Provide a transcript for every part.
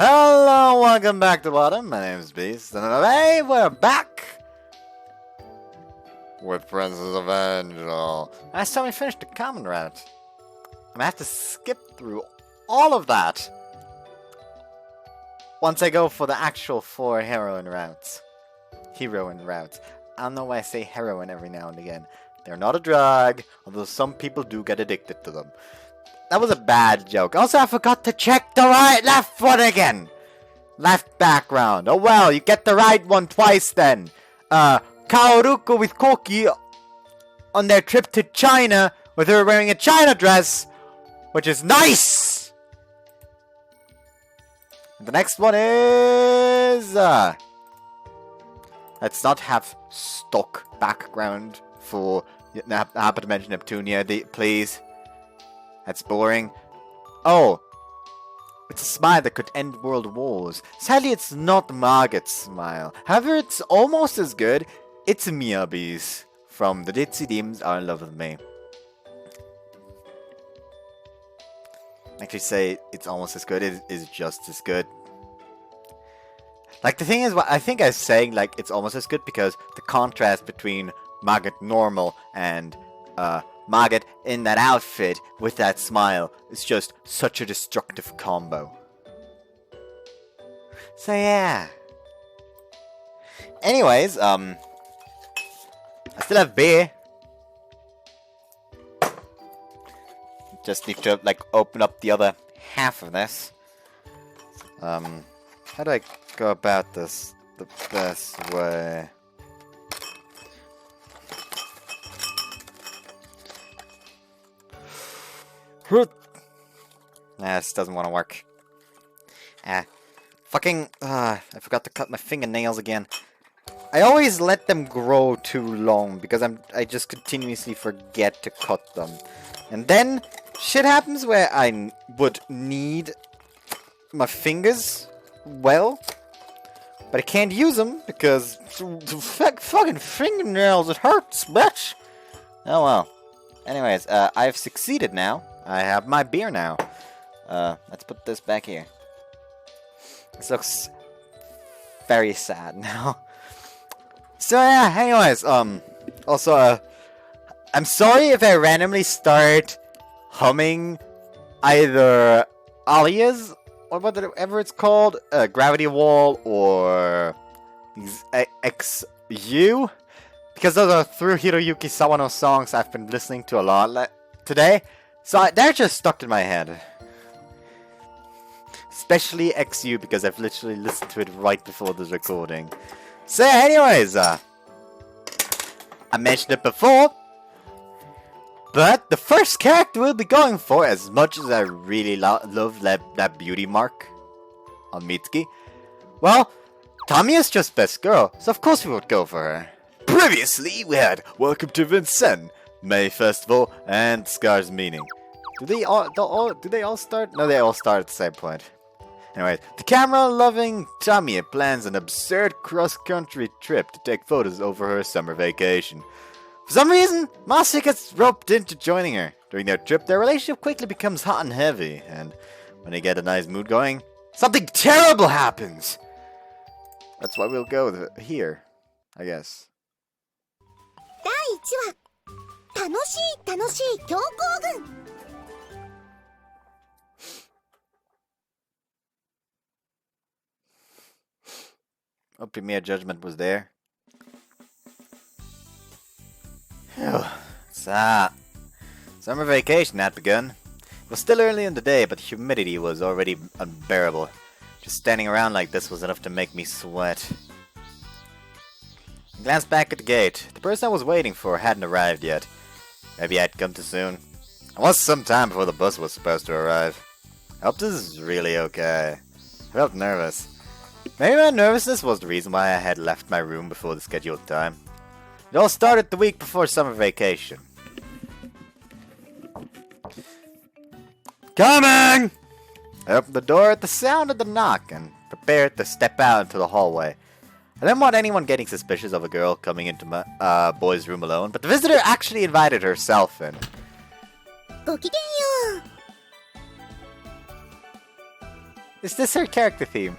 Hello, welcome back to Bottom. My name is Beast, and hey, we're back with Princess Evangile. Last time we finished the common route. I'm gonna have to skip through all of that once I go for the actual 4 heroine routes. I don't know why I say heroin every now and again. They're not a drug, although some people do get addicted to them. That was a bad joke. Also, I forgot to check the left one again. Left background. Oh well, you get the right one twice then. Kaoruko with Koki on their trip to China with her wearing a China dress, which is nice. The next one is let's not have stock background for happen to mention Neptunia, please. That's boring. Oh, it's a smile that could end world wars. Sadly, it's not Margot's smile. However, it's almost as good. It's Miyabi's from The Ditzy Demons Are in Love with Me. Actually, say it's almost as good. It is just as good. Like, the thing is, I think I was saying like it's almost as good because the contrast between Margot normal and Margot in that outfit with that smile is just such a destructive combo. So yeah. Anyways, I still have beer. Just need to like open up the other half of this. How do I go about this the best way? Nah, this doesn't want to work. I forgot to cut my fingernails again. I always let them grow too long because I just continuously forget to cut them. And then shit happens where I would need my fingers well, but I can't use them because fucking fingernails, it hurts, bitch. Oh well. Anyways, I've succeeded now. I have my beer now. Let's put this back here. This looks very sad now. So yeah, anyways, also, I'm sorry if I randomly start humming either Alias, or whatever it's called, Gravity Wall, or XU, because those are 3 Hiroyuki Sawano songs I've been listening to a lot today. So they're just stuck in my head. Especially XU, because I've literally listened to it right before this recording. So anyways, I mentioned it before, but the first character we'll be going for, as much as I really love that beauty mark on Mitsuki, well, Tamie is just best girl, so of course we would go for her. Previously, we had Welcome to Vincennes, May Festival, and Scar's Meaning. Do they all start? No, they all start at the same point. Anyway, the camera-loving Tamie plans an absurd cross-country trip to take photos over her summer vacation. For some reason, Masi gets roped into joining her. During their trip, their relationship quickly becomes hot and heavy, and when they get a nice mood going, something terrible happens! That's why we'll go here, I guess. 第1話楽しい楽しい強行軍 Oh, Premier Judgment was there. Phew. Summer vacation had begun. It was still early in the day, but the humidity was already unbearable. Just standing around like this was enough to make me sweat. I glanced back at the gate. The person I was waiting for hadn't arrived yet. Maybe I'd come too soon. It was some time before the bus was supposed to arrive. I hope this is really okay. I felt nervous. Maybe my nervousness was the reason why I had left my room before the scheduled time. It all started the week before summer vacation. Coming! I opened the door at the sound of the knock and prepared to step out into the hallway. I didn't want anyone getting suspicious of a girl coming into my boy's room alone, but the visitor actually invited herself in. ごきげんよう Is this her character theme?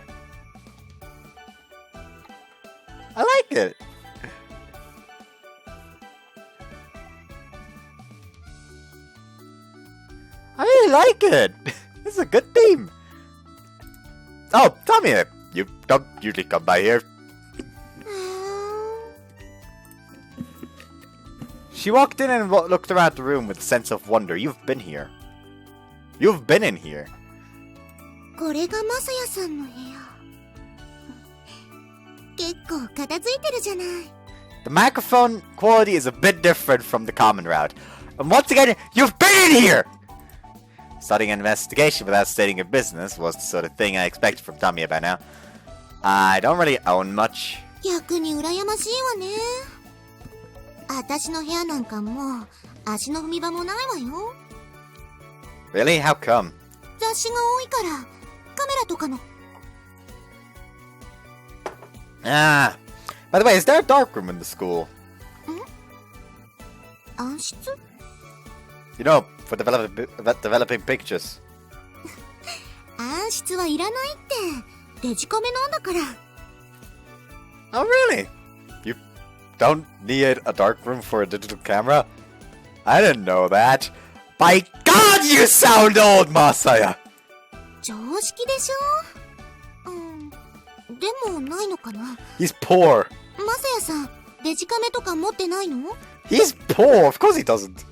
I like it. I really like it. This is a good theme. Oh, Tamie, you don't usually come by here. She walked in and looked around the room with a sense of wonder. You've been here. You've been in here. これがマサヤさんの部屋。結構片付いてるじゃない。The microphone quality is a bit different from the common route. And once again, you've been in here! Starting an investigation without stating your business was the sort of thing I expected from Tamie by now. I don't really own much. 逆に羨ましいわね。私の部屋なんかもう足の踏み場もないわよ。Really? How come? 雑誌が多いから、カメラとかの。Ah. By the way, is there a dark room in the school? 暗室 You know, for developing pictures. 暗室はいらないって。デジカメなんだから。Oh, really? You don't need a dark room for a digital camera? I didn't know that. By God, you sound old, Masaya! 常識でしょ。でもないのかな。He's poor. マサヤさん、デジカメとか持ってないの？ He's poor. Of course he doesn't.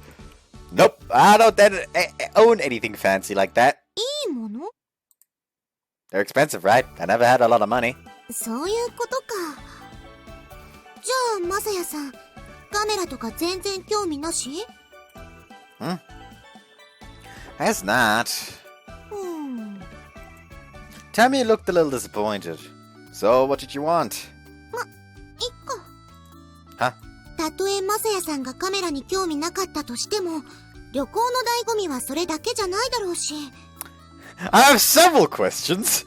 Nope. I don't own anything fancy like that. いいもの？ They're expensive, right? I never had a lot of money. そういうことか。じゃあマサヤさん、カメラとか全然興味なし？ I guess not. Tamie looked a little disappointed. So, what did you want? いっか。は？たとえマサヤさんがカメラに興味なかったとしても、旅行の醍醐味はそれだけじゃないだろうし。I have several questions.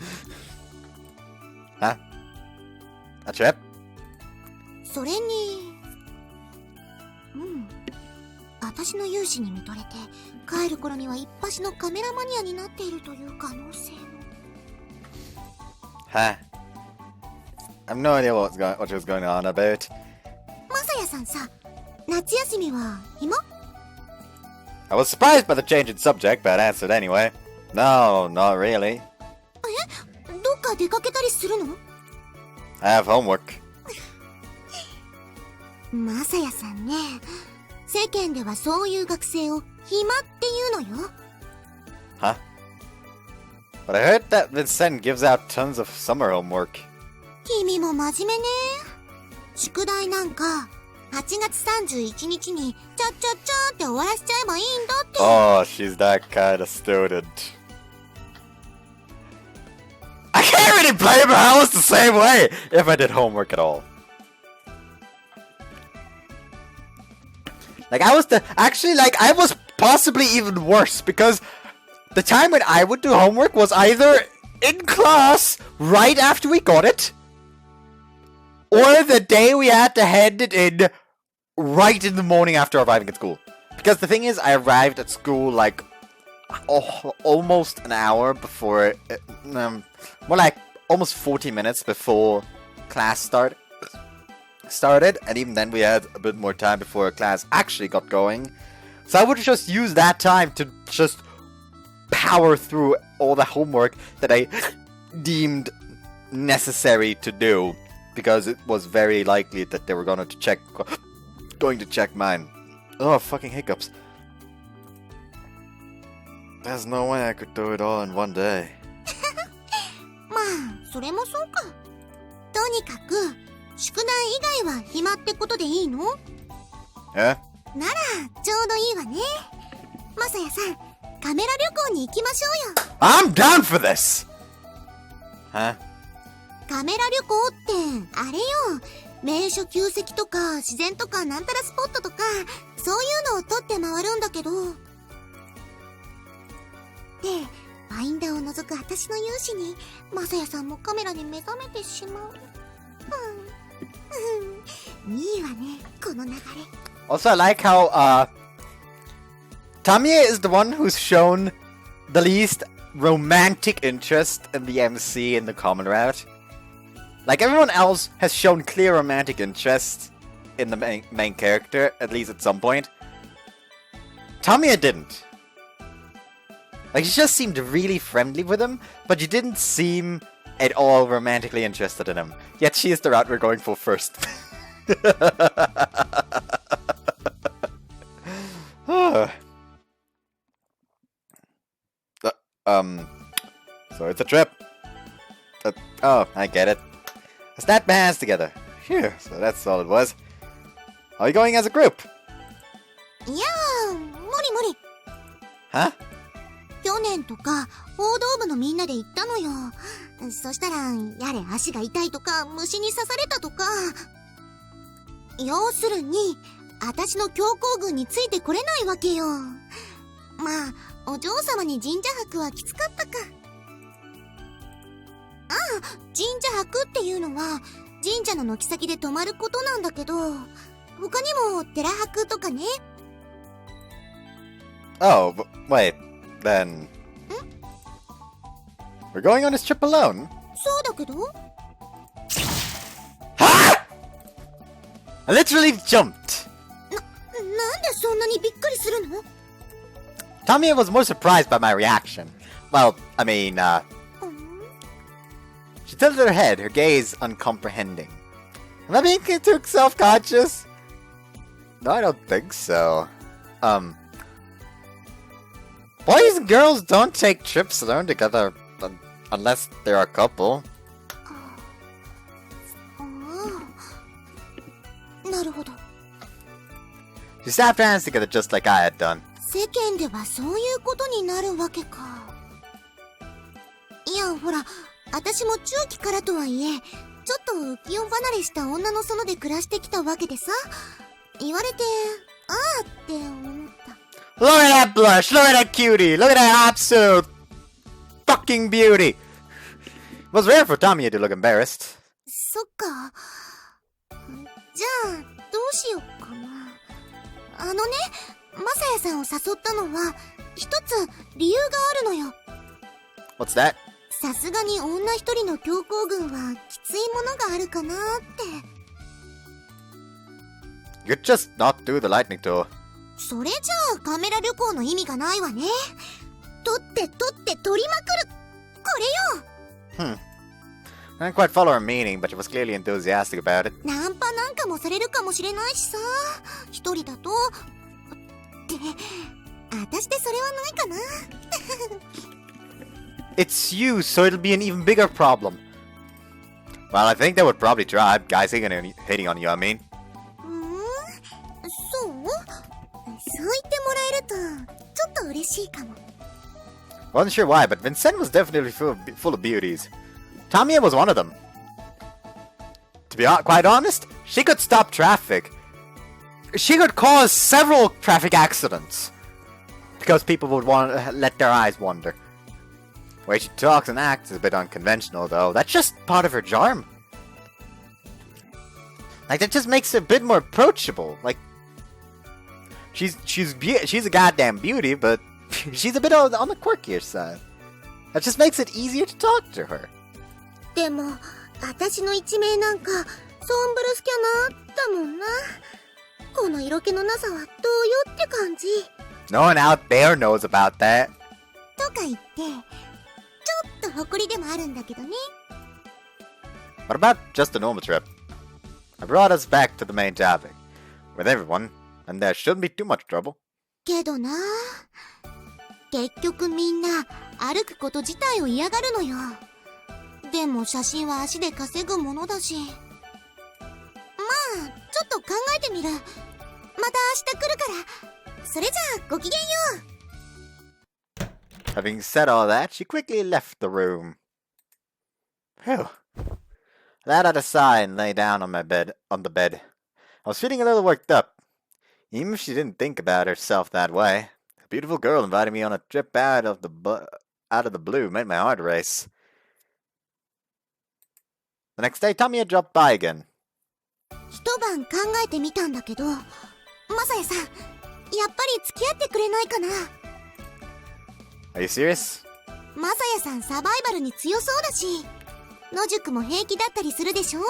Huh? A trip? それに、私の融資に見とれて、帰る頃には一発のカメラマニアになっているという可能性も。Huh? I have no idea what was going on about. マサヤさんさ、夏休みは暇？ I was surprised by the change in subject, but answered anyway. No, not really. どっか出かけたりするの？ I have homework. マサヤさんね、世間ではそういう学生を暇って言うのよ。Huh? But I heard that Vincent gives out tons of summer homework. 君も真面目ね。宿題なんか8月31日にちゃっちゃっちゃって終わらせちゃえばいいんだって。Oh, she's that kind of student. I can't really blame her. I was the same way if I did homework at all. Like, I was possibly even worse because the time when I would do homework was either in class right after we got it, or the day we had to hand it in right in the morning after arriving at school. Because the thing is, I arrived at school like almost an hour before, more like almost 40 minutes before class started. And even then we had a bit more time before class actually got going. So I would just use that time to just power through all the homework that I deemed necessary to do, because it was very likely that they were going to check mine. Oh, fucking hiccups. There's no way I could do it all in one day. まあ、それもそうか。とにかく、宿題以外は暇ってことでいいの？え？なら、ちょうどいいわね。マサヤさん、カメラ旅行に行きましょうよ。I'm down for this! Huh? カメラ旅行って、あれよ。名所旧跡とか、自然とかなんたらスポットとか、そういうのを撮って回るんだけど。で、ファインダーを覗く私の勇姿に、マサヤさんもカメラに目覚めてしまう。いいわね、この流れ。Also, I like how, Tamie is the one who's shown the least romantic interest in the MC in the common route. Like, everyone else has shown clear romantic interest in the main character, at least at some point. Tamie didn't. Like, she just seemed really friendly with him, but she didn't seem at all romantically interested in him. Yet she is the route we're going for first. So it's a trip. Oh, I get it. I snapped my hands together. Phew, so that's all it was. Are you going as a group? いやー、無理無理。Huh? 去年とか、報道部のみんなで行ったのよ。そしたら、やれ足が痛いとか、虫に刺されたとか。要するに、私の強行軍についてこれないわけよ。まあ、お嬢様に神社泊はきつかったか。ああ、神社泊っていうのは、神社の軒先で泊まることなんだけど、他にも寺泊とかね。Oh, wait, then... We're going on this trip alone? そうだけど Ha! I literally jumped! なんでそんなにびっくりするの Tamie was more surprised by my reaction. Well, I mean, she tilted her head, her gaze uncomprehending. Am I being too self-conscious? No, I don't think so. Boys and girls don't take trips alone together unless they're a couple. なるほど。 She snapped her hands together just like I had done. 世間ではそういうことになるわけか。いや、ほら、私も中期からとはいえ、ちょっと浮世離れした女の園で暮らしてきたわけでさ、言われて、ああって思った。Look at that blush! Look at that cutie! Look at that absolute fucking beauty! It was rare for Tamie to look embarrassed. そっか。じゃあ、どうしよっかな。あのね、まさやさんを誘ったのは、一つ理由があるのよ。What's that? さすがに女一人の強行軍はきついものがあるかなって。You could just not do the lightning tour. それじゃあカメラ旅行の意味がないわね。撮って撮って撮りまくる。これよ。I didn't quite follow her meaning, but she was clearly enthusiastic about it. ナンパなんかもされるかもしれないしさ。一人だと。って、私でそれはないかな。It's you, so it'll be an even bigger problem. Well, I think they would probably try. Guys hitting on you, I mean. そう？そう言ってもらえると、ちょっと嬉しいかも。Wasn't sure why, but Vincent was definitely full of beauties. Tamie was one of them. To be quite honest, she could stop traffic. She could cause several traffic accidents. Because people would want to let their eyes wander. The way she talks and acts is a bit unconventional, though. That's just part of her charm. Like, that just makes her a bit more approachable. Like, she's a goddamn beauty, but she's a bit on the quirkier side. That just makes it easier to talk to her. でも、私の一面なんか、ソンブルスキャナだもんな。この色気のなさはどうよって感じ。No one out there knows about that. とか言って、ちょっと誇りでもあるんだけどね。What about just a normal trip? I brought us back to the main topic. With everyone, and there shouldn't be too much trouble. けどな、結局みんな歩くこと自体を嫌がるのよ。でも写真は足で稼ぐものだし。まあ、ちょっと考えてみる。また明日来るから。それじゃあ、ごきげんよう。Having said all that, she quickly left the room. Phew. I let out a sigh and lay down on the bed. I was feeling a little worked up. Even if she didn't think about herself that way, a beautiful girl inviting me on a trip out of the blue made my heart race. The next day, Tamie dropped by again. 一晩考えてみたんだけど、まさやさん、やっぱり付き合ってくれないかな。 Are you serious? マサヤさんサバイバルに強そうだし、野宿も平気だったりするでしょ？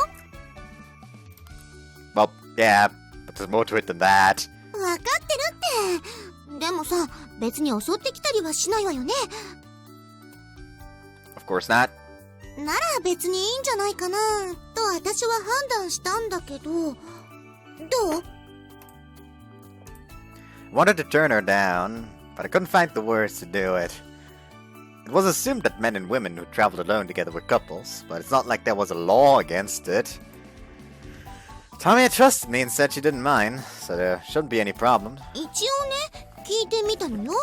Well, yeah, but there's more to it than that. わかってるって。でもさ、別に襲ってきたりはしないわよね。Of course not. なら別にいいんじゃないかなと私は判断したんだけど、どう？ I wanted to turn her down, but I couldn't find the words to do it. It was assumed that men and women who traveled alone together were couples, but it's not like there was a law against it. Tamie trusted me and said she didn't mind, so there shouldn't be any problem. 一応ね、聞いてみたのよ。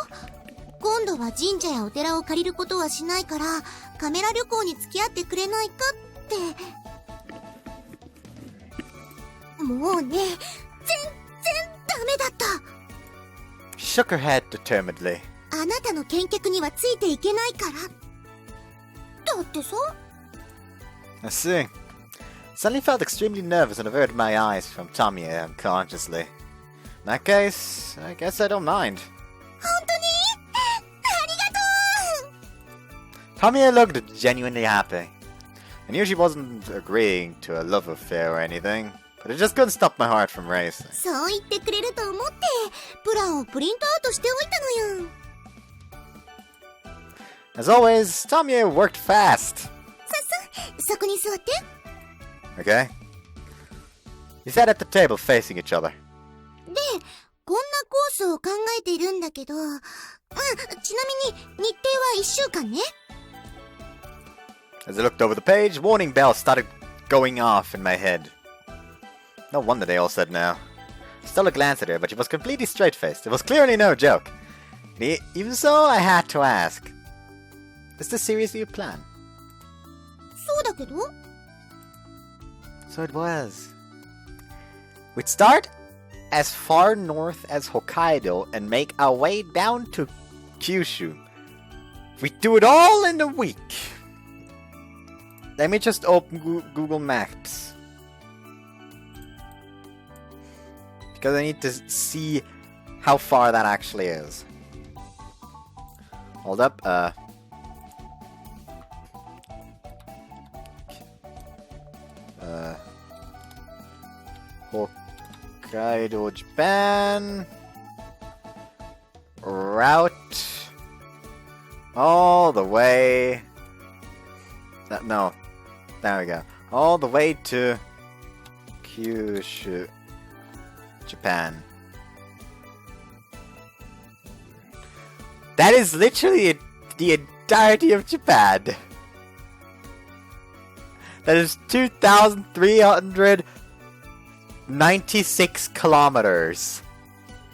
今度は神社やお寺を借りることはしないから、カメラ旅行に付き合ってくれないかって。もうね、全然ダメだった。She shook her head determinedly. あなたの見客にはついていけないから。だってさ。I see. Suddenly felt extremely nervous and averted my eyes from Tamie unconsciously. In that case, I guess I don't mind. 本当に？ありがとう。 Tamie looked genuinely happy. I knew she wasn't agreeing to a love affair or anything, but it just couldn't stop my heart from racing. そう言ってくれると思って、プランをプリントアウトしておいたのよ。As always, Tamie worked fast. そこに座って。Okay? We sat at the table facing each other. で、こんなコースを考えているんだけど、ちなみに日程は1週間ね。As I looked over the page, warning bells started going off in my head. No wonder they all said no. I stole a glance at her, but she was completely straight-faced. It was clearly no joke. Even so, I had to ask. Is this seriously a plan? そうだけど。 So it was. We'd start as far north as Hokkaido and make our way down to Kyushu. We'd do it all in a week. Let me just open Google Maps. Because I need to see how far that actually is. Hold up, Hokkaido, Japan. Route all the way. No, there we go. All the way to Kyushu, Japan. That is literally the entirety of Japan. That is 2,396 kilometers.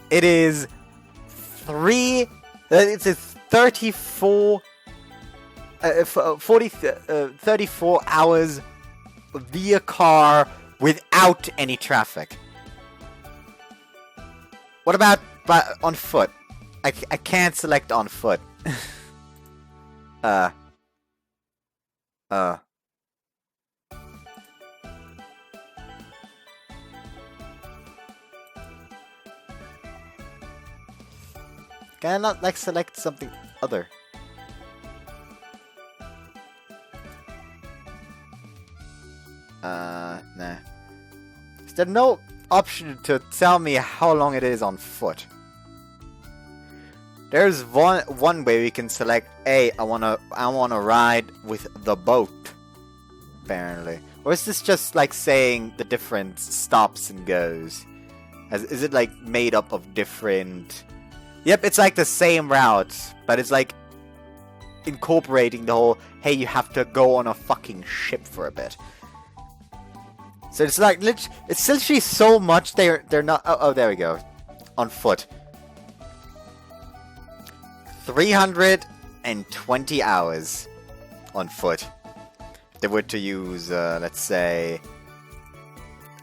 It is 34 34 hours via car without any traffic. What about on foot? I can't select on foot. Can I not like select something other? Nah. Is there no option to tell me how long it is on foot? There's one way we can select. I wanna ride with the boat. Apparently, or is this just like saying the different stops and goes? Is it like made up of different? Yep, it's like the same route, but it's like incorporating the whole, hey, you have to go on a fucking ship for a bit. So it's like, it's literally so much they're not, oh, there we go. On foot. 320 hours on foot. If they were to use, let's say,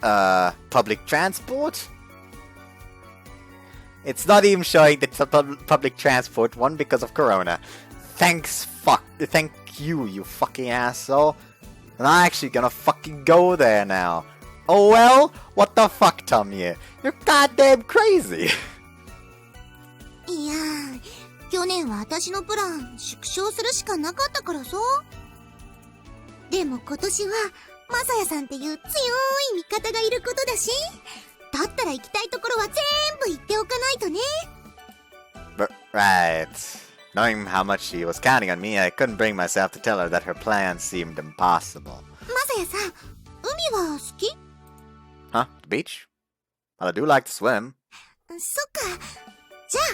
public transport. It's not even showing the public transport one because of Corona. Thank you, you fucking asshole. And I'm actually gonna fucking go there now. Oh well, what the fuck, Tamie? You're goddamn crazy. いや、去年は私のプラン縮小するしかなかったからさ。でも今年はマサヤさんっていう強い味方がいることだし、だったら行きたいところは全部言っておかないとね。Right. Knowing how much she was counting on me, I couldn't bring myself to tell her that her plan seemed impossible. マサヤさん、海は好き？ Huh? The beach? Well, I do like to swim. そっか。じゃあ、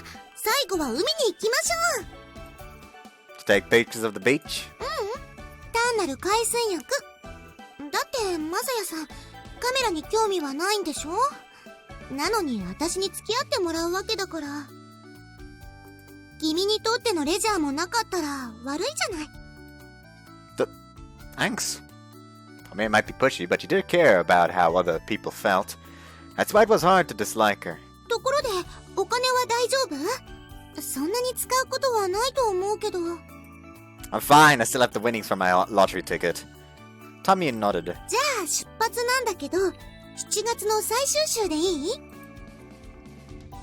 最後は海に行きましょう。To take pictures of the beach? 単なる海水浴。だってマサヤさん、カメラに興味はないんでしょ？なのに私に付き合ってもらうわけだから。君にとってのレジャーもなかったら悪いじゃない。Thanks. I mean, it might be pushy, but you did care about how other people felt. That's why it was hard to dislike her. ところで、お金は大丈夫？そんなに使うことはないと思うけど。I'm fine. I still have the winnings from my lottery ticket. Tamie nodded. じゃあ出発なんだけど、7月の最終週でいい？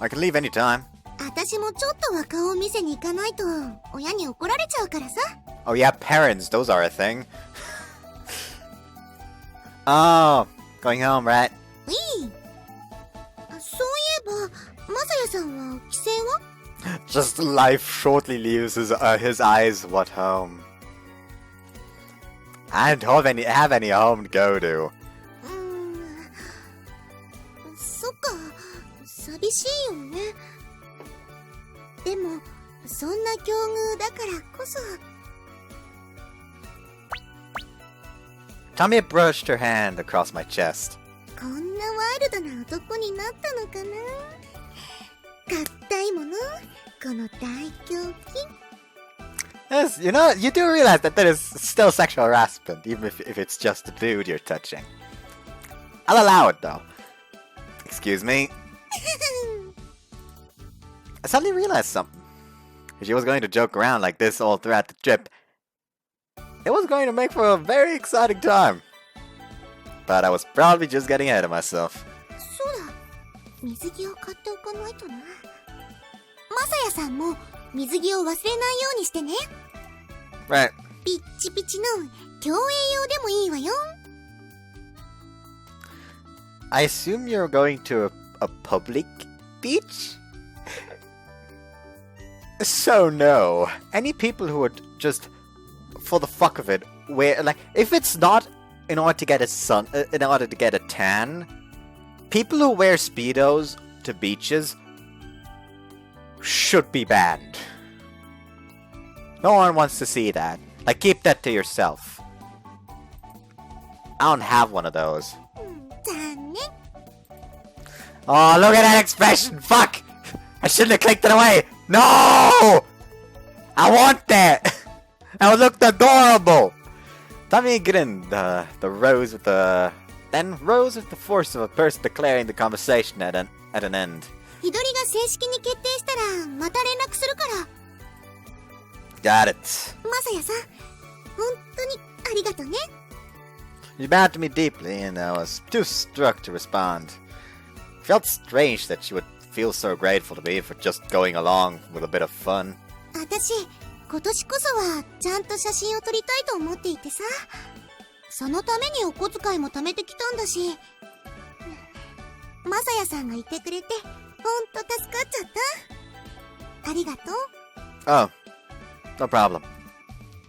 I can leave anytime. 私もちょっとは顔を見せに行かないと親に怒られちゃうからさ。Oh yeah, parents. Those are a thing. Oh, going home, right? いい。そういえば、マサヤさんは帰省は？ Just life shortly leaves his eyes. What home? I don't have any home to go to. そっか、寂しいよね。でも、そんな境遇だからこそ。Tamie brushed her hand across my chest. こんなワイルドな男になったのかな。硬いもの、この大胸筋。Yes, you know, you do realize that is still sexual harassment, even if it's just a dude you're touching. I'll allow it, though. Excuse me. I suddenly realized something. If she was going to joke around like this all throughout the trip, it was going to make for a very exciting time. But I was probably just getting ahead of myself. そうだ、水着を買っておかないとな。マサヤさんも水着を忘れないようにしてね。Right. ピッチピチの競泳用でもいいわよ。I assume you're going to a public beach? So no. Any people who would just, for the fuck of it, wear, like, if it's not in order to get a tan, people who wear Speedos to beaches should be banned. No one wants to see that. Like, keep that to yourself. I don't have one of those. 残念。 Oh, look at that expression! Fuck! I shouldn't have clicked it away! No! I want that! That would look adorable! Tamie grinned, rose with the force of a person declaring the conversation at an end. 日取りが正式に決定したらまた連絡するから。Got it. マサヤさん、本当にありがとね。She bowed to me deeply, and I was too struck to respond. It felt strange that she would feel so grateful to me for just going along with a bit of fun. 私、今年こそはちゃんと写真を撮りたいと思っていてさ。そのためにお小遣いも貯めてきたんだし。マサヤさんがいてくれて、ほんと助かっちゃった。ありがとう。Oh, no problem.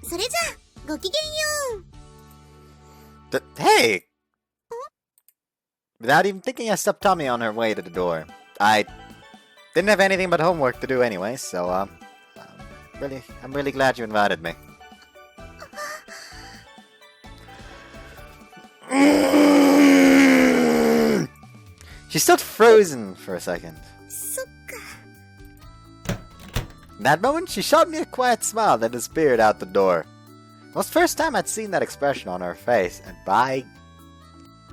それじゃあ、ごきげんよう。Hey! Without even thinking, I stopped Tamie on her way to the door. I didn't have anything but homework to do anyway, so I'm really glad you invited me. She stood frozen for a second. そっか。 In that moment, she shot me a quiet smile that disappeared out the door. It was the first time I'd seen that expression on her face, and by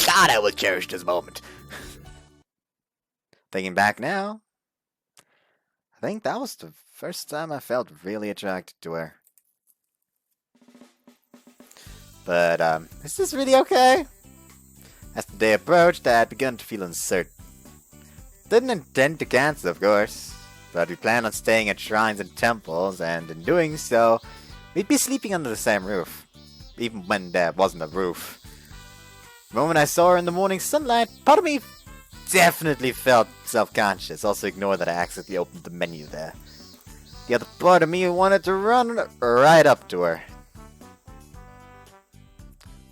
God, I will cherish this moment. Thinking back now, I think that was the first time I felt really attracted to her. But, is this really okay? As the day approached, I had begun to feel uncertain. Didn't intend to cancel, of course. but we plan on staying at shrines and temples, and in doing so, we'd be sleeping under the same roof, even when there wasn't a roof. The moment I saw her in the morning sunlight, part of me definitely felt self-conscious. Also ignore that I accidentally opened the menu there. The other part of me wanted to run right up to her.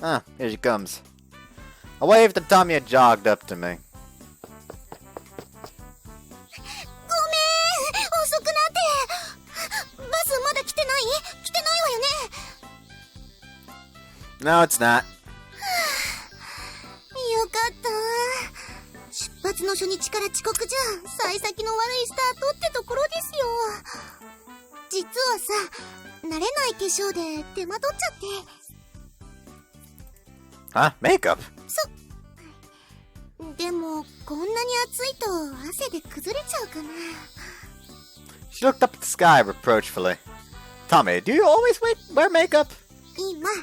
Ah, here she comes. I waved and Tamie jogged up to me. 遅くなってバスまだ来てないわよね No, it's not. よかった出発の初日から遅刻じゃ幸先の悪いスタートってところですよ実はさ慣れない化粧で手間取っちゃって Huh? Makeup? でもこんなに暑いと汗で崩れちゃうかな She looked up at the sky reproachfully. Tamie, do you always wear makeup? 今慣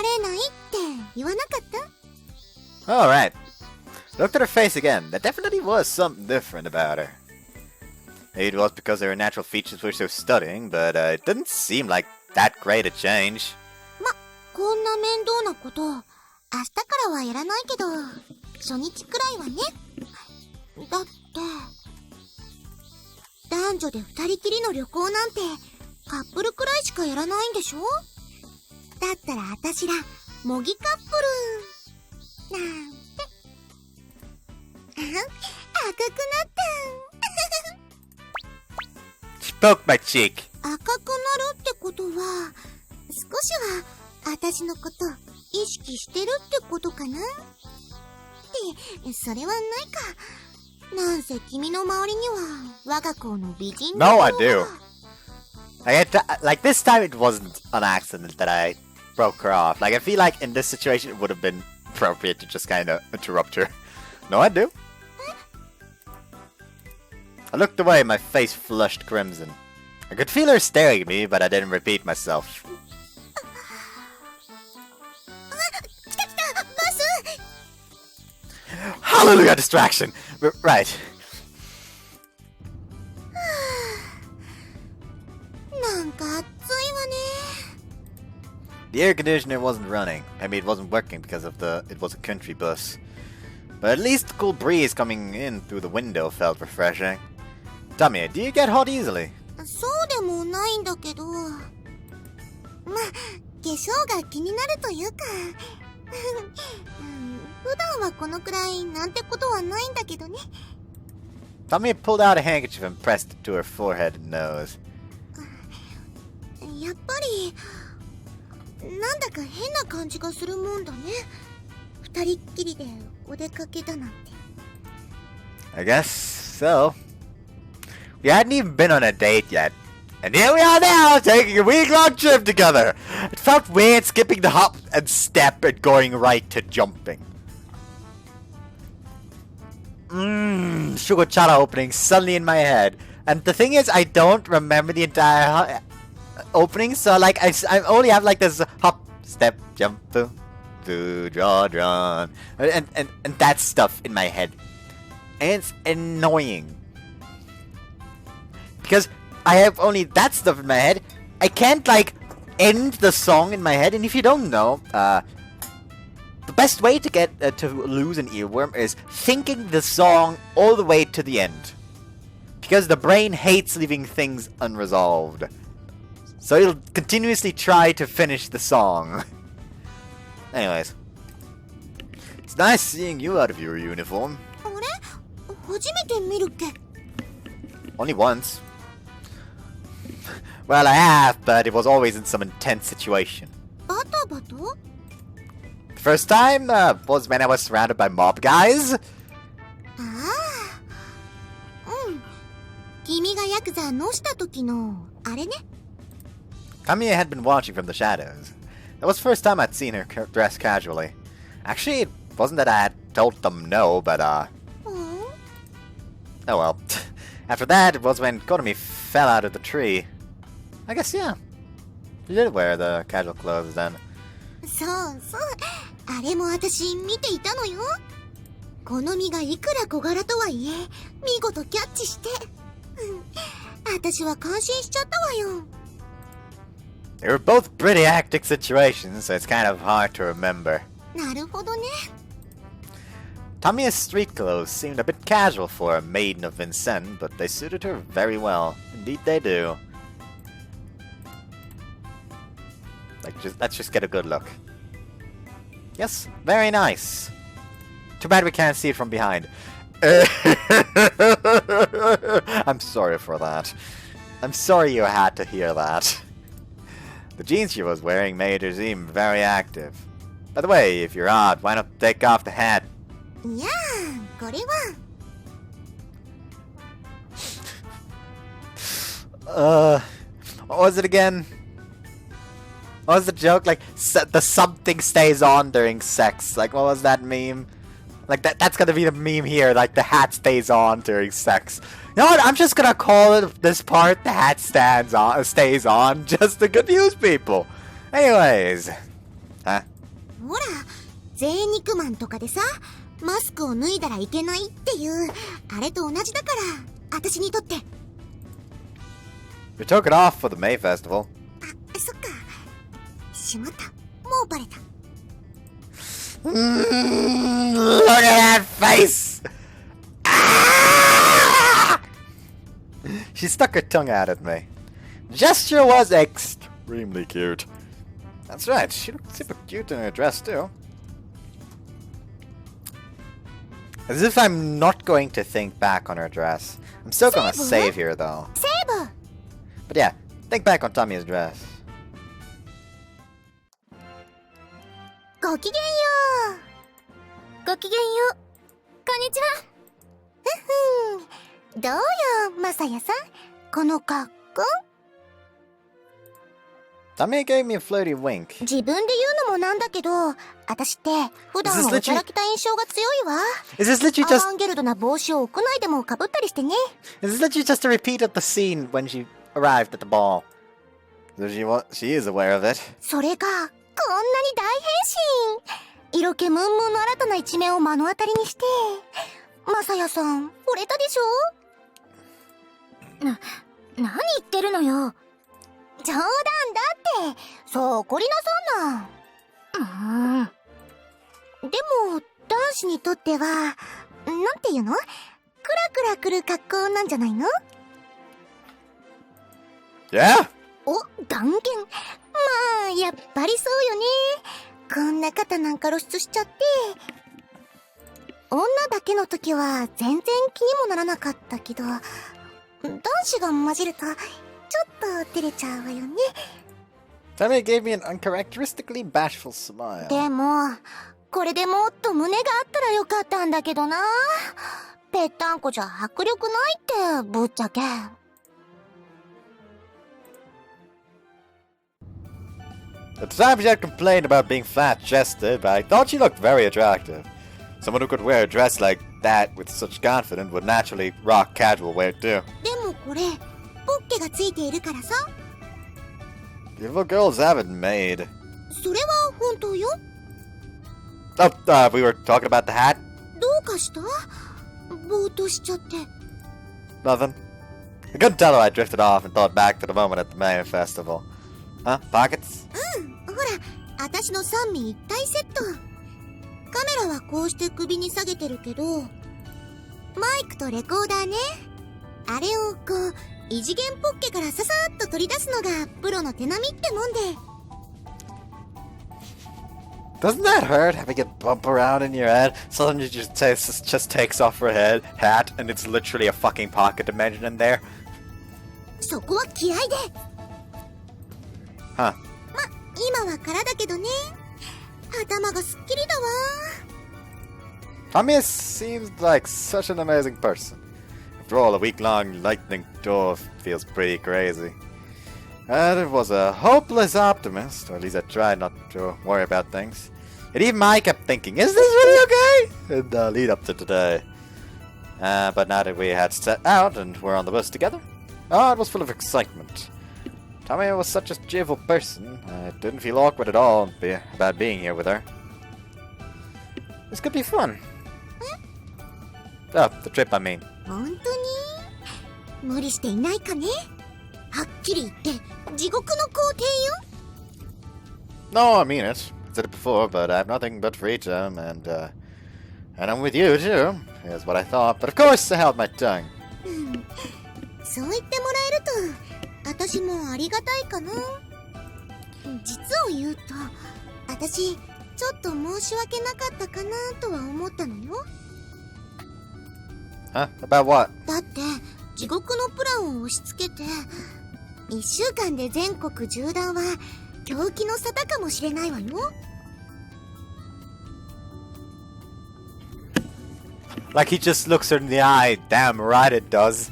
れないって言わなかった Alright. Looked at her face again. There definitely was something different about her. Maybe it was because her natural features were so stunning, but it didn't seem like that great a change. ま、こんな面倒なこと明日からはやらないけど初日くらいはねだって男女で二人きりの旅行なんてカップルくらいしかやらないんでしょだったら私ら模擬カップルなんて赤くなった She poked my cheek. 赤くなるってことは少しは私のこと意識してるってことかなってそれはないかなんせ君の周りには我が校の美人 No, I do. Like this time it wasn't an accident that I broke her off. Like I feel like in this situation it would have been appropriate to just kind of interrupt her. No, I do. I looked away, my face flushed crimson. I could feel her staring at me, but I didn't repeat myself. Hallelujah, distraction! Right. なんか暑いわね The air conditioner wasn't running. I mean, it wasn't working because of it was a country bus. But at least the cool breeze coming in through the window felt refreshing. Tamie, do you get hot easily? そうでもないんだけどま、化粧が気になるというか普段はこのくらいなんてことはないんだけどね Tamie pulled out a handkerchief and pressed it to her forehead and nose. やっぱりなんだか変な感じがするもんだね二人っきりでお出かけだなんて I guess so. We hadn't even been on a date yet. And here we are now, taking a week-long trip together. It felt weird skipping the hop and step and going right to jumping. Sugar Chara opening suddenly in my head. And the thing is, I don't remember the entire opening, so like I only have like this hop, step, jump, do, draw, and that stuff in my head. And it's annoying. Because I have only that stuff in my head, I can't like end the song in my head. And if you don't know, the best way to get to lose an earworm is thinking the song all the way to the end. Because the brain hates leaving things unresolved. So it'll continuously try to finish the song. Anyways. It's nice seeing you out of your uniform. あれ初めて見るっけ Only once. Well, I have, but it was always in some intense situation. バタバタ The first time was when I was surrounded by mob guys. ああ君がヤクザのした時のあれね Tamie had been watching from the shadows. That was the first time I'd seen her dressed casually. Actually, it wasn't that I had told them no, but oh well. After that, it was when Kotomi fell out of the tree. I guess, yeah. She did wear the casual clothes then. そうそうあれも私見ていたのよ好みがいくら小柄とはいえ見事キャッチして私は感心しちゃったわよ。They were both pretty hectic situations, so it's kind of hard to remember. なるほどね。Tamia's street clothes seemed a bit casual for a maiden of Vincennes, but they suited her very well. Indeed they do. Let's just get a good look. Yes, very nice. Too bad we can't see it from behind. I'm sorry for that. I'm sorry you had to hear that. The jeans she was wearing made her seem very active. By the way, if you're odd, why not take off the hat? いやー、これは。What was it again? What was the joke? Like, the something stays on during sex. Like, what was that meme? Like, that's gonna be the meme here. Like, the hat stays on during sex. You know what? I'm just gonna call it this part, the hat stays on, just to confuse people. Anyways. Huh? ほら、贅肉マンとかでさ、マスクを脱いだらいけないっていう、あれと同じだから、私にとって。You took it off for the May Festival. あ、そっか。しまった。もうバレた。Look at that face! Ah! She stuck her tongue out at me. The gesture was extremely cute. That's right, she looked super cute in her dress too. As if I'm not going to think back on her dress. I'm still gonna save here though. Save! But yeah, think back on Tamia's dress. ごきげんよう。ごきげんよう。こんにちは。どうよ、マサヤさん。この格好。Tamie gave me a flirty wink. 自分で言うのもなんだけど、私って普段はおちゃらけた印象が強いわ。Is this literally ア just... バンゲルドな帽子を屋内でもかぶったりしてね。Is this literally just a repeat of the scene when she arrived at the ball? So she is aware of it. それが、こんなに大変身。色気ムンムンの新たな一面を目の当たりにして。マサヤさん、惚れたでしょ？何言ってるのよ。冗談だって。そう怒りなさんな。でも、男子にとっては、なんていうの？クラクラくる格好なんじゃないの？ Yeah? お、断言。まあ、やっぱりそうよね。こんな肩なんか露出しちゃって。女だけの時は全然気にもならなかったけど、男子が混じると、ちょっと照れちゃうわよね。Tamie gave me an uncharacteristically bashful smile. でも、これでもっと胸があったらよかったんだけどな。ぺったんこじゃ迫力ないって、ぶっちゃけ。At times she had complained about being flat-chested, but I thought she looked very attractive. Someone who could wear a dress like that with such confidence would naturally rock casual wear too. でもこれ、ポッケがついているからさ。Beautiful girls have it made. それは本当よ。Oh, we were talking about the hat? どうかした？ぼーっとしちゃって。 Nothing. I couldn't tell her I drifted off and thought back to the moment at the May Festival. Huh? Pockets? ほら、私の三位一体セット。カメラはこうして首に下げてるけど、マイクとレコーダーね。あれをこう、異次元ポッケからささっと取り出すのがプロの手並みってもんで。Doesn't that hurt having it bump around in your head? Suddenly just takes off her hat and it's literally a fucking pocket dimension in there. そこは気合いで。Huh. 今は空だけどね。頭がすっきりだわ。Tamie seems like such an amazing person. After all, a week-long lightning tour feels pretty crazy. And it was a hopeless optimist, or at least I tried not to worry about things. And even I kept thinking, is this really okay? In the lead up to today. But now that we had set out and were on the bus together, it was full of excitement. Tamie was such a cheerful person, I didn't feel awkward at all about being here with her. This could be fun. Oh, the trip I mean. 本当に？無理していないかね。はっきり言って地獄の皇帝よ。 No, I mean it. I said it before, but I have nothing but freedom, and I'm with you too, is what I thought. But of course, I held my tongue. そう言ってもらえると私もありがたいかな。実を言うと私ちょっと申し訳なかったかなとは思ったのよ。 Huh? About what? だって地獄のプランを押し付けて1週間で全国縦断は狂気の沙汰かもしれないわよ。 Like he just looks her in the eye. Damn right it does.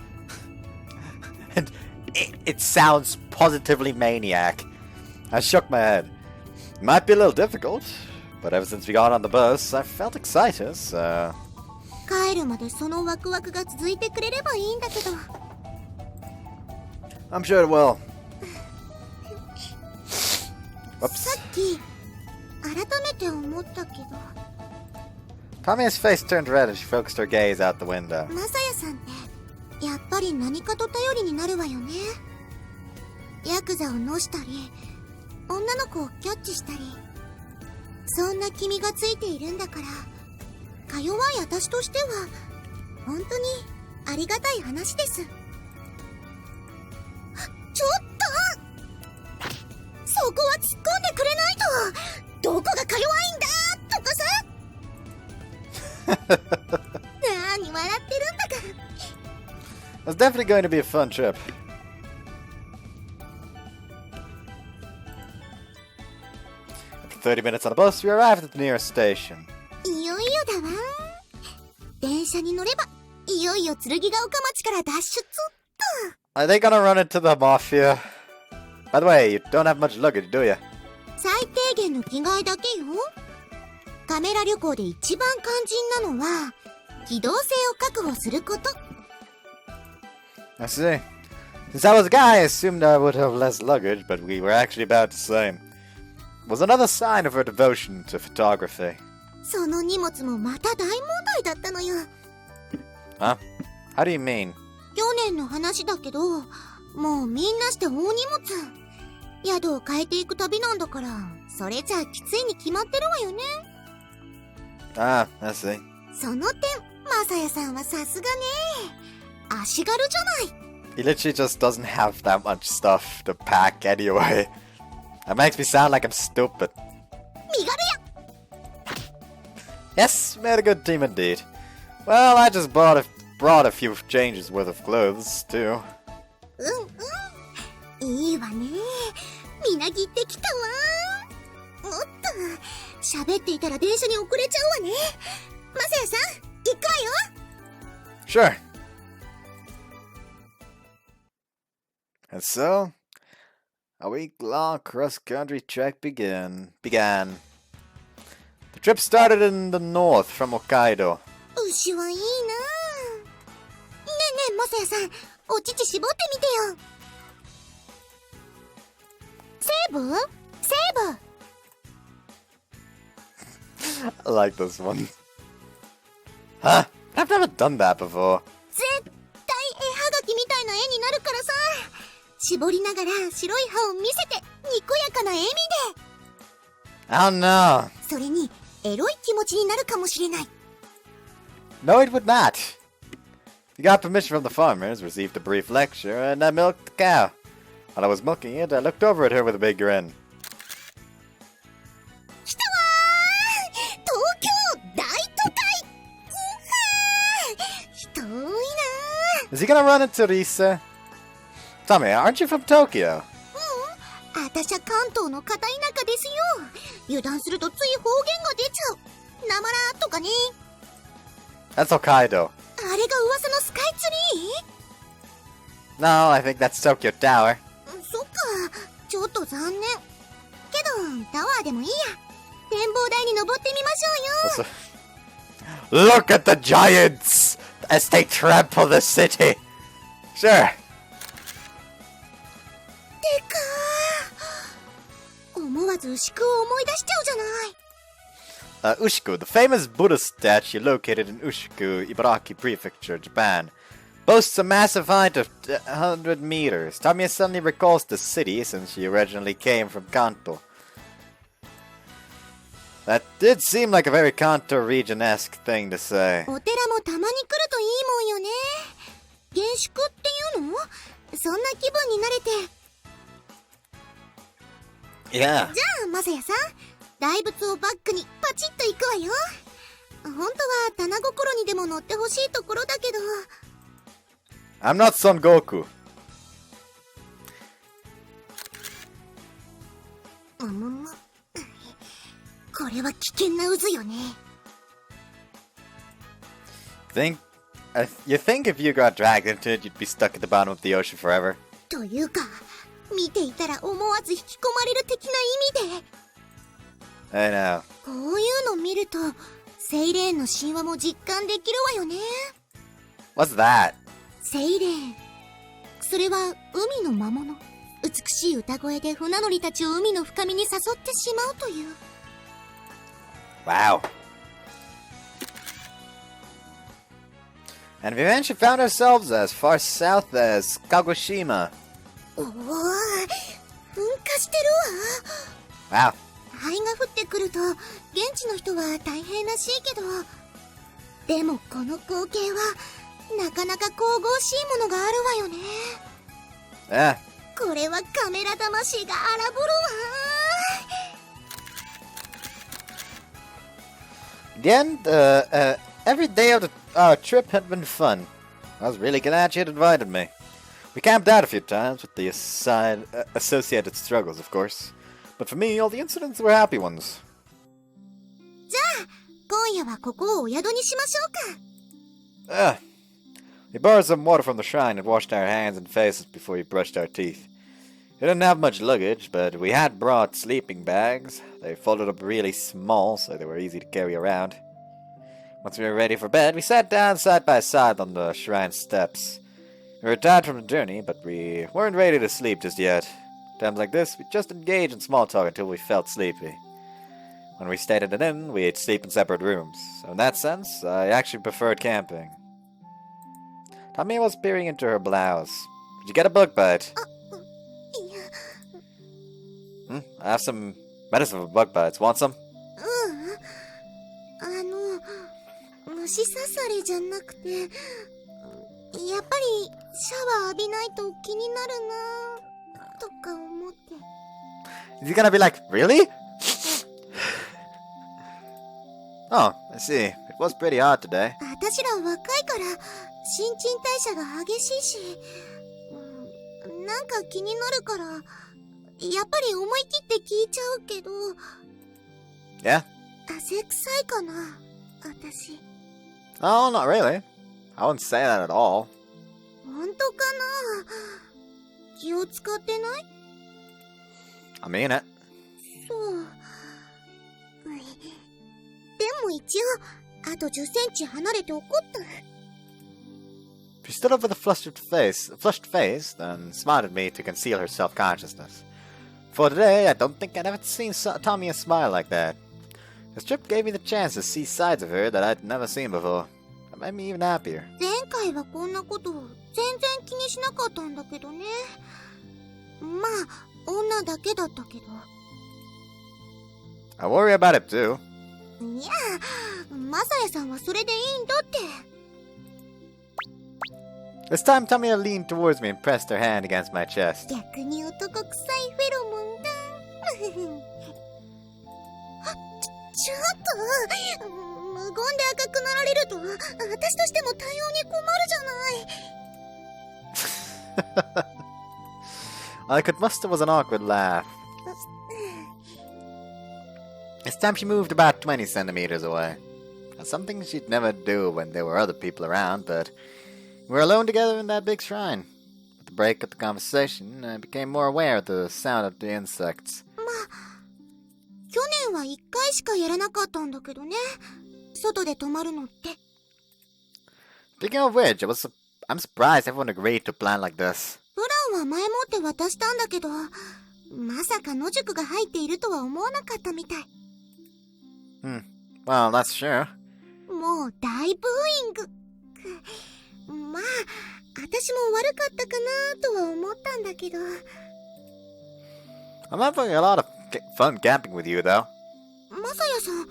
And it sounds positively maniac. I shook my head. It might be a little difficult, but ever since we got on the bus, I felt excited, so... 帰るまでそのワクワクが続いてくれればいいんだけど。 I'm sure it will. さっき改めて思ったけど Tamia's face turned red as she focused her gaze out the window. マサヤさんってやっぱり何かと頼りになるわよね。ヤクザをのしたり女の子をキャッチしたり、そんな君がついているんだからか弱い私としては本当にありがたい話です。ちょっとそこは突っ込んでくれないと。どこがか弱いんだとかさ。何笑ってるんだか。 It's definitely going to be a fun trip. After 30 minutes on a bus, we arrived at the nearest station. いよいよだわ。電車に乗ればいよいよ剣ヶ丘町から脱出と。 Are they gonna run into the mafia? By the way, you don't have much luggage, do you? 最低限の着替えだけよ。カメラ旅行で一番肝心なのは機動性を確保すること。 I see. Since I was a guy, I assumed I would have less luggage, but we were actually about the same. It was another sign of her devotion to photography. その荷物もまた大問題だったのよ。 Huh? How do you mean? 去年の話だけど、もうみんなして大荷物。宿を変えていく旅なんだから、それじゃあきついに決まってるわよね。 Ah, I see. その点、マサヤさんはさすがね。足軽じゃない。 He literally just doesn't have that much stuff to pack anyway. That makes me sound like I'm stupid. 身軽や。 Yes, made a good team indeed. Well, I just brought a few changes worth of clothes, too. いいわね。みなぎってきたわ。もっと喋っていたら電車に遅れちゃうわね。マサヤさん、行くわよ。 Sure. And so, a week-long cross-country trek began. The trip started in the north from Hokkaido. 牛はいいな。ねえねえ、マサヤさん、お乳絞ってみてよ。セーブ？セーブ。 I like this one. Huh? I've never done that before. 絶対絵はがきみたいな絵になるからさ。絞りながら白い歯を見せてにこやかな笑みで。 Oh no. それにエロい気持ちになるかもしれない。 No, it would not. We got permission from the farmers, received a brief lecture, and I milked the cow. While I was milking it, I looked over at her with a big grin. 来たわー！東京大都会！遠いなー。 Is he gonna run into Risa? Tommy, aren't you from Tokyo? 私は関東の片田舎ですよ。油断するとつい方言が出ちゃう。なまらとかね。 That's Hokkaido. あれが噂のスカイツリ No, I think that's Tokyo Tower. ー？そっか、ちょっと残念。けどタワーでもいいや。展望台に登ってみましょうよ。 Also, look at the giants as they trample the city. Sure. でかー。思わず牛久を思い出しちゃうじゃない。Ushiku, the famous Buddha statue located in Ushiku, Ibaraki Prefecture, Japan. Boasts a massive height of 100 meters. Tamie suddenly recalls the city since she originally came from Kanto. That did seem like a very Kanto region-esque thing to say. お寺もたまに来るといいもんよね。厳粛っていうの？そんな気分になれて。Yeah. じゃあ、マサヤさん。大仏をバックにパチッと行くわよ。本当は棚心にでも乗ってほしいところだけど。I'm not Son Goku. これは危険な渦よね。You think if you got dragged into it, you'd be stuck at the bottom of the ocean forever? というか、見ていたら思わず引き込まれる的な意味で。I know. こういうの見ると、セイレーンの神話も実感できるわよね。What's that? セイレーン。それは海の魔物。美しい歌声で船乗りたちを海の深みに誘ってしまうという。Wow. And we eventually found ourselves as far south as Kagoshima. おお、噴火してるわ。Wow. 灰が降ってくると現地の人は大変らしいけど、でもこの光景はなかなか神々しいものがあるわよね。Yeah. これはカメラ魂が荒ぶるわ。In the end, every day of our trip had been fun. I was really glad she had invited me. We camped out a few times with the associated struggles, of course. But for me, all the incidents were happy ones. じゃあ、今夜はここをお宿にしましょうか。We borrowed some water from the shrine and washed our hands and faces before we brushed our teeth. We didn't have much luggage, but we had brought sleeping bags. They folded up really small, so they were easy to carry around. Once we were ready for bed, we sat down side by side on the shrine steps. We were tired from the journey, but we weren't ready to sleep just yet. Times like this, we just engaged in small talk until we felt sleepy. When we stayed at an inn, we'd sleep in separate rooms. So in that sense, I actually preferred camping. Tamie was peering into her blouse. Did you get a bug bite? I have some medicine for bug bites. Want some? 虫刺されじゃなくて、やっぱりシャワー浴びないと気になるなとか思って。Is he gonna be like, really? Oh, I see. It was pretty hot today. 私ら若いから新陳代謝が激しいし、なんか気になるから、やっぱり思い切って聞いちゃうけど。Yeah? 汗臭いかな、私。Oh, not really. I wouldn't say that at all. 本当かな？気を使ってない？ I mean it. そう。でも一応、あと10センチ離れて怒った。She stood up with a flushed face, then smiled at me to conceal her self-consciousness. For today, I don't think I'd ever seen Tamie smile like that. This trip gave me the chance to see sides of her that I'd never seen before. It made me even happier. 前回はこんなこと全然気にしなかったんだけどね。まあ、女だけだったけど。I worry about it too. いや、マサヤさんはそれでいいんだって。This time, Tamie leaned towards me and pressed her hand against my chest. 逆に男臭いフェロモンだ。ちょっと、無言で赤くなられると、私としても対応に困るじゃない。I could muster was an awkward laugh. This time she moved about 20 centimeters away. Something she'd never do when there were other people around, but we were alone together in that big shrine. With the break of the conversation, I became more aware of the sound of the insects. まあ、去年は1回しかやらなかったんだけどね。外で泊まるのって。Speaking of which, I'm surprised everyone agreed to a plan like this. プランは前もって渡したんだけど、まさか野宿が入っているとは思わなかったみたい。Well, that's sure. もう大ブーイング。まあ、私も悪かったかなとは思ったんだけど。I'm having a lot of fun camping with you, though. まさやさん、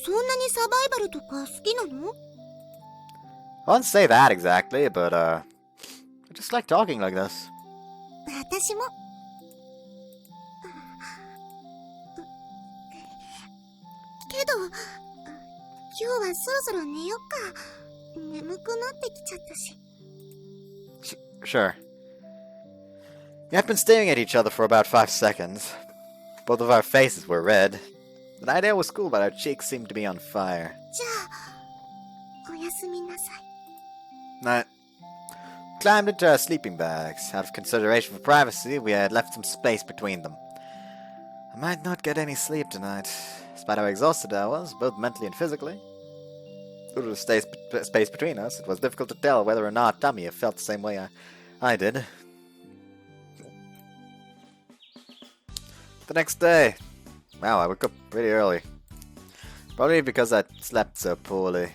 そんなにサバイバルとか好きなの？ I wouldn't say that exactly, but I just like talking like this. 私も。けど、今日はそろそろ寝よっか。眠くなってきちゃったし。Sure. We had been staring at each other for about 5 seconds. Both of our faces were red. The night air was cool, but our cheeks seemed to be on fire. じゃあ、おやすみなさい。Night. Climbed into our sleeping bags. Out of consideration for privacy, we had left some space between them. I might not get any sleep tonight, despite how exhausted I was, both mentally and physically. Due to the space between us, it was difficult to tell whether or not Tamie felt the same way I did. The next day. Wow, I woke up pretty early. Probably because I slept so poorly.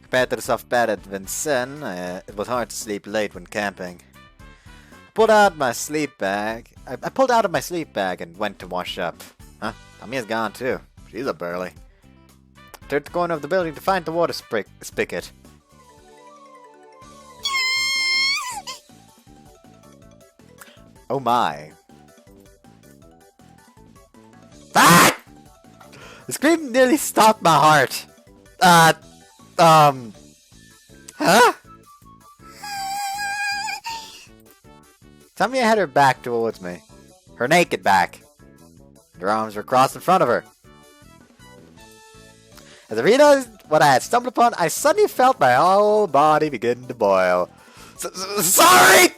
Compared to the soft bed at Vincennes, it was hard to sleep late when camping. I pulled out of my sleep bag and went to wash up. Huh? Tamie is gone too. She's up early. Turned the corner of the building to find the water spigot. Oh my. Ah! The scream nearly stopped my heart. Huh? Tamie had her back towards me. Her naked back. Her arms were crossed in front of her. As I realized what I had stumbled upon, I suddenly felt my whole body begin to boil. Sorry!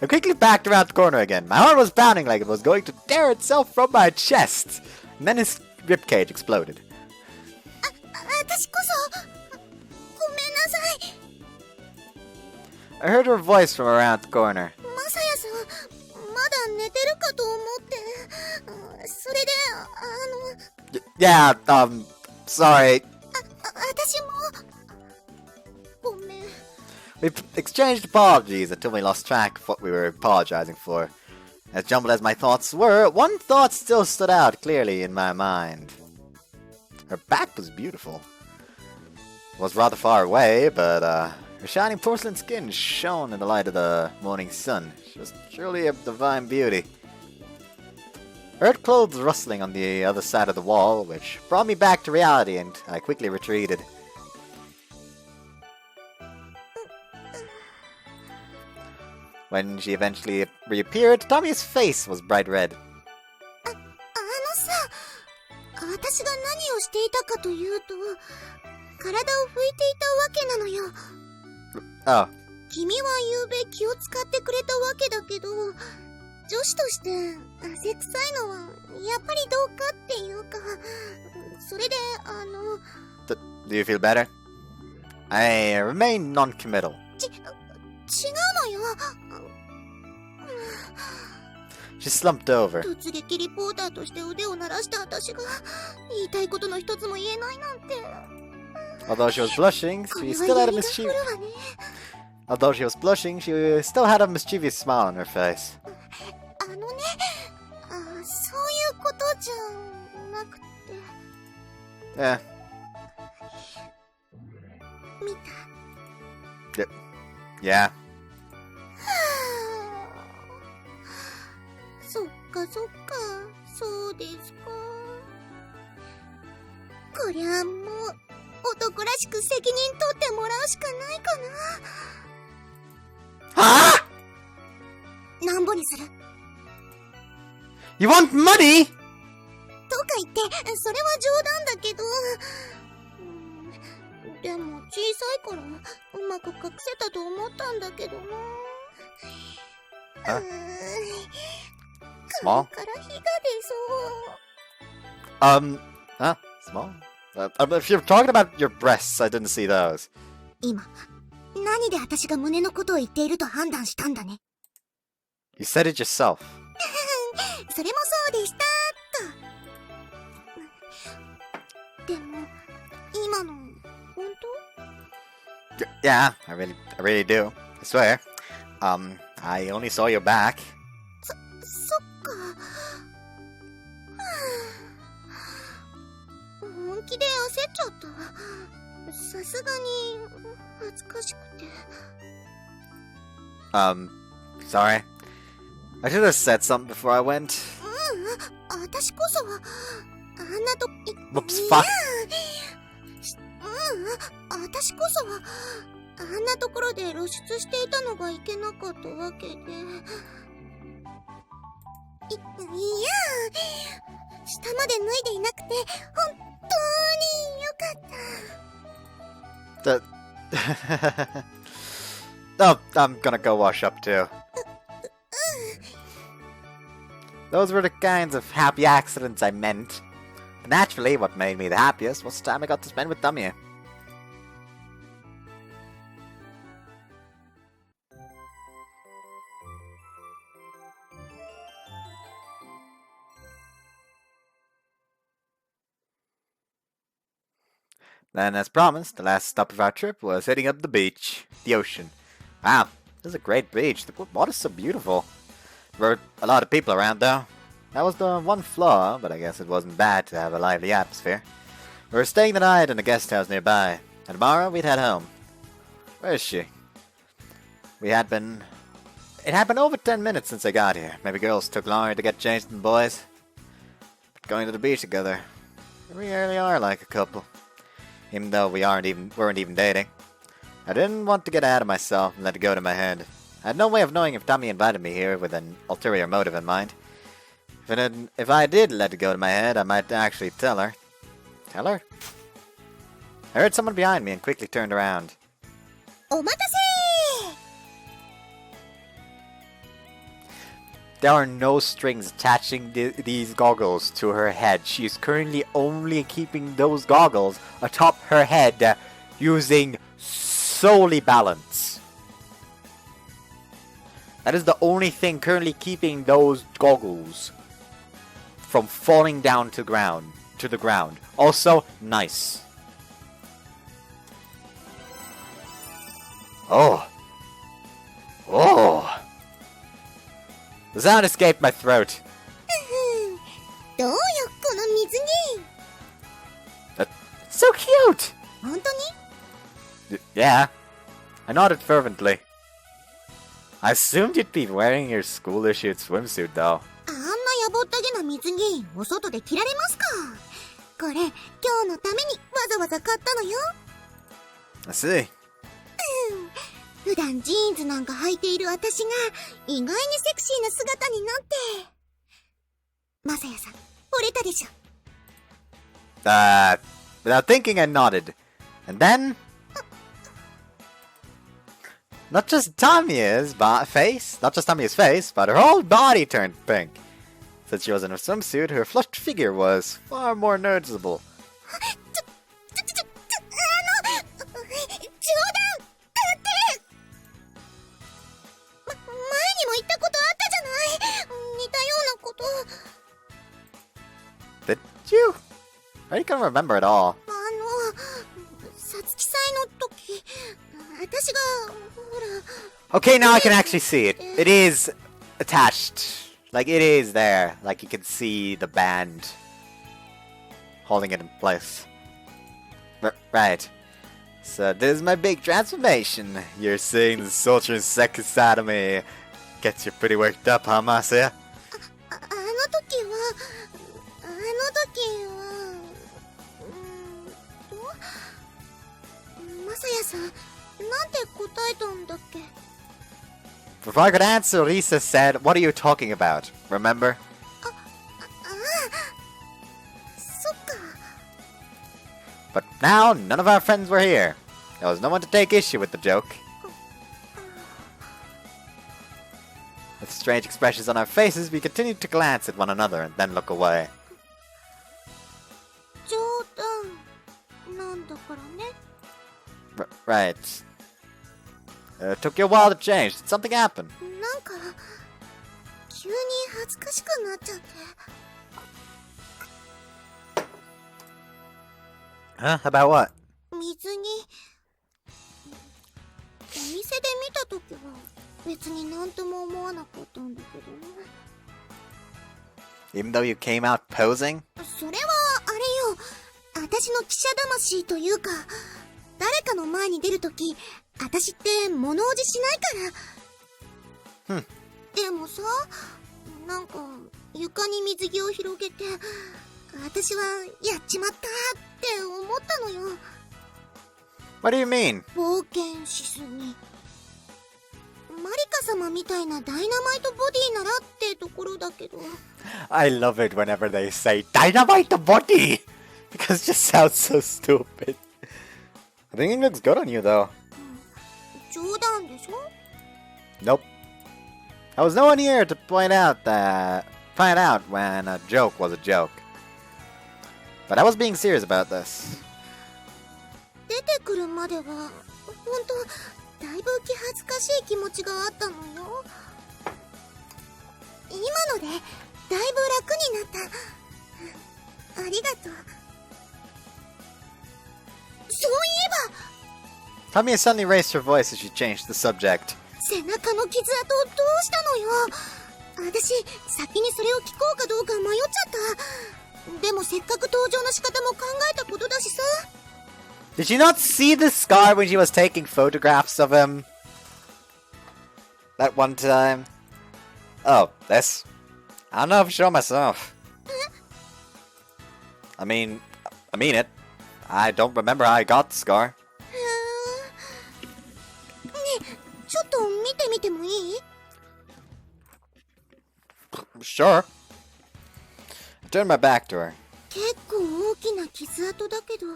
I quickly backed around the corner again. My heart was pounding like it was going to tear itself from my chest. And then his ribcage exploded. 私こそ、ごめんなさい。 I heard her voice from around the corner. まさやさん、まだ寝てるかと思って。それで、Yeah, sorry. 私も。ごめん。We exchanged apologies until we lost track of what we were apologizing for. As jumbled as my thoughts were, one thought still stood out clearly in my mind. Her back was beautiful. It was rather far away, but her shining porcelain skin shone in the light of the morning sun. She was truly a divine beauty. I heard clothes rustling on the other side of the wall, which brought me back to reality, and I quickly retreated. When she eventually reappeared, Tommy's face was bright red. さ、私が何をしていたかというと、体を拭いていたわけなのよ。Oh. 君はゆうべ気を使ってくれたわけだけど、女子として汗臭いのはやっぱりどうかっていうか、それでDo you feel better? I remain non-committal. 違うのよ。She slumped over. 突撃リポーターとして腕を鳴らした私が言いたいことの一つも言えないなんて。Although she was blushing, she still had a mischievous. Although she was blushing, she still had a mischievous smile on her face. そういうことじゃなくて。Yeah. 見た。Yeah. そっかそっか、そうですか。こりゃもう男らしく責任取ってもらうしかないかな。はぁ？なんぼにする？ You want money? とか言って、それは冗談だけど。でも小さいからうまく隠せたと思ったんだけどな。Small? から火が出そう。Huh? Small? If you're talking about your breasts, I didn't see those. 今、何で私が胸のことを言っていると判断したんだね。You said it yourself. それもそうでしたと。でも、今の、本 Yeah, I really do. I swear. I only saw your back. そっか。本気で焦っちゃった。さすがに恥ずかしくて。Sorry. I should have said something before I went. 私こそ、あんなと、Whoops, fuck. 私こそ、あんなところで露出していたのがいけなかったわけで。いや、下まで脱いでいなくて、本当によかった。Oh, I'm gonna go wash up too. Those were the kinds of happy accidents I meant. Naturally, what made me the happiest was the time I got to spend with Tamie. Then, as promised, the last stop of our trip was heading up the beach, the ocean. Wow, this is a great beach. The water's so beautiful. There were a lot of people around, though. That was the one flaw, but I guess it wasn't bad to have a lively atmosphere. We were staying the night in a guest house nearby, and tomorrow we'd head home. Where is she? It had been over 10 minutes since I got here. Maybe girls took longer to get changed than boys. But going to the beach together, we really are like a couple. Even though we weren't even dating. I didn't want to get ahead of myself and let it go to my head. I had no way of knowing if Tamie invited me here with an ulterior motive in mind. If I did let it go to my head, I might actually tell her. Tell her? I heard someone behind me and quickly turned around. お待たせ There are no strings attaching these goggles to her head. She is currently only keeping those goggles atop her head using solely balance. That is the only thing currently keeping those goggles from falling down to the ground. Also, nice. Oh. The sound escaped my throat. どうよ、この水着 That's so cute! 本当に Yeah. I nodded fervently. I assumed you'd be wearing your school-issued swimsuit, though. あんなやぼったげな水着、お外で着られますかこれ、今日のためにわざわざ買ったのよ I see. 普段ジーンズなんか履いている私が意外にセクシーな姿になってまさやさん、惚れたでしょ Without thinking, I nodded. And then... Not just Tamia's face, but her whole body turned pink. Since she was in a swimsuit, her flushed figure was far more noticeable. 冗談だって前にも言ったことあったじゃない似たようなこと Did you? I can't remember at all. さつき祭の時私がほら Okay, now I can actually see it. It is attached. Like, it is there. Like, you can see the band holding it in place. Right. So, this is my big transformation. You're seeing the sultry second side of me. Gets you pretty worked up, huh, Marcia? あの時はまさやさんなんて答えたんだっけ Before I could answer, Lisa said, "What are you talking about? Remember?" そっか But now, none of our friends were here. There was no one to take issue with the joke. With strange expressions on our faces, we continued to glance at one another and then look away. 冗談なんだからね Right. It took you a while to change. Did something happen? なんか急に恥ずかしくなっちゃって Huh? About what? 水着別になんとも思わなかったんだけどね。 Even though you came out posing? それはあれよ、私の記者魂というか、誰かの前に出るとき、私って物おじしないから。でもさ、なんか床に水着を広げて、私はやっちまったって思ったのよ。 What do you mean? 冒険しすぎ。マリカ様みたいなダイナマイトボディならってところだけど。 I love it whenever they say dynamite body! Because it just sounds so stupid. I think it looks good on you though. 冗談でしょ？ Nope. I was no one here to point out when a joke was a joke. But I was being serious about this. 出てくるまでは、ほんと、だいぶ気恥ずかしい気持ちがあったのよ。今ので、だいぶ楽になった。ありがとう。そういえば、Tamie suddenly raised her voice as she changed the subject. 背中の傷跡どうしたのよ。私、先にそれを聞こうかどうか迷っちゃった。でもせっかく登場の仕方も考えたことだしさ。Did she not see the scar when she was taking photographs of him? That one time? Oh, this? I don't know if I show myself. I mean it. I don't remember how I got the scar. ねえ、ちょっと見てみてもいい？ Sure. I turned my back to her. 結構大きな傷跡だけど。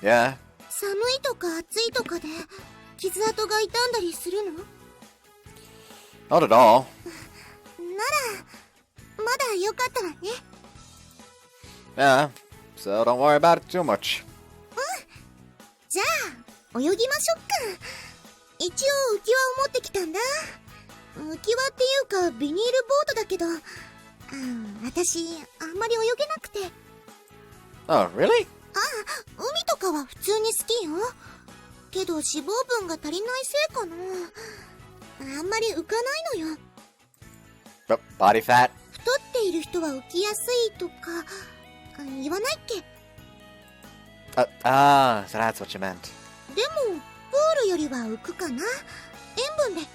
Yeah. 寒いとか暑いとかで傷跡が傷んだりするの？ Not at all. なら、まだよかったわね。Yeah. So don't worry about it too much. じゃあ、泳ぎましょっか。一応浮き輪を持ってきたんだ。浮き輪っていうかビニールボートだけど、私あんまり泳げなくて。Oh, really? 海とかは普通に好きよ。けど脂肪分が足りないせいかな。あんまり浮かないのよ。Body fat? 太っている人は浮きやすいとか言わないっけ？ So that's what you meant. でもプールよりは浮くかな。塩分で。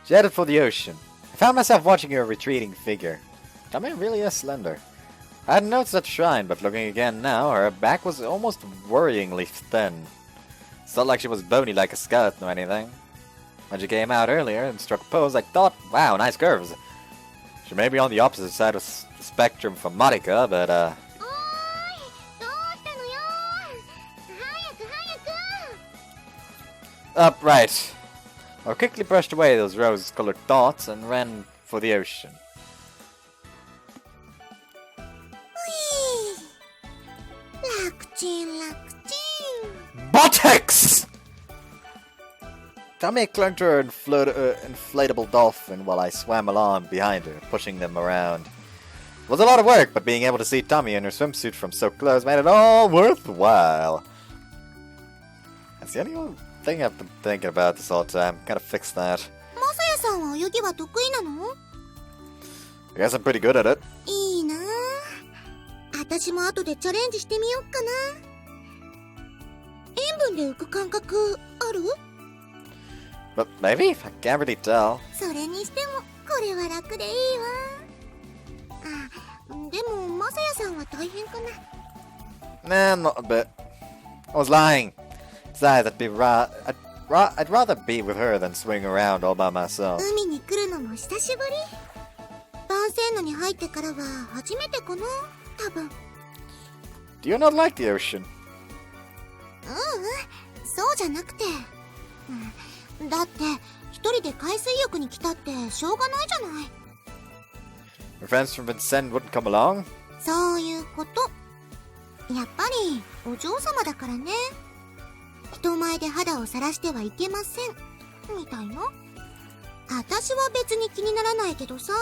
She headed for the ocean. I found myself watching her retreating figure. Tamie really is slender. I hadn't noticed that shrine, but looking again now, her back was almost worryingly thin. It's not like she was bony like a skeleton or anything. When she came out earlier and struck a pose, I thought, wow, nice curves. She may be on the opposite side of the spectrum from Marika, but おーい、どうしたのよ。早く早く。 Right. I quickly brushed away those rose-colored thoughts and ran for the ocean. 楽ちん楽ちん。 Buttocks! Tamie clung to her inflatable dolphin while I swam along behind her, pushing them around. It was a lot of work, but being able to see Tamie in her swimsuit from so close made it all worthwhile. That's the only thing I've been thinking about this whole time. Gotta fix that. マサヤさんは泳ぎは得意なの？ I guess I'm pretty good at it. いいなぁ。私も後でチャレンジしてみよっかな。塩分で浮く感覚ある？ But maybe? I can't really tell. それにしてもこれは楽でいいわ。でもマサヤさんは大変かな。 Nah, not a bit. I was lying. Besides, I'd rather be with her than swing around all by myself. 海に来るのも久しぶり。男性のに入ってからは初めてかな、多分。 Do you not like the ocean? そうじゃなくて。だって一人で海水浴に来たってしょうがないじゃない。 Your friends from Vincent wouldn't come along? そういうこと。やっぱりお嬢様だからね。人前で肌を晒してはいけませんみたいな。私は別に気にならないけどさ。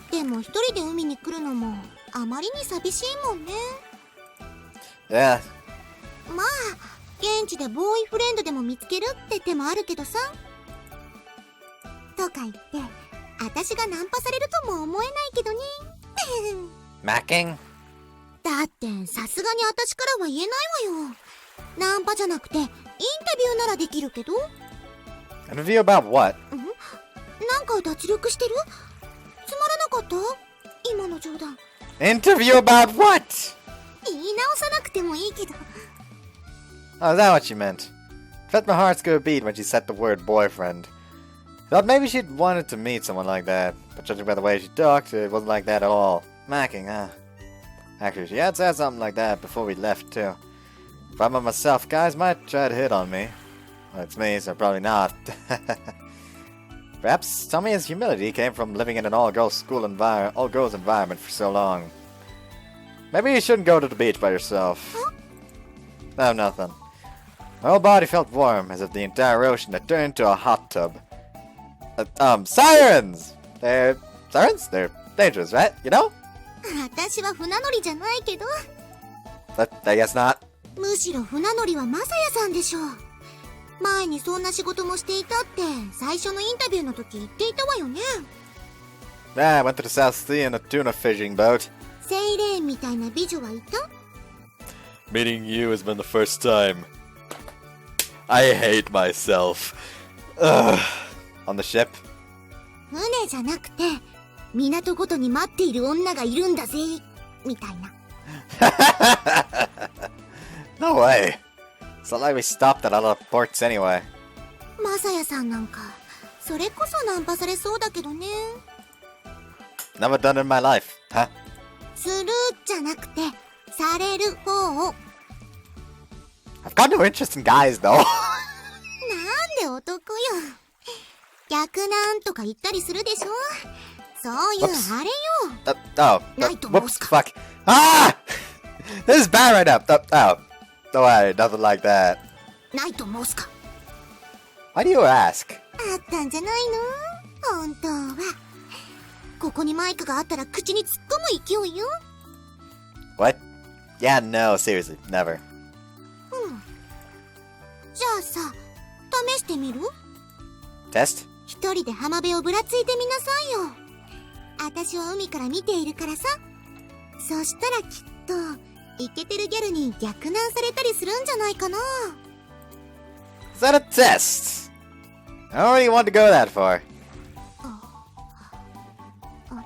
でも一人で海に来るのもあまりに寂しいもんね。 Yeah. まあ現地でボーイフレンドでも見つけるって手もあるけどさ。とか言って私がナンパされるとも思えないけどね。Macking? だってさすがに私からは言えないわよ。ナンパじゃなくてインタビューならできるけど。 Interview about what? なんか脱力してる？つまらなかった？今の冗談。 Interview about what? 言い直さなくてもいいけど。 Oh, is that what you meant? Felt my heart go a beat when she said the word boyfriend. Thought maybe she'd wanted to meet someone like that, but judging by the way she talked, it wasn't like that at all. Macking, huh? Actually, she had said something like that before we left, too. If I'm by myself, guys might try to hit on me. Well, it's me, so probably not. Perhaps Tommy's humility came from living in an all-girls school all-girls environment for so long. Maybe you shouldn't go to the beach by yourself. Huh? No, nothing. My whole body felt warm, as if the entire ocean had turned into a hot tub. Sirens! Sirens? They're dangerous, right? You know? 私は船乗りじゃないけど。 But I guess not. むしろ船乗りはマサヤさんでしょう。前にそんな仕事もしていたって最初のインタビューの時言っていたわよね。 Yeah, I went to the South Sea in a tuna fishing boat. セイレーンみたいな美女はいた？ Meeting you has been the first time. I hate myself. Ugh. On the ship? 船じゃなくて港ごとに待っている女がいるんだぜみたいな。No way. It's not like we stopped at a lot of ports anyway. マサヤさんなんかそれこそナンパされそうだけどね。 Never done it in my life, huh? するじゃなくてされる方を。 I've got no interest in guys, though. なんで男よ。逆なんとか言ったりするでしょ。そういうあれよ。Whoops, fuck. Ah! This is bad right now. Oh. Don't worry, nothing like that. ないと申すか。 Why do you ask? あったんじゃないの？本当は。ここにマイクがあったら口に突っ込む勢いよ。 What? Yeah, no, seriously, never. じゃあさ、試してみる？ Test? 一人で浜辺をぶらついてみなさいよ。私は海から見ているからさ。そしたらきっとイケてるギャルに逆難されたりするんじゃないかな。 Is that a test? I don't really want to go that far. あれ？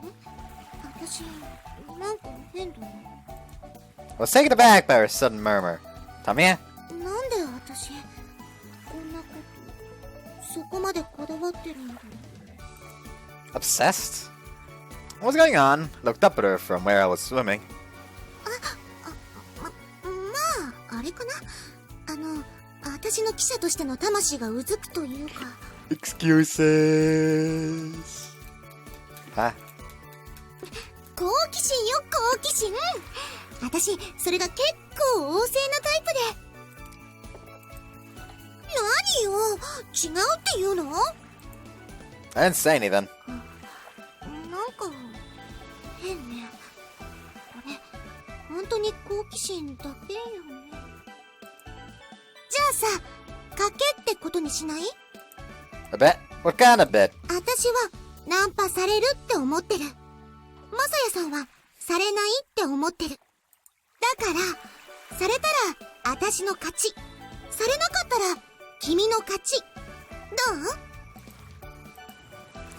私、なんか変だな。 I was taken aback by her sudden murmur. Tamie? なんで私、こんなこと、そこまでこだわってるんだろう。 Obsessed? What was going on? Looked up at her from where I was swimming. まあ、あれかな。私の記者としての魂がうずくというか。Excuses. Huh? 好奇心よ、好奇心。私、それが結構旺盛なタイプで。何よ、違うって言うの？ I didn't say anything. なんか変ね。これ本当に好奇心だけよね。じゃあさ、賭けってことにしない？ A bet? What kind of bet? 私はナンパされるって思ってる。マサヤさんはされないって思ってる。だからされたら私の勝ち、されなかったら君の勝ち。どう？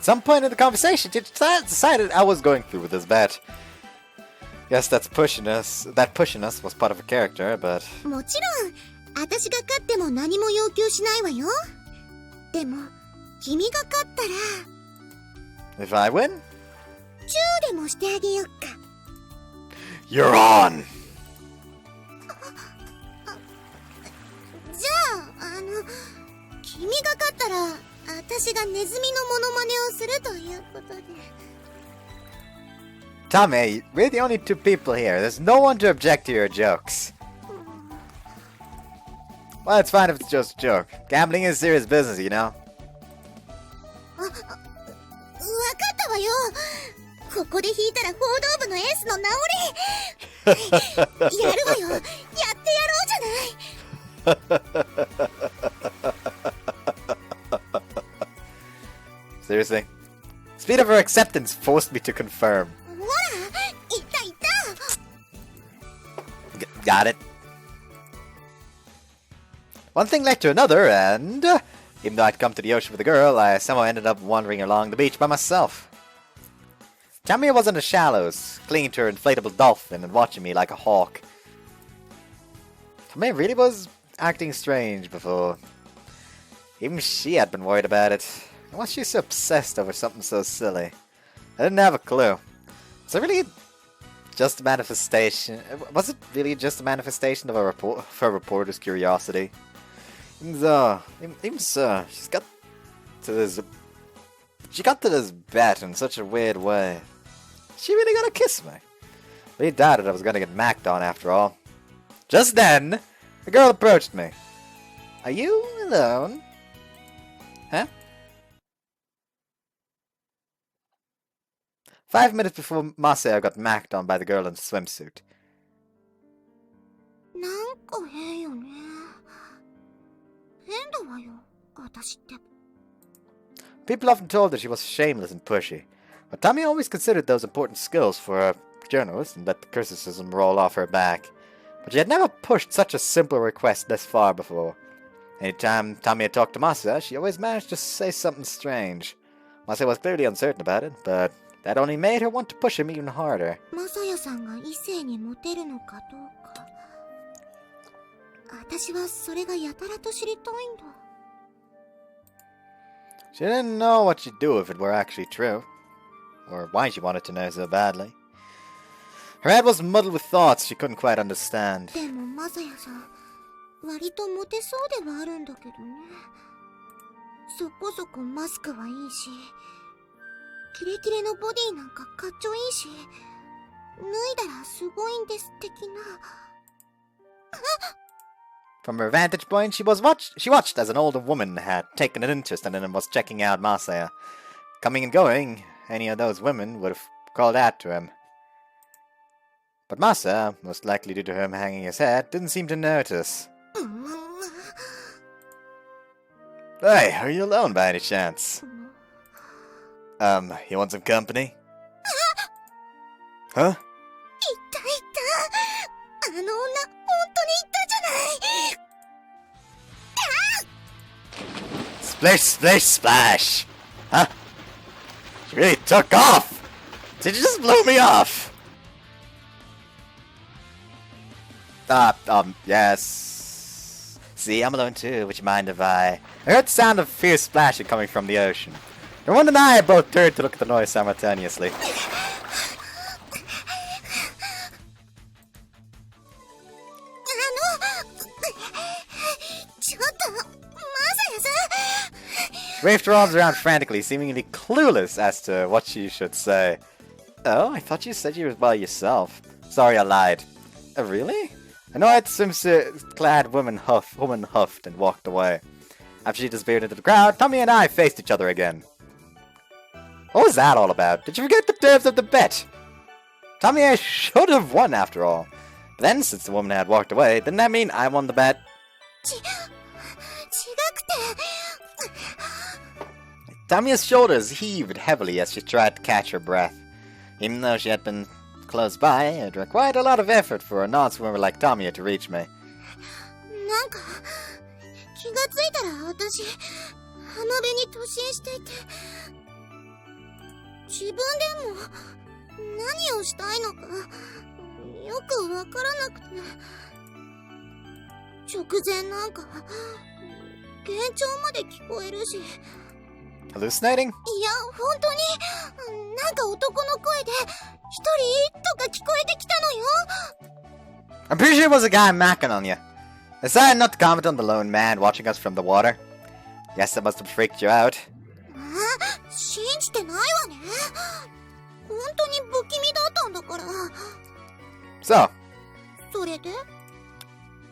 At some point in the conversation, you decided I was going through with this bet. Guess that pushing us was part of a character, but... もちろん私が勝っても何も要求しないわよ。でも君が勝ったら If I win? チューでもしてあげよっか。 You're on! じゃあ、君が勝ったら私がネズミのモノマネをするということで。 Tommy, we're the only two people here. There's no one to object to your jokes. Well, it's fine if it's just a joke. Gambling is serious business, you know? わかったわよ。ここで引いたら報道部のエースの名折れ。やるわよ。やってやろうじゃない。Seriously? Speed of her acceptance forced me to confirm. Got it. One thing led to another, and even though I'd come to the ocean with a girl, I somehow ended up wandering along the beach by myself. Tamie was in the shallows, clinging to her inflatable dolphin and watching me like a hawk. Tamie really was acting strange before. Even she had been worried about it. Why was she so obsessed over something so silly? I didn't have a clue. Was it really just a manifestation? Was it really just a manifestation of a reporter's curiosity? Even so, she got to this bet in such a weird way. She really gonna kiss me? Really doubted I was gonna get macked on after all. Just then, a girl approached me. Are you alone? Huh? 5 minutes before Masaya got macked on by the girl in the swimsuit. People often told her she was shameless and pushy, but Tamie always considered those important skills for a journalist and let the criticism roll off her back. But she had never pushed such a simple request this far before. Anytime Tamie had talked to Masaya, she always managed to say something strange. Masaya was clearly uncertain about it, but that only made her want to push him even harder. She didn't know what she'd do if it were actually true, or why she wanted to know so badly. Her head was muddled with thoughts she couldn't quite understand. From her vantage point, she watched as an older woman had taken an interest in him and was checking out Masaya. Coming and going, any of those women would have called out to him. But Masaya, most likely due to him hanging his head, didn't seem to notice. Hey, are you alone by any chance? You want some company? Huh? Splish, splish, splash! Huh? She really took off! Did you just blow me off? Yes. See, I'm alone too. Would you mind if I heard the sound of fierce splashing coming from the ocean. Everyone and I both turned to look at the noise simultaneously. She waved her arms around frantically, seemingly clueless as to what she should say. Oh, I thought you said you were by yourself. Sorry, I lied. Really? I know I had swimsuit-clad woman huffed and walked away. After she disappeared into the crowd, Tamie and I faced each other again. What was that all about? Did you forget the terms of the bet? Tamie should have won after all. But then, since the woman had walked away, didn't that mean I won the bet? Tamia's shoulders heaved heavily as she tried to catch her breath. Even though she had been close by, it required a lot of effort for a non-swimmer like Tamia to reach me. Hallucinating? I'm pretty sure it was a guy macking on you. I decided not to comment on the lone man watching us from the water. Yes, that must have freaked you out. So,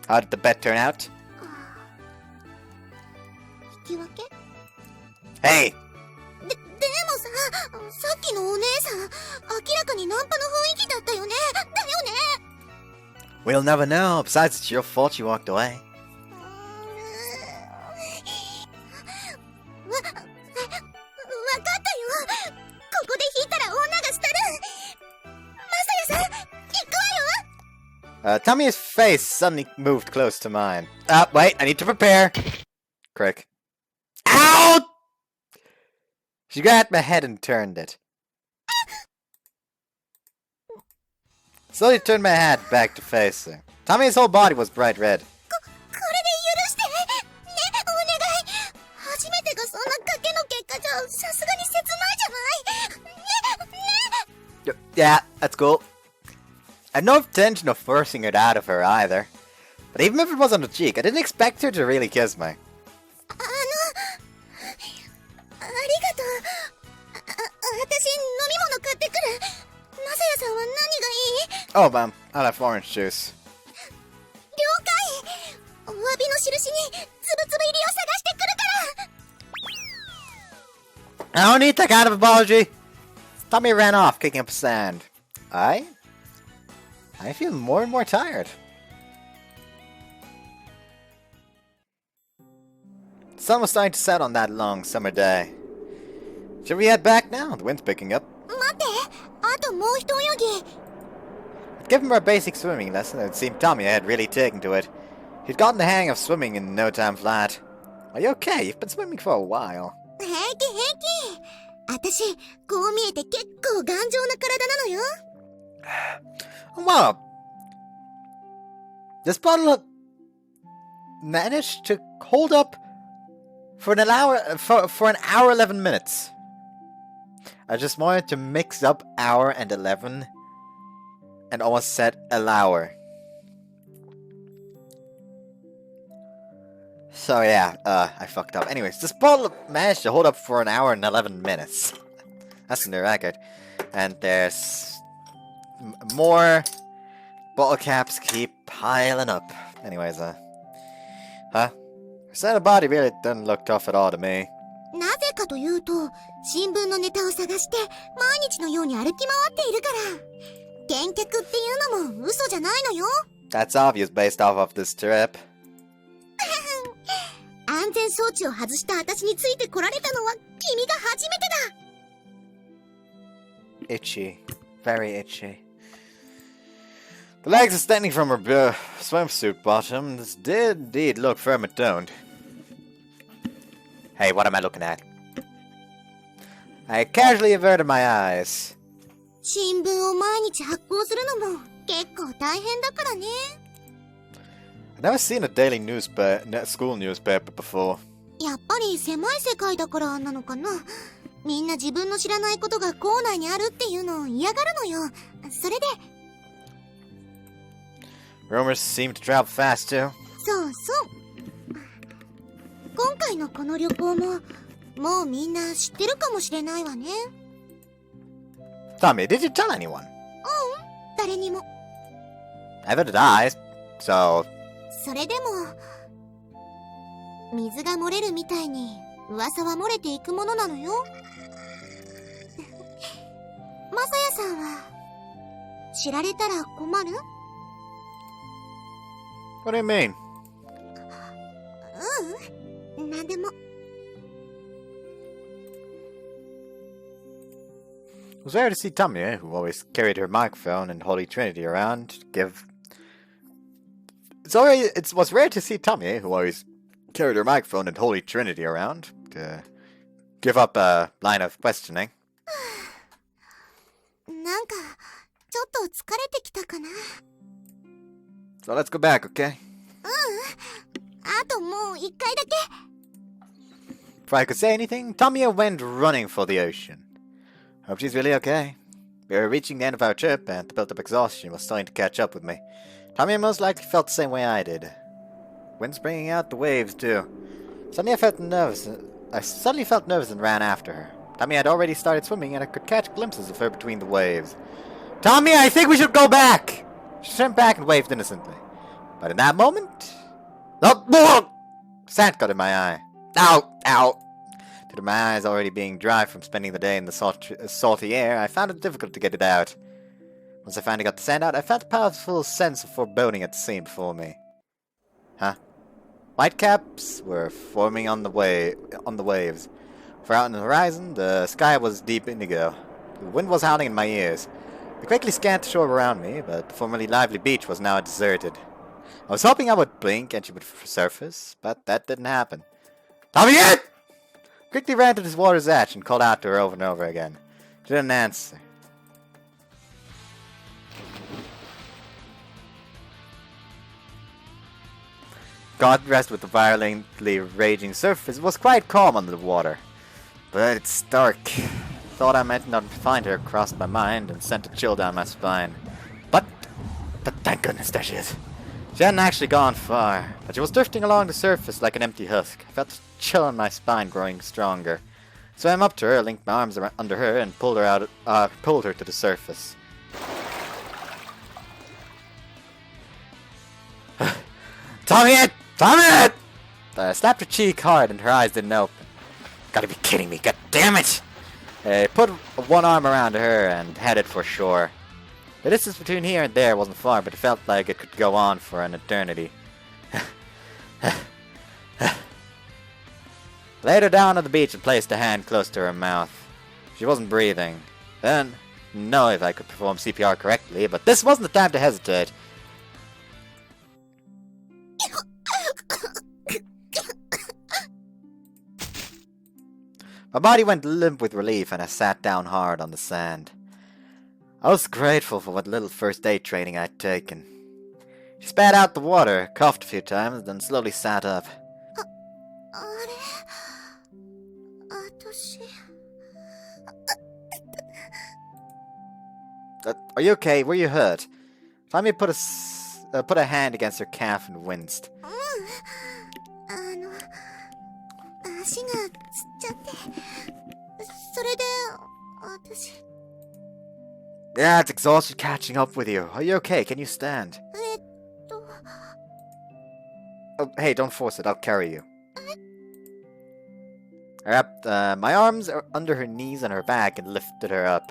how did the bet turn out? Hey! We'll never know. Besides, it's your fault you walked away. Tammy's face suddenly moved close to mine. Wait, I need to prepare. Crick. Ow! She grabbed my head and turned it. Slowly turned my head back to face her. Tammy's whole body was bright red. Yeah, that's cool. I had no intention of forcing it out of her either. But even if it was on the cheek, I didn't expect her to really kiss me. Oh, ma'am, I'll have orange juice. I don't need that kind of apology. Tommy ran off, kicking up sand. I feel more and more tired. The sun was starting to set on that long summer day. Should we head back now? The wind's picking up. I'd given her a basic swimming lesson, and it seemed Tommy had really taken to it. He'd gotten the hang of swimming in no time flat. Are you okay? You've been swimming for a while. Well, this bottle managed to hold up for an hour, for an hour 11 minutes. I just wanted to mix up hour and 11 and almost said allower. So yeah, I fucked up. Anyways, this bottle managed to hold up for an hour and 11 minutes. That's in the record. And there's more bottle caps keep piling up. Anyways, Her side of body really doesn't look tough at all to me. That's obvious based off of this trip. Itchy. Very itchy. The legs extending from her swimsuit bottoms did indeed look firm and toned. Hey, what am I looking at? I casually averted my eyes. I've never seen a daily school newspaper before. Rumors seem to travel fast too. Tommy, did you tell anyone? Neither did I, so... What do you mean? It was rare to see Tamie, who always carried her microphone and Holy Trinity around, It was rare to see Tamie, who always carried her microphone and Holy Trinity around, to give up a line of questioning. So let's go back, okay? Before I could say anything, Tamie went running for the ocean. Hope she's really okay. We were reaching the end of our trip, and the built-up exhaustion was starting to catch up with me. Tamie most likely felt the same way I did. Wind's bringing out the waves, too. Suddenly I felt nervous and ran after her. Tamie had already started swimming, and I could catch glimpses of her between the waves. Tamie, I think we should go back! She turned back and waved innocently. But in that moment... Oh, sand got in my eye. Ow! Ow! Due to my eyes already being dry from spending the day in the salty air, I found it difficult to get it out. Once I finally got the sand out, I felt a powerful sense of foreboding at the scene before me. Huh? Whitecaps were forming on the waves. Far out on the horizon, the sky was deep indigo. The wind was howling in my ears. I quickly scanned the shore around me, but the formerly lively beach was now deserted. I was hoping I would blink and she would surface, but that didn't happen. Tamie-Route! Quickly ran to this water's edge and called out to her over and over again. She didn't answer. Contrast with the violently raging surface, it was quite calm under the water. But it's dark. Thought I might not find her crossed my mind and sent a chill down my spine. But thank goodness there she is. She hadn't actually gone far, but she was drifting along the surface like an empty husk. I felt the chill on my spine growing stronger. Swam up to her, linked my arms under her, and pulled her to the surface. Tamie-Route! Tamie-Route! I slapped her cheek hard and her eyes didn't open. Gotta be kidding me, god damn it! I put one arm around her and headed for shore. The distance between here and there wasn't far, but it felt like it could go on for an eternity. Laid her down on the beach and placed a hand close to her mouth. She wasn't breathing. Then, know if I could perform CPR correctly, but this wasn't the time to hesitate. My body went limp with relief and I sat down hard on the sand. I was grateful for what little first aid training I'd taken. She spat out the water, coughed a few times, then slowly sat up. Are you okay? Were you hurt? Tamie put a hand against her calf and winced. Yeah, it's exhaustion catching up with you. Are you okay? Can you stand? Oh, hey, don't force it. I'll carry you. I wrapped my arms under her knees and her back and lifted her up.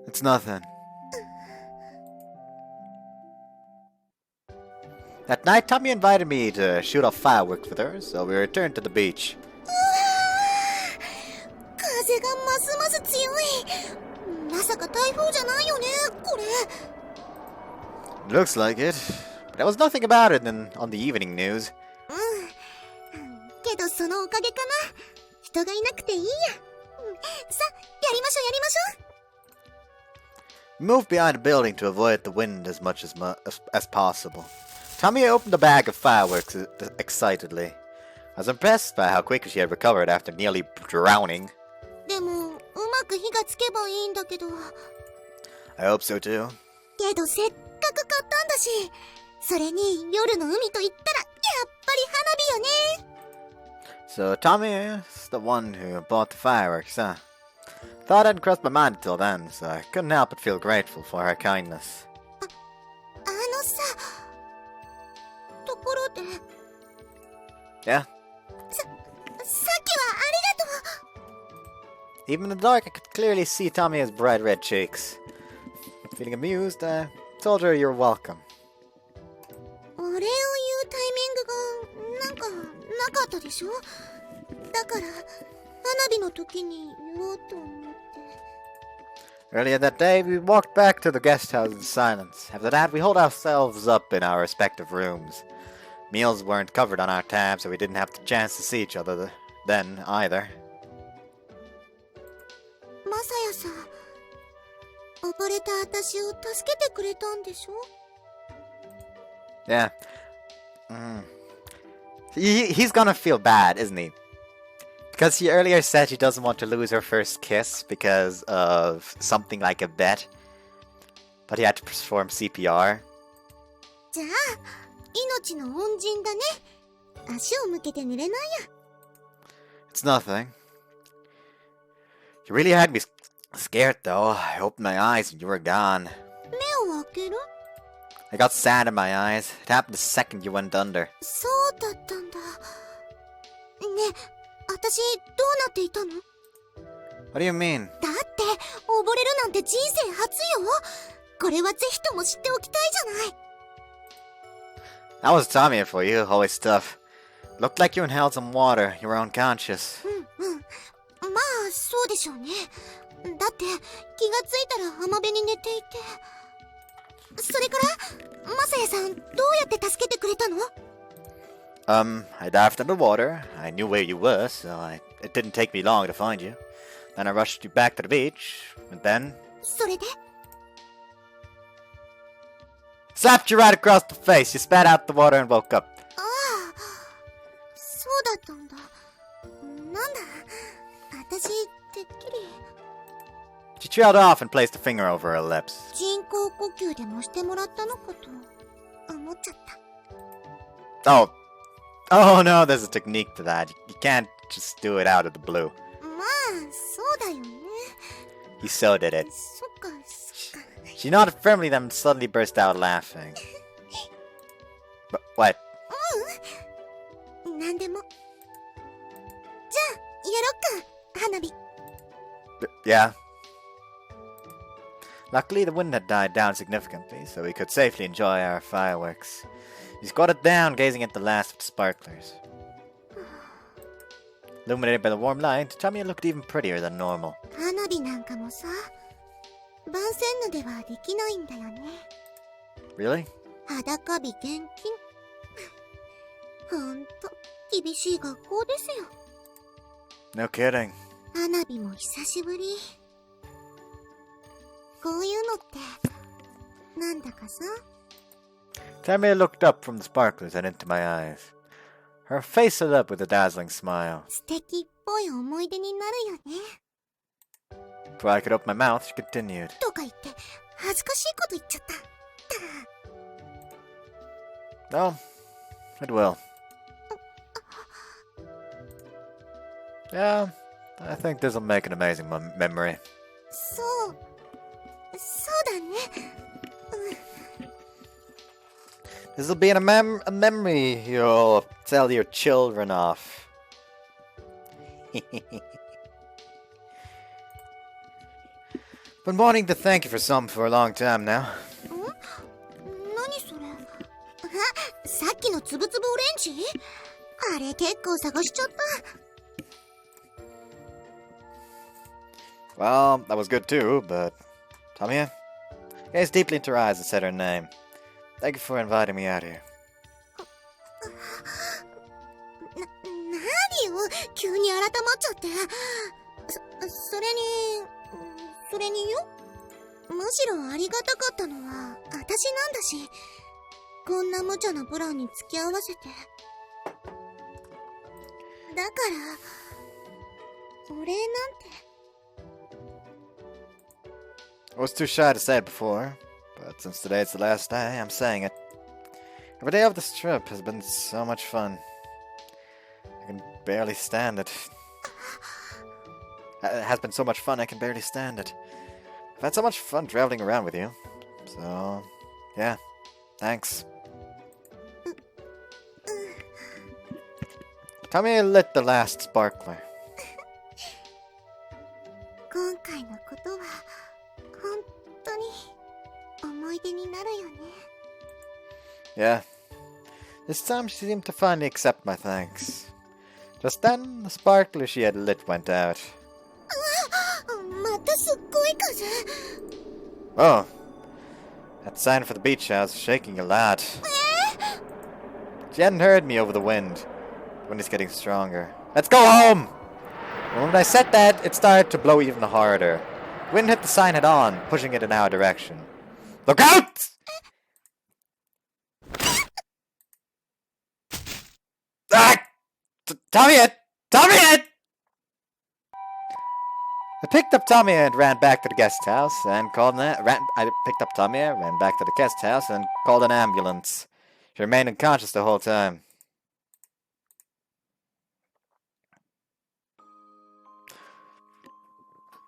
It's nothing. That night, Tamie invited me to shoot off fireworks with her, so we returned to the beach. Looks like it, but there was nothing about it on the evening news. We moved behind a building to avoid the wind as much as possible. Tamie opened a bag of fireworks excitedly. I was impressed by how quickly she had recovered after nearly drowning. I hope so too. So Tammie's the one who bought the fireworks, huh? Thought hadn't crossed my mind until then, so I couldn't help but feel grateful for her kindness. Yeah? Even in the dark, I could clearly see Tammie's bright red cheeks. Feeling amused, I told her you're welcome. Earlier that day, we walked back to the guest house in silence. After that, we holed ourselves up in our respective rooms. Meals weren't covered on our tab, so we didn't have the chance to see each other then either. Yeah. He's gonna feel bad, isn't he? Because he earlier said she doesn't want to lose her first kiss because of something like a bet. But he had to perform CPR. It's nothing. You really had me scared though. I opened my eyes and you were gone. I got sand in my eyes. It happened the second you went under. What do you mean? That was Tamie for you, always tough. Looked like you inhaled some water. You were unconscious. でしょうね。だって気がついたら浜辺に寝ていて。それからマサヤさんどうやって助けてくれたの？ I dived underwater. I knew where you were, so it didn't take me long to find you. Then I rushed you back to the beach, and then それで slapped you right across the face. You spat out the water and woke up. ああ、そうだったんだ。なんだ、私てっきり She trailed off and placed a finger over her lips. 人工呼吸でもしてもらったのかと思っちゃった。Oh no, there's a technique to that. You can't just do it out of the blue. まあ、そうだよね。 You so did it. そっか、そっか。 She nodded firmly, then suddenly burst out laughing. What? なんでも。じゃあ、やろっか、花火。Yeah. Luckily, the wind had died down significantly, so we could safely enjoy our fireworks. We squatted down, gazing at the last of the sparklers. Illuminated by the warm light, Tamie looked even prettier than normal. 花火なんかもさ、番線のではできないんだよね。 Really? 裸火厳禁。ほんと、厳しい学校ですよ。 No kidding. 花火も久しぶり。こういうのって、なんだかさ。 Tamie looked up from the sparklers and into my eyes. Her face lit up with a dazzling smile. 素敵っぽい思い出になるよね。 Before I could open my mouth, she continued. とか言って、恥ずかしいこと言っちゃった。Oh, it will. Yeah, I think this'll make an amazing memory. そう。そうだね。This'll be a memory you'll tell your children off. Been wanting to thank you for something for a long time now. 何それ？あ、さっきのつぶつぶオレンジ？あれ結構探しちゃった。Well, that was good too, but... Tamie? Gazed deeply into her eyes and said her name. Thank you for inviting me out here. 何よ、急に改まっちゃって。それによ。むしろありがたかったのは私なんだし、こんな無茶なプランに付き合わせて。だから、お礼なんて。I was too shy to say it before, but since today's the last day, I'm saying it. Every day of this trip has been so much fun. I can barely stand it. It has been so much fun, I can barely stand it. I've had so much fun traveling around with you. So, yeah, thanks. Tamie lit the last sparkler. 今回のことは本当に思い出になるよね。 Yeah. This time she seemed to finally accept my thanks. Just then, the sparkler she had lit went out. またすっごい風。 Oh. That sign for the beach house is shaking a lot. She hadn't heard me over the wind. The wind is getting stronger. Let's go home! And when I said that, it started to blow even harder. The wind hit the sign head on, pushing it in our direction. Look out! Ah! Tamie! Tamie! I picked up Tamie and ran back to the guest house and called I picked up Tamie, ran back to the guest house and called an ambulance. She remained unconscious the whole time.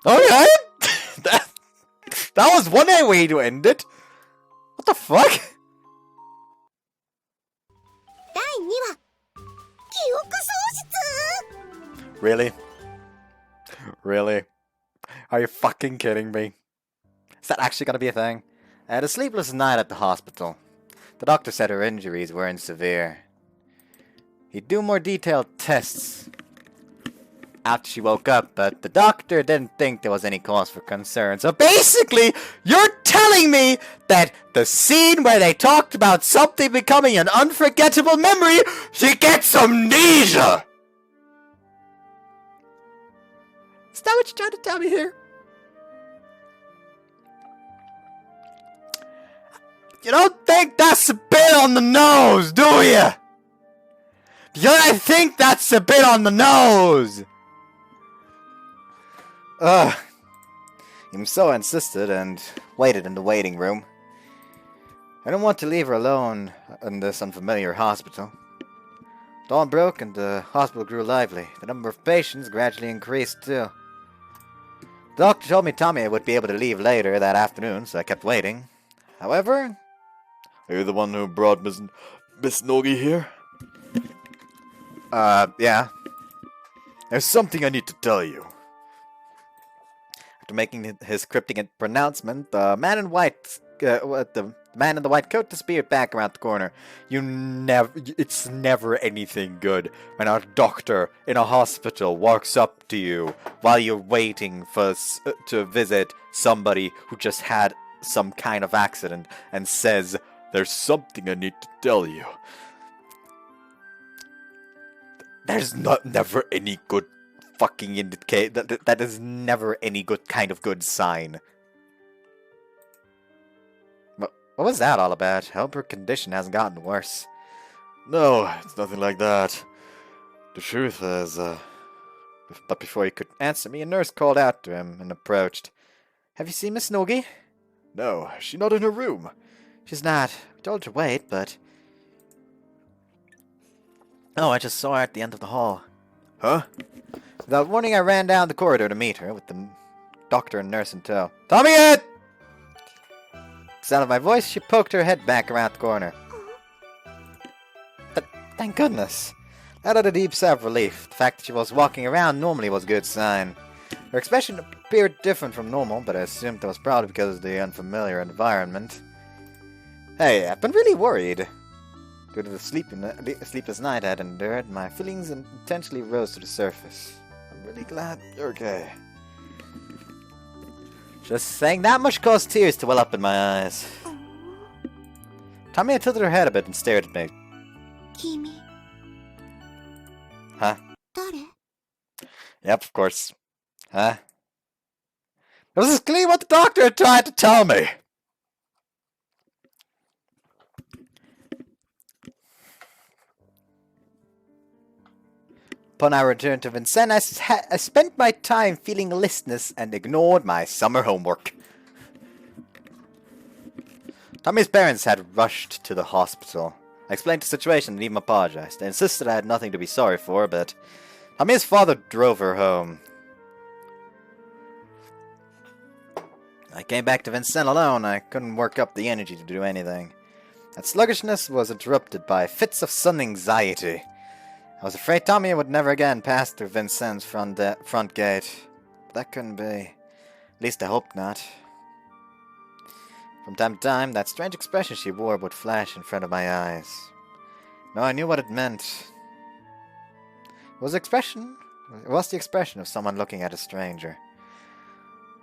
Alright! that was one way to end it! What the fuck? 第2話、記憶喪失。 Really? Really? Are you fucking kidding me? Is that actually gonna be a thing? I had a sleepless night at the hospital. The doctor said her injuries weren't severe. He'd do more detailed tests. after she woke up, but the doctor didn't think there was any cause for concern. So basically, you're telling me that the scene where they talked about something becoming an unforgettable memory, she gets amnesia! Is that what you're trying to tell me here? You don't think that's a bit on the nose, do you? I think that's a bit on the nose! Ugh. He so insisted and waited in the waiting room. I didn't want to leave her alone in this unfamiliar hospital. Dawn broke and the hospital grew lively. The number of patients gradually increased too. The doctor told me Tommy would be able to leave later that afternoon, so I kept waiting. However... Are you the one who brought Miss Nogi here? Yeah. There's something I need to tell you. After making his cryptic pronouncement, the man in the white coat disappeared back around the corner. It's never anything good when a doctor in a hospital walks up to you while you're waiting to visit somebody who just had some kind of accident and says, "There's something I need to tell you." There's never any good fucking indicate that is never any good kind of good sign. What was that all about? I hope her condition hasn't gotten worse. No, it's nothing like that. The truth is, But before he could answer me, a nurse called out to him and approached. Have you seen Miss Nogi? No, she's not in her room. She's not. I told her to wait, but... Oh, I just saw her at the end of the hall. Huh? Without warning, I ran down the corridor to meet her, with the doctor and nurse in tow. Tamie-Route! The sound of my voice, she poked her head back around the corner. But thank goodness. That had a deep sigh of relief. The fact that she was walking around normally was a good sign. Her expression appeared different from normal, but I assumed that was probably because of the unfamiliar environment. Hey, I've been really worried. Due to the sleepless night I had endured, my feelings intentionally rose to the surface. I'm really glad you're okay. Just saying that much caused tears to well up in my eyes. Tamie tilted her head a bit and stared at me. Kimi. Huh? 誰? Yep, of course. Huh? This is clearly what the doctor had tried to tell me! Upon our return to Vincennes, I spent my time feeling listless and ignored my summer homework. Tommy's parents had rushed to the hospital. I explained the situation and even apologized. I insisted I had nothing to be sorry for, but Tommy's father drove her home. I came back to Vincennes alone. I couldn't work up the energy to do anything. That sluggishness was interrupted by fits of sudden anxiety. I was afraid Tommy would never again pass through Vincennes' front gate. But that couldn't be. At least I hoped not. From time to time, that strange expression she wore would flash in front of my eyes. No, I knew what it meant. It was the expression of someone looking at a stranger.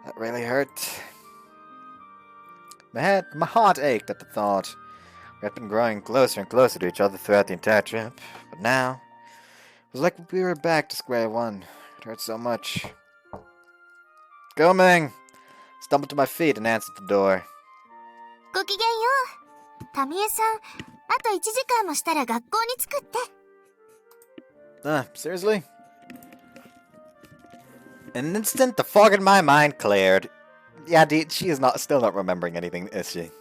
That really hurt. My heart ached at the thought. We had been growing closer and closer to each other throughout the entire trip, but now it was like we were back to square one. It hurt so much. Coming! Stumbled to my feet and answered the door. ごきげんよう。タミエさん、あと1時間もしたら学校に着くって。Seriously? In an instant, the fog in my mind cleared. Yeah, she is still not remembering anything, is she?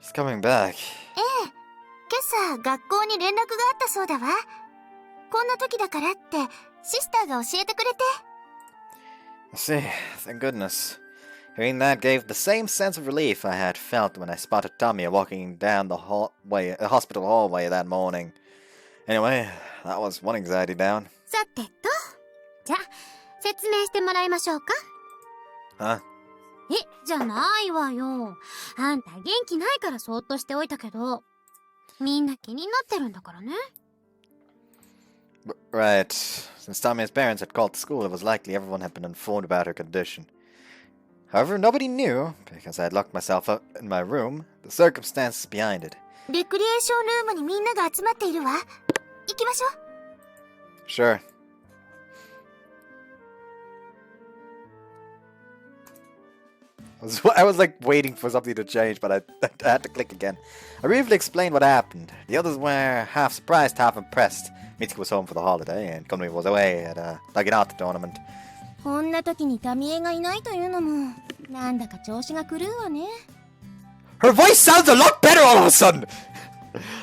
She's coming back. ええ。今朝、学校に連絡があったそうだわ。こんな時だからって、シスターが教えてくれて。I see. Thank goodness. Hearing that gave the same sense of relief I had felt when I spotted Tommy walking down the hospital hallway that morning. Anyway, that was one anxiety down. さてと、じゃあ、説明してもらいましょうか。Huh? じゃないわよ。あんた元気ないからそーっとしておいたけど、みんな気になってるんだからね。Right. Since Tamia's parents had called the school, it was likely everyone had been informed about her condition. However, nobody knew, because I had locked myself up in my room, the circumstances behind it. レクリエーションルームにみんなが集まっているわ。行きましょう。 Sure. I was like waiting for something to change, but I had to click again. I briefly explained what happened. The others were half surprised, half impressed. Mitsuki was home for the holiday, and Konomi was away at a Naginata tournament. こんな時にタミエがいないというのも、なんだか調子が狂うわね。 Her voice sounds a lot better all of a sudden!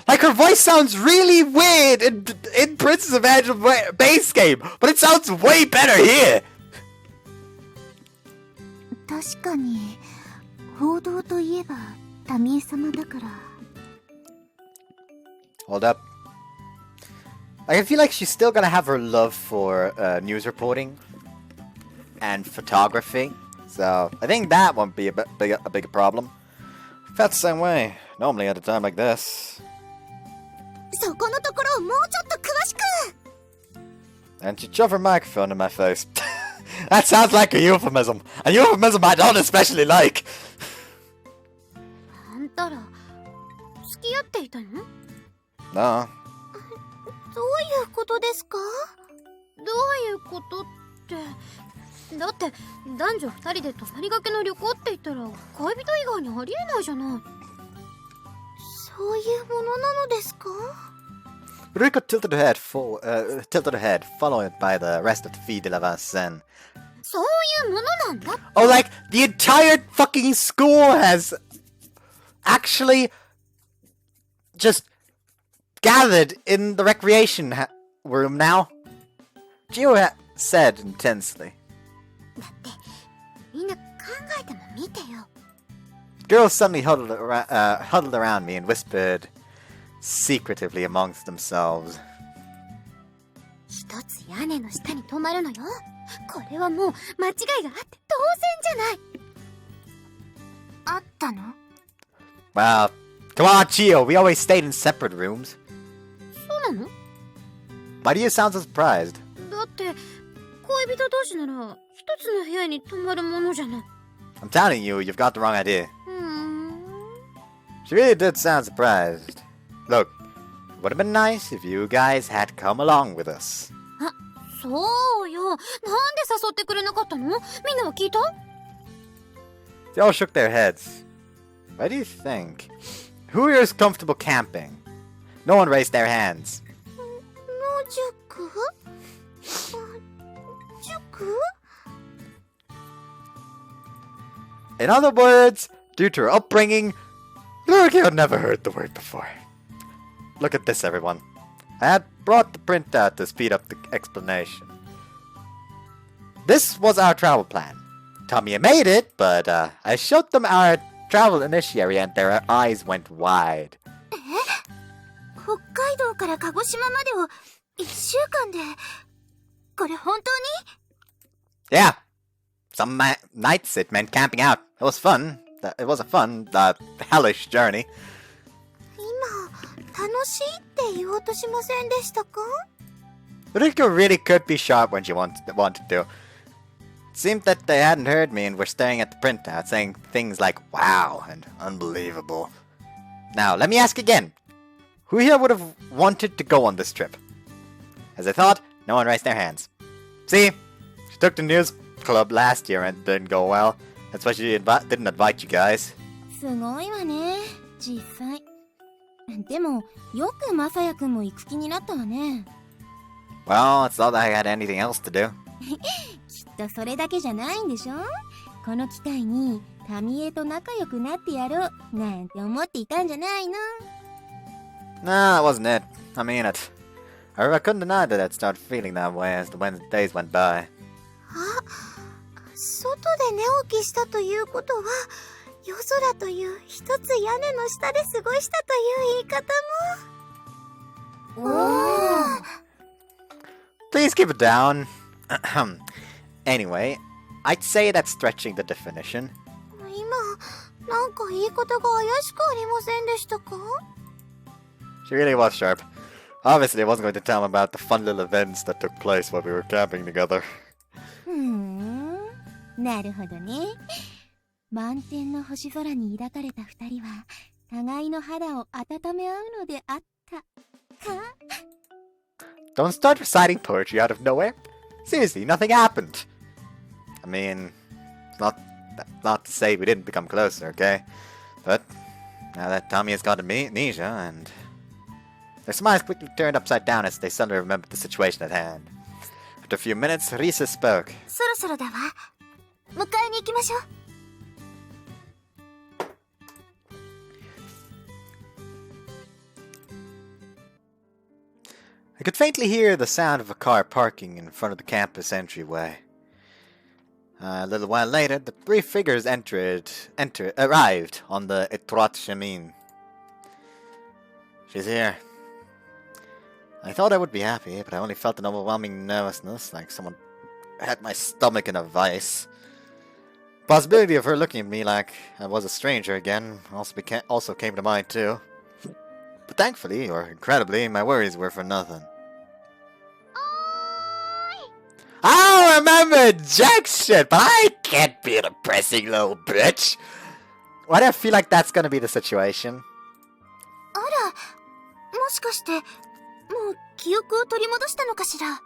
Like, her voice sounds really weird in Princess Evangile base game, but it sounds way better here! 確かに、報道といえばタミエ様だから。 Hold up. I feel like she's still gonna have her love for news reporting and photography, so I think that won't be a big problem. Felt the same way, normally at a time like this. そこのところをもうちょっと詳しく。 And she shoved her microphone in my face. That sounds like a euphemism I don't especially like. あんたら、付き合っていたの？ No. どういうことですか？どういうことって。だって男女2人で泊まりがけの旅行って言ったら恋人以外にありえないじゃない。そういうものなのですか？ Rika tilted her head, followed by the rest of the fille de la Vincennes. そういうものなんだ。 Oh, like, the entire fucking school has actually just gathered in the recreation room now? Gio said intensely. だってみんな考えても見てよ。 Girls suddenly huddled around me and whispered secretively amongst themselves. 一つ屋根の下に泊まるのよ。これはもう間違いがあって当然じゃない。あったの？ Well, come on, Gio, we always stayed in separate rooms. そうなの？ Why do you sound so surprised? だって恋人同士なら一つの部屋に泊まるものじゃない。 I'm telling you, you've got the wrong idea. She really did sound surprised. Look, it would have been nice if you guys had come along with us. あ、そうよ。なんで誘ってくれなかったの？みんなは聞いた？ They all shook their heads. What do you think? Who here is comfortable camping? No one raised their hands. 野宿？塾？ In other words, due to her upbringing, Luruki had never heard the word before. Look at this, everyone. I had brought the printout to speed up the explanation. This was our travel plan. Tamie made it, but I showed them our travel initiatory and their eyes went wide. 北海道から鹿児島までを1週間で。これ本当に？ Yeah. Some nights it meant camping out. It was fun. It was a fun, hellish journey. 今、楽しいって言おうとしませんでしたか？ Riko really could be sharp when she wanted to. It seemed that they hadn't heard me and were staring at the printout, saying things like wow and unbelievable. Now, let me ask again. Who here would have wanted to go on this trip? As I thought, no one raised their hands. See? She took the news club last year and it didn't go well. That's why she didn't invite you guys. すごいわね、実際。でも、よくマサヤくんも行く気になったわね。Well, it's not that I had anything else to do. きっとそれだけじゃないんでしょ？この機会にタミエと仲良くなってやろうなんて思っていたんじゃないの？ Nah, that wasn't it. I mean it. However, I couldn't deny that I'd started feeling that way as the days went by. あ、外で寝起きしたということは、夜空という一つ屋根の下で過ごしたという言い方も。おー。 Please keep it down. Anyway, I'd say that's stretching the definition. 今、なんか言い方が怪しくありませんでしたか？ She really was sharp. Obviously, I wasn't going to tell him about the fun little events that took place while we were camping together. なるほどね。満天の星空に抱かれた二人は互いの肌を温め合うのであったか。 Don't start reciting poetry out of nowhere. Seriously, nothing happened. I mean, it's not to say we didn't become closer, okay? But now that Tommy has got amnesia, and their smiles quickly turned upside down as they suddenly remembered the situation at hand. After a few minutes, Risa spoke. そろそろだわ。迎えに行きましょう。 I could faintly hear the sound of a car parking in front of the campus entryway. A little while later, the three figures arrived on the Étroite Chemin. She's here. I thought I would be happy, but I only felt an overwhelming nervousness, like someone had my stomach in a vice. The possibility of her looking at me like I was a stranger again also came to mind too. But thankfully, or incredibly, my worries were for nothing. I don't remember jack shit, but I can't be a depressing little bitch. Why do I feel like that's gonna be the situation? あら、もしかして、もう記憶を取り戻したのかしら。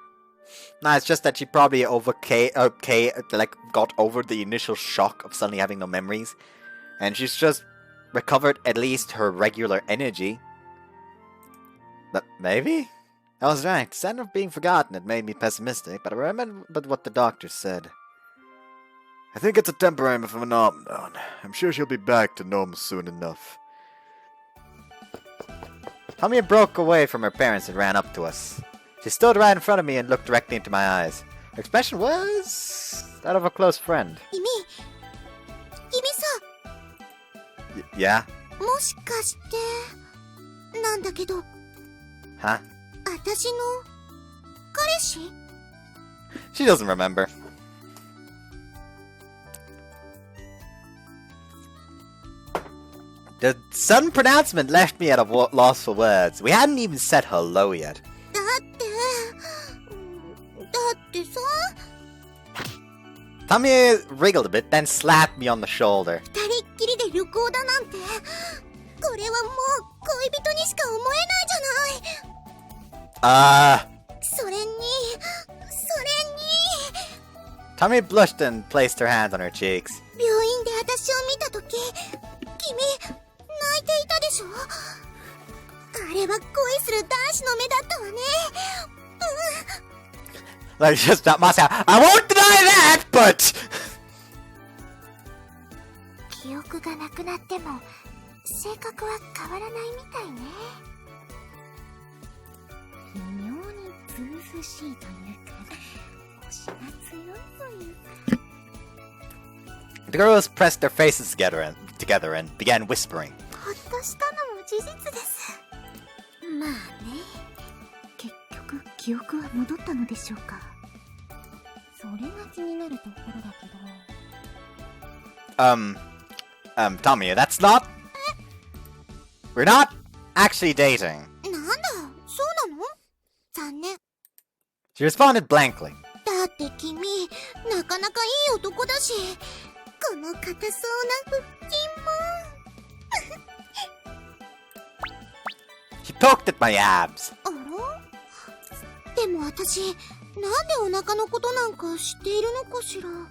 Nah, it's just that she probably got over the initial shock of suddenly having no memories. And she's just recovered at least her regular energy. But maybe? I was right. Instead of being forgotten, it made me pessimistic, but I remembered what the doctor said. I think it's a temporary phenomenon. I'm sure she'll be back to normal soon enough. Tommy broke away from her parents and ran up to us. She stood right in front of me and looked directly into my eyes. Her expression was that of a close friend. 君さ、 Yeah? もしかして、なんだけど、 Huh? 私の彼氏？ She doesn't remember. The sudden pronouncement left me at a loss for words. We hadn't even said hello yet. だってさ、 Tamie wriggled a bit, then slapped me on the shoulder. 二人っきりで旅行だなんて、これはもう恋人にしか思えないじゃない。それに、Tamie blushed and placed her hands on her cheeks. 病院で私を見たとき、君、泣いていたでしょ？あれは恋する男子の目だったわね。Like, just not myself. I won't deny that, but... 記憶がなくなっても、性格は変わらないみたいね。微妙にずうずしいというか、推しが強いというか。 The girls pressed their faces together and began whispering. ほっとしたのも事実です。まあね。結局、記憶は戻ったのでしょうか。それが気になるところだけど。Tommy, that's not... We're not actually dating. なんだ、そうなの？残念。 She responded blankly. だって君、なかなかいい男だし、この硬そうな腹筋も。She poked at my abs. あら？でも私、なんでお腹のことなんか知っているのかしら。これは、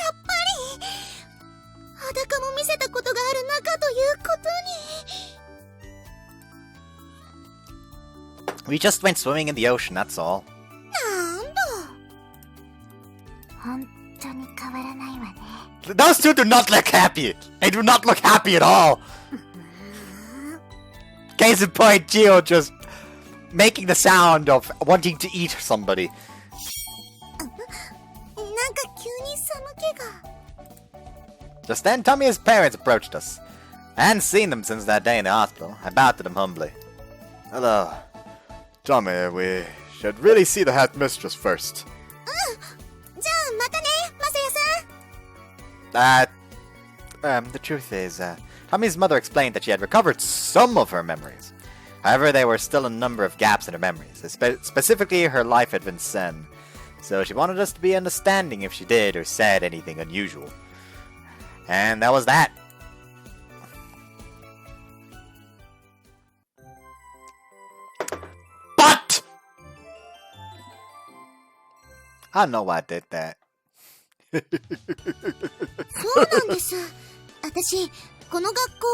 やっぱり、裸も見せたことがある仲ということに。 We just went swimming in the ocean, that's all. なんだ。本当に変わらないわね。 Those two do not look happy. They do not look happy at all. Case in point, Gio just making the sound of wanting to eat somebody. なんか急に寒気が。 Just then, Tommy's parents approached us. I hadn't seen them since that day in the hospital. I bowed to them humbly. Hello. Tommy, we should really see the headmistress first. じゃあまたね、マサヤさん。 The truth is, Tommy's mother explained that she had recovered some of her memories. However, there were still a number of gaps in her memories. Specifically, her life had been sen. So she wanted us to be understanding if she did or said anything unusual. And that was that. But! I don't know why I did that. そうなんです。私、この学校、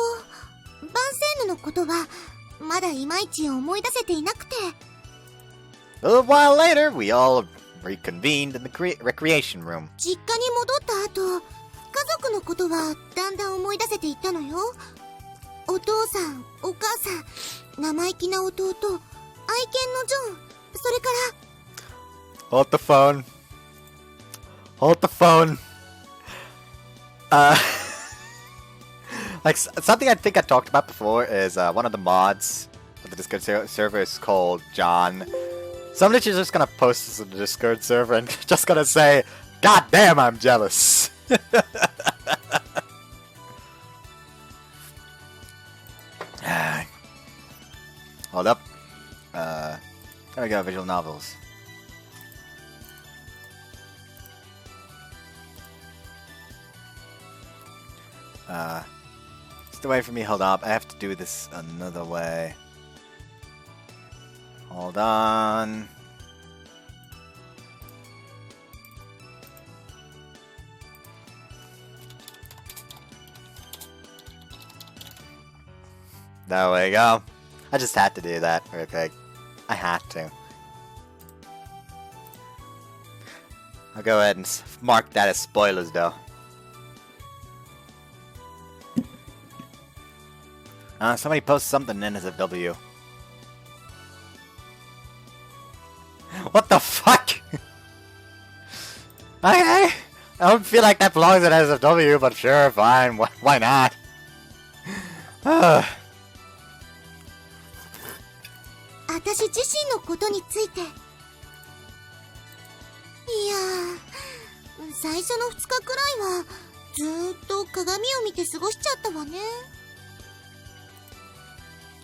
バンセーヌのことは、まだいまいち思い出せていなくて。A little while later, we all reconvened in the recreation room. 実家に戻った後、家族のことはだんだん思い出せていったのよ。お父さん、お母さん、生意気な弟、愛犬のジョン、それから。Hold the phone. Hold the phone. Like, something I think I talked about before is one of the mods of the Discord server is called John. Somebody is just gonna post this in the Discord server and just gonna say, God damn, I'm jealous. Hold up. There we go, visual novels. Just wait for me, hold up. I have to do this another way. Hold on. There we go. I just had to do that real quick. I had to. I'll go ahead and mark that as spoilers though. Somebody posted something in as a W. What the fuck? Okay. I don't feel like that belongs in as a W, but sure, fine. Why not? 私自身のことについて。いやー、最初の2日くらいはずーっと鏡を見て過ごしちゃったわね。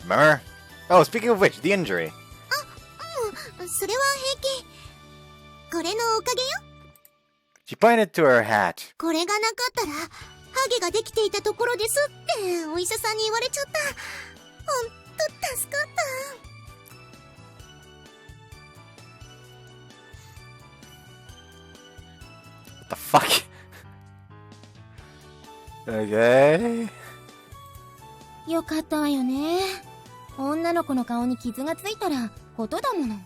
Remember? Oh, speaking of which, the injury. それは平気。これのおかげよ。She pointed to her hat. これがなかったらハゲができていたところですってお医者さんに言われちゃった。ほんと助かった。What the fuck? Okay. よかったわよね。女の子の顔に傷がついたらことだもの。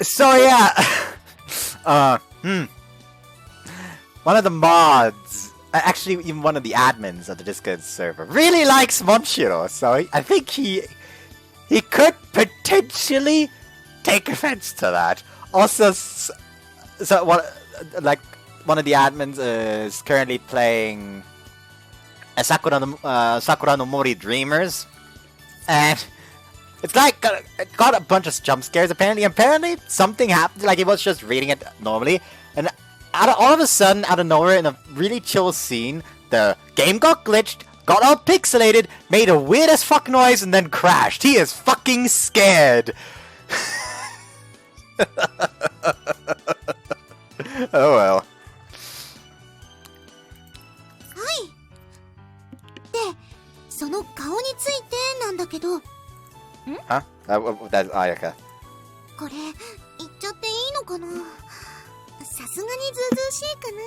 So yeah. One of the mods, actually even one of the admins of the Discord server, really likes Monshiro, so I think he could potentially take offense to that. Also, so what, like, one of the admins is currently playing Sakura no Mori Dreamers, and it's like got a bunch of jump scares apparently something happened, like he was just reading it normally, and all of a sudden, out of nowhere, in a really chill scene, the game got glitched, got all pixelated, made a weird as fuck noise, and then crashed. He is fucking scared. Oh well. その顔についてなんだけど。Huh? That's Ayaka. これ言っちゃっていいのかな。さすがにずうずうしいかな。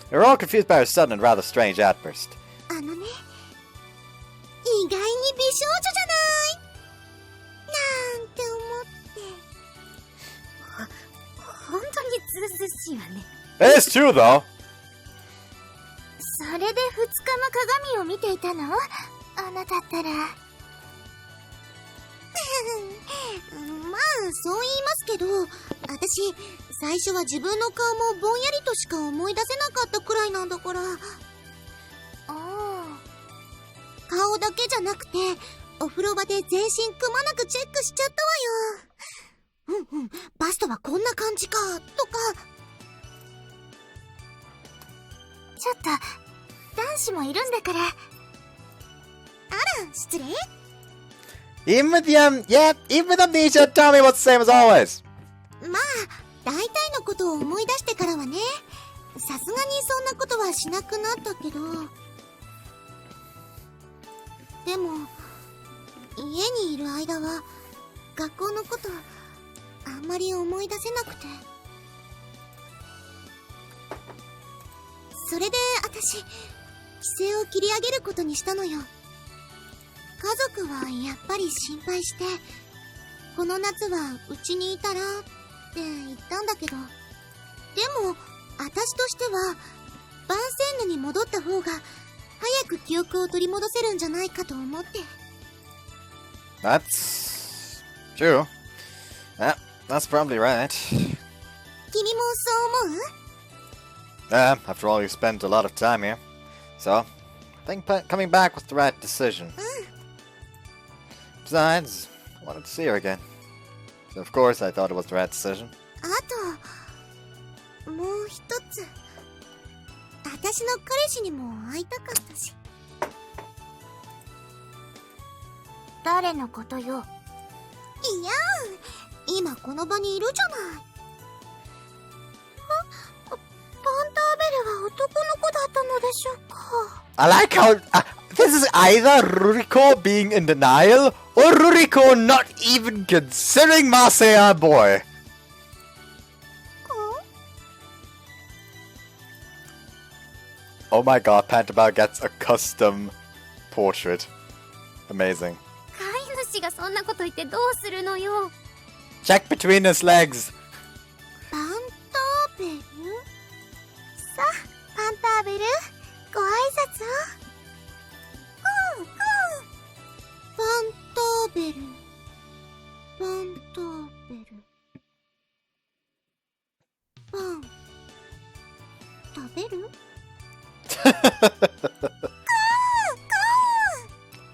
They were all confused by her sudden and rather strange outburst. あのね、意外に美少女じゃないなんて思って。本当にずうずうしいわね。 It is true though. それで2日も鏡を見ていたの？あなたったら。まあそう言いますけど、私最初は自分の顔もぼんやりとしか思い出せなかったくらいなんだから。顔だけじゃなくてお風呂場で全身くまなくチェックしちゃったわよ。バストはこんな感じかとか。ちょっと、男子もいるんだから。あら、失礼。Even with amnesia, Tommy was the same as always. まあ、大体のことを思い出してからはね。さすがにそんなことはしなくなったけど。でも、家にいる間は、学校のこと、あんまり思い出せなくて。それで私、規制を切り上げることにしたのよ。家族はやっぱり心配して、この夏はうちにいたらって言ったんだけど、でも私としてはバンセンヌに戻った方が早く記憶を取り戻せるんじゃないかと思って。 That's true. That's probably right. 君もそう思う？ After all, you spent a lot of time here. So, I think coming back was the right decision. Besides, I wanted to see her again. So of course I thought it was the right decision. あともう一つ、私の彼氏にも会いたかったし。誰のことよ？いや今この場にいるじゃない。パンターベルは男の子だったのでしょうか。 I like how this is either Ruriko being in denial or Ruriko not even considering Masaya a boy. Oh my god, Pantabao gets a custom portrait. Amazing. 飼い主がそんなこと言ってどうするのよ。 Check between his legs. パンターベル？さあ、パンターベル、ご挨拶を。パンターベル、パンターベル、パン食べる？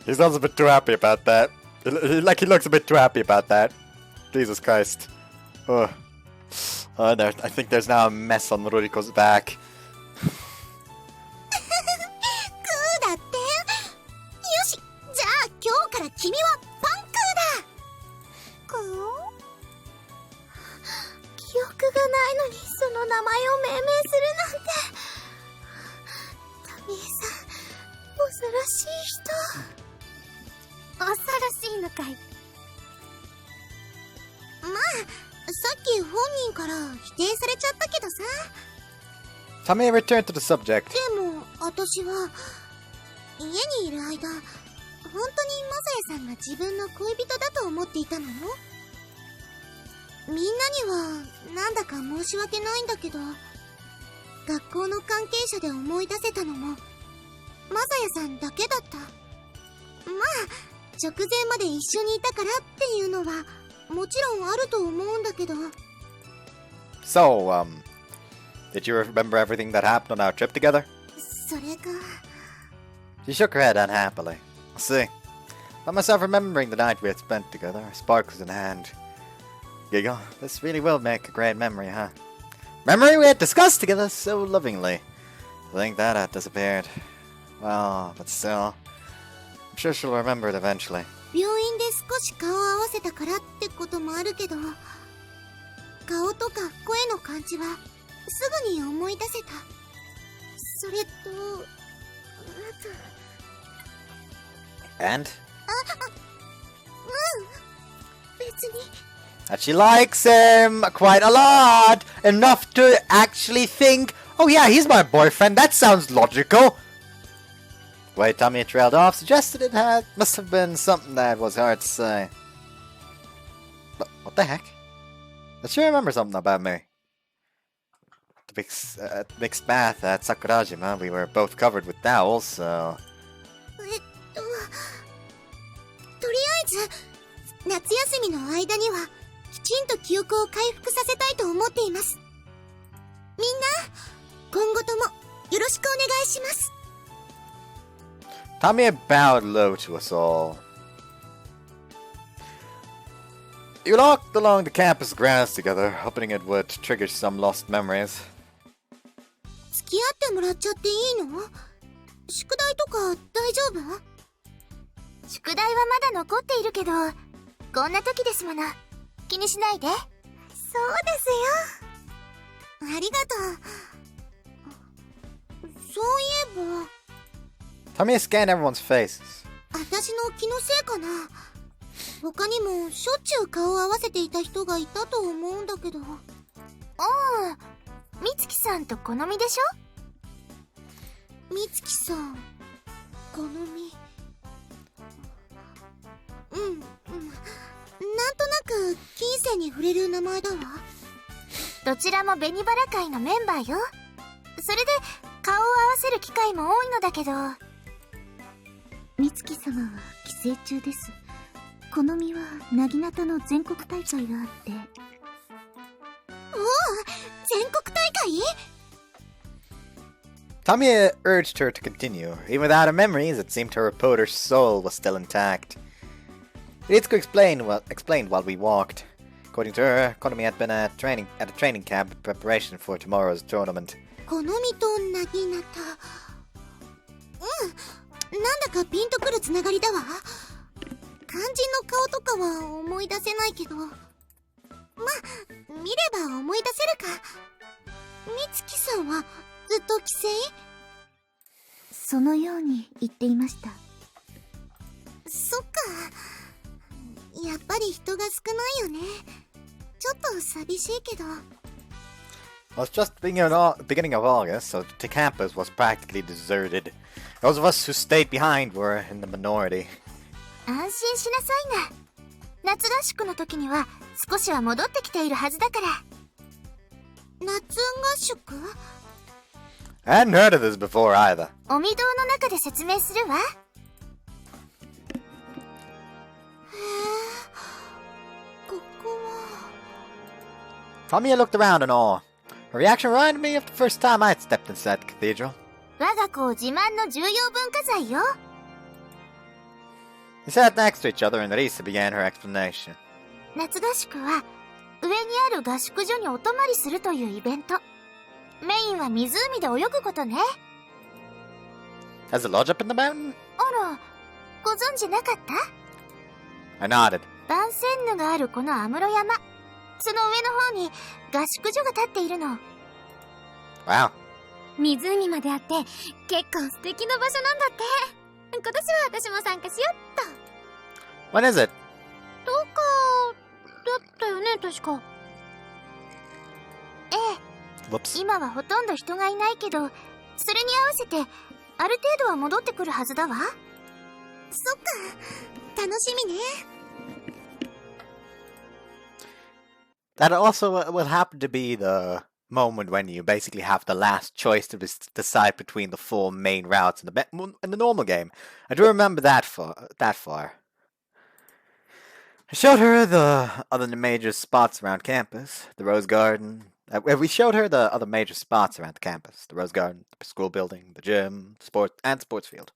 He sounds a bit too happy about that. Like he looks a bit too happy about that. Jesus Christ. Oh. I think there's now a mess on Ruriko's back. グーだって。よし、じゃあ今日から君はパンクーだ。グー？記憶がないのにその名前を命名するなんて。タミエさん、恐ろしい人。恐ろしいのかい。まあ、さっき本人から否定されちゃったけどさ。Tamie returned to the subject. でも、私は、家にいる間、本当にマサヤさんが自分の恋人だと思っていたのよ。みんなには、なんだか申し訳ないんだけど、学校の関係者で思い出せたのも、マサヤさんだけだった。まあ、直前まで一緒にいたからっていうのは、もちろんあると思うんだけど。 So, did you remember everything that happened on our trip together? それが... She shook her head unhappily. I see. Found myself remembering the night we had spent together, sparkles in hand. Giggle, this really will make a great memory, huh? Memory we had discussed together so lovingly. To think that had disappeared. Well, but still, I'm sure she'll remember it eventually. 病院で少し顔を合わせたからってこともあるけど、顔とか声の感じはすぐに思い出せた。それと、And? 別に。 That she likes him quite a lot, enough to actually think, oh yeah, he's my boyfriend, that sounds logical. The way Tamie trailed off suggested must have been something that was hard to say. But what the heck? I sure remember something about me. The mixed bath at Sakurajima, we were both covered with towels, so... とりあえず、夏休みの間には、きちんと記憶を回復させたいと思っています。みんな、今後ともよろしくお願いします。 Tamie bowed low to us all. You walked along the campus grounds together, hoping it would trigger some lost memories. 付きき合ってもらっちゃっていいの？宿題とか大丈夫？宿題はまだ残っているけど、こんな時ですもの。気にしないで。そうですよ。ありがとう。そういえば、Tamie scanned everyone's faces. 私の気のせいかな。他にもしょっちゅう顔を合わせていた人がいたと思うんだけど。美月さんと好みでしょ？美月さん、好み。なんとなく金銭に触れる名前だわ。どちらも紅バラ会のメンバーよ。それで顔を合わせる機会も多いのだけど。美月様は帰省中です。好みはなぎなたの全国大会があって。おお、全国大会Tamie urged her to continue. Even without her memories, it seemed her reporter's soul was still intact. Ritsuko explained while we walked. According to her, Konami had been at a training camp in preparation for tomorrow's tournament. 好みとなぎなた。なんだかピンとくるつながりだわ。肝心の顔とかは思い出せないけど、ま、見れば思い出せるか。美月さんはずっと帰省？そのように言っていました。そっか。やっぱり人が少ないよね。ちょっと寂しいけど。Well, it's just the beginning of August, so the campus was practically deserted. Those of us who stayed behind were in the minority. 安心しなさいな。夏合宿の時には少しは戻ってきているはずだから。夏合宿？ I hadn't heard of this before either. お御堂の中で説明するわ。ここは。Tamie looked around in awe. Her reaction reminded me of the first time I had stepped inside the cathedral. 我が校自慢の重要文化財よ。We sat next to each other and Risa began her explanation. 夏合宿は上にある合宿所にお泊まりするというイベント。メインは湖で泳ぐことね。Has a lodge up in the mountain? あら、ご存知なかった？ I nodded. 万仙ヌがあるこの安室山。その上の方に合宿所が建っているの。Wow. 湖まであって結構素敵な場所なんだって。今年は私も参加しよっと。 When is it? 10日だったよね、確か。ええ。Whoops. 今はほとんど人がいないけど、それに合わせてある程度は戻ってくるはずだわ。そっか、楽しみね。That also will happen to be the moment when you basically have the last choice to decide between the four main routes in the normal game. I do remember that far. I showed her the other major spots around campus, the Rose Garden. We showed her the other major spots around the campus, the Rose Garden, the school building, the gym, sports field.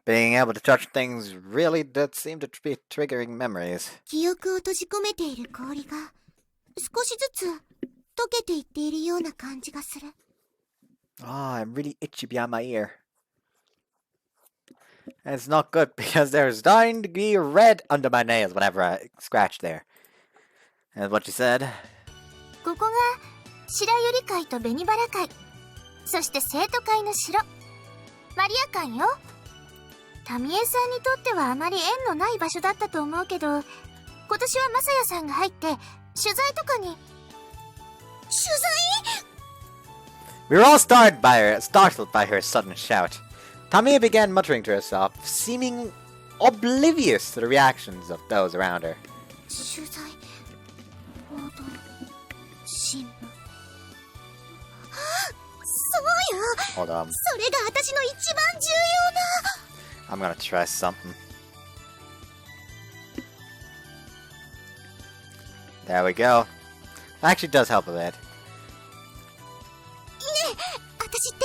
Being able to touch things really did seem to be triggering memories. 記憶を閉じ込めている氷が少しずつ溶けていっているような感じがする。Oh, I'm really itchy behind my ear. And it's not good because there's starting to be red under my nails whenever I scratch there. And what you said. ここが白百合会と紅バラ会、そして生徒会の城、マリア館よ。タミエさんにとってはあまり縁のない場所だったと思うけど、今年はマサヤさんが入って取材とかに。取材？ We were all startled by her sudden shout. Tamie began muttering to herself, seeming oblivious to the reactions of those around her. 取材、報道、新聞。そうよ。 Hold on. それが私の一番重要な。I'm gonna try something. There we go. That actually does help a bit. ねえ、私って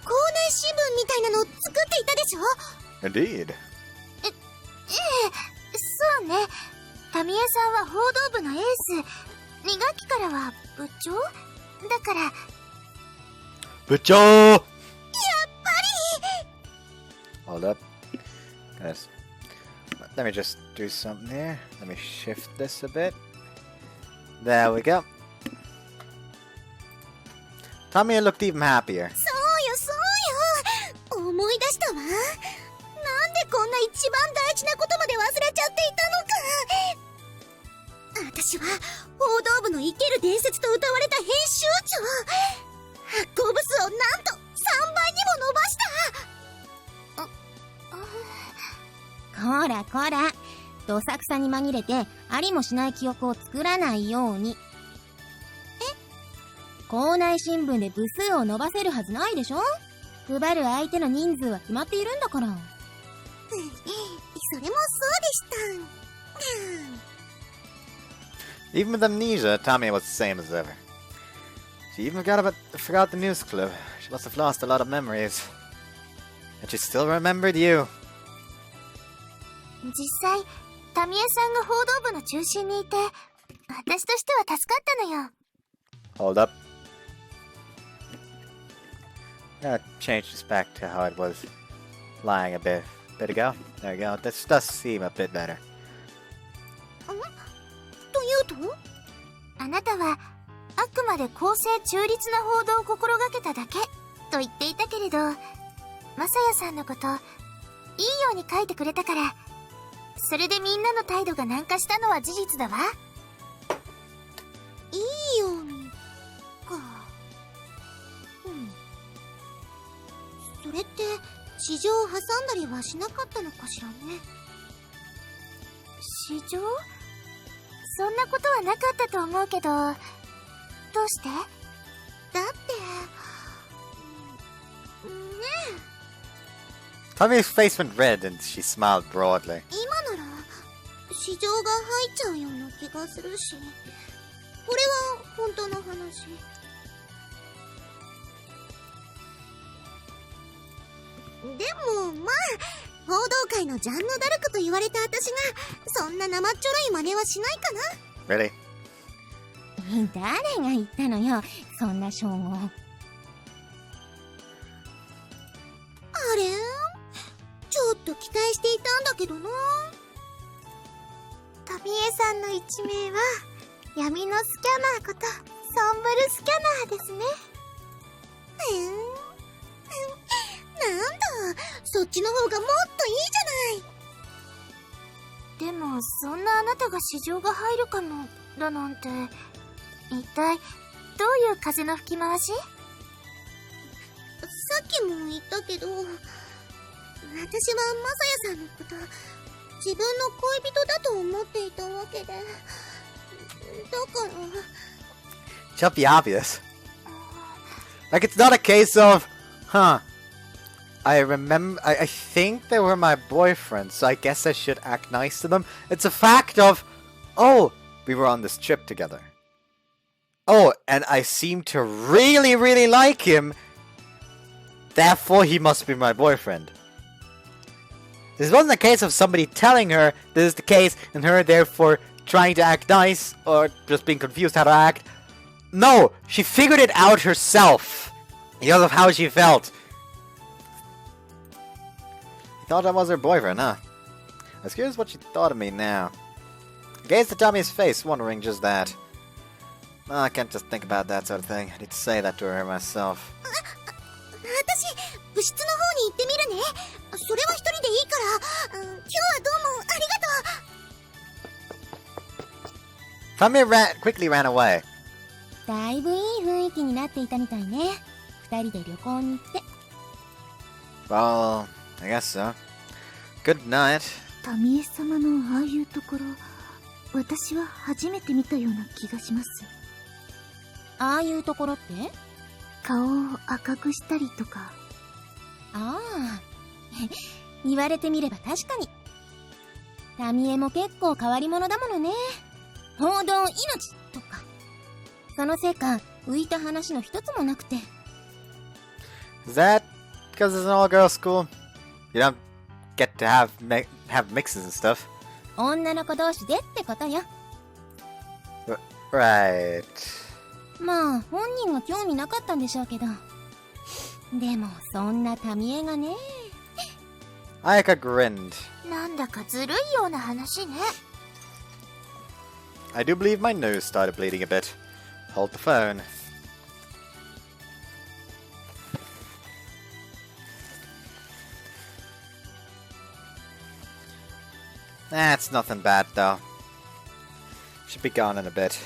校内新聞みたいなの作っていたでしょ？ Indeed. ええ、そうね。タミエさんは報道部のエース、2学期からは部長だから。Butcher! Hold up. Guys, let me just do something here. Let me shift this a bit. There we go. Tamie looked even happier. そうよ思い出したわ。なんでこんな一番大事なことまで忘れちゃっていたのか。私は報道部の生ける伝説と歌われた編集長。発行部数をなんと3倍にも伸ばした。こらこら、どさくさに紛れてありもしない記憶を作らないように。校内新聞で部数を伸ばせるはずないでしょ。配る相手の人数は決まっているんだから。それもそうでした。Even with amnesia, Tamie was the same as ever. She even forgot the news clip. She must have lost a lot of memories. And she still remembered you. 実際、タミエさんが報道部の中心にいて、私としては助かったのよ。Hold up. I'm gonna change this back to how it was lying a bit ago. There we go. This does seem a bit better. というとあなたは、あくまで公正中立な報道を心がけただけ、と言っていたけれど、マサヤさんのこと、いいように書いてくれたから、それでみんなの態度が軟化したのは事実だわ。いいようにか。それって市場を挟んだりはしなかったのかしらね。市場？そんなことはなかったと思うけど、どうして？だってねえ。 Tamie's face went red and she smiled broadly. 今なら市場が入っちゃうような気がするし、これは本当の話。でもまあ報道界のジャンヌ・ダルクと言われた私がそんな生っちょろい真似はしないかな。 Really? 誰が言ったのよ、そんな称号。あれ、ちょっと期待していたんだけどな。タミエさんの一名は闇のスキャナーことソンブルスキャナーですね。なんだ、そっちの方がもっといいじゃない。でもそんなあなたが市場が入るかもだなんて、一体どういう風の吹き回し？さっきも言ったけど、私はマサヤさんのこと自分の恋人だと思っていたわけで、だから。 Should be obvious. Like it's not a case of, I think they were my boyfriends, so I guess I should act nice to them. It's a fact of, oh, we were on this trip together. Oh, and I seem to really, really like him. Therefore, he must be my boyfriend. This wasn't a case of somebody telling her this is the case, and her therefore trying to act nice, or just being confused how to act. No, she figured it out herself. Because of how she felt. Thought I was her boyfriend, huh? I was curious what she thought of me now. I gazed at Tommy's face, wondering just that. Oh, I can't just think about that sort of thing. I need to say that to her myself. 私、部室の方に行ってみるね。それは一人でいいから。今日はどうもありがとう。Tamie quickly ran away. だいぶいい雰囲気になっていたみたいね。二人で旅行に行って。Well, I guess so. Good night. タミエ様のああいうところ、私は初めて見たような気がします。ああいうところって？顔を赤くしたりとか。ああ、言われてみれば確かに。タミエも結構変わり者だものね。報道命とか。そのせいか、浮いた話の一つもなくて。Is that because it's an all-girls school? You don't get to have mixes and stuff. 女の子同士でってことよ。Right. まあ、本人が興味なかったんでしょうけど。でもそんなタミエがね。 Ayaka grinned. なんだかずるいような話ね。 I do believe my nose started bleeding a bit. Hold the phone. That's nothing bad though. Should be gone in a bit.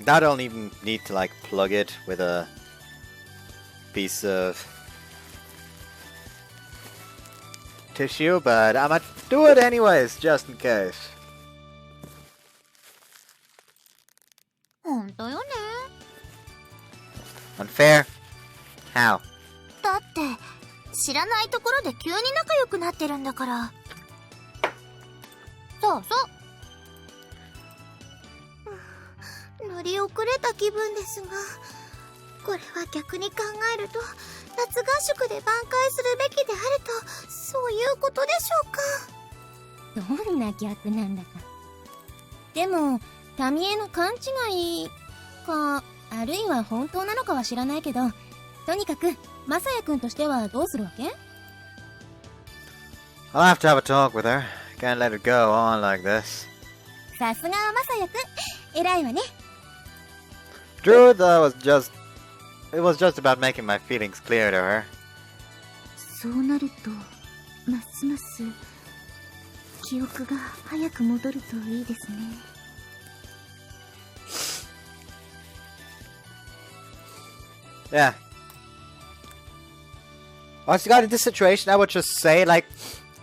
I don't even need to like plug it with a piece of tissue, but I might do it anyways, just in case. ほんとよね。 Unfair? How? だって知らないところで急に仲良くなってるんだから。そうそう。乗り遅れた気分ですが、これは逆に考えると夏合宿で挽回するべきであると、そういうことでしょうか。どんな逆なんだか。でもタミエの勘違いか、あるいは本当なのかは知らないけど、とにかくマサヤくんとしてはどうするわけ？ I'll have to have a talk with her. Can't let it go on like this. さすがはマサヤくん、偉いわね。Truth, it was just about making my feelings clear to her. そうなると、ますます記憶が早く戻るといいですね。Yeah. Once you got in this situation, I would just say, like,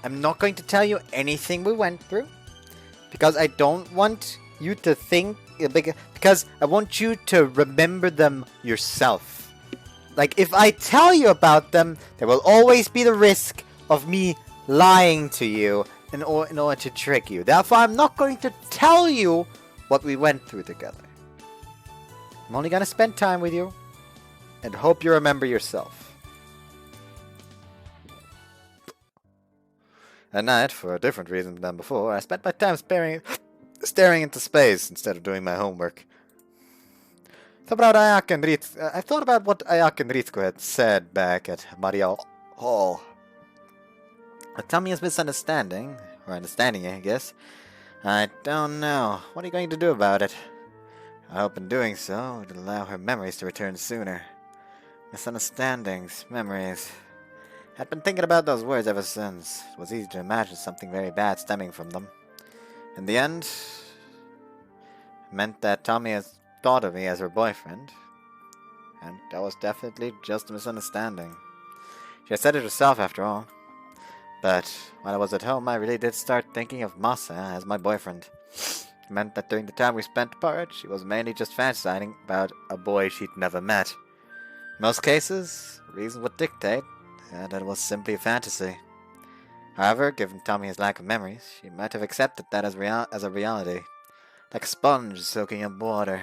I'm not going to tell you anything we went through. Because I don't want you to think... Because I want you to remember them yourself. Like, if I tell you about them, there will always be the risk of me lying to you in order to trick you. Therefore, I'm not going to tell you what we went through together. I'm only going to spend time with you and hope you remember yourself. At night, for a different reason than before, I spent my time staring into space instead of doing my homework. I thought about what Ayaka and Ritsuko had said back at Maria Hall. Tamiya's misunderstanding, or understanding, I guess. I don't know. What are you going to do about it? I hope in doing so, it will allow her memories to return sooner. Misunderstandings, memories. I'd been thinking about those words ever since. It was easy to imagine something very bad stemming from them. In the end, it meant that Tommy has thought of me as her boyfriend. And that was definitely just a misunderstanding. She had said it herself after all. But while I was at home, I really did start thinking of Masa as my boyfriend. It meant that during the time we spent apart, she was mainly just fantasizing about a boy she'd never met. In most cases, reason would dictate that it was simply a fantasy. However, given Tommy's lack of memories, she might have accepted that as a reality, like a sponge soaking up water.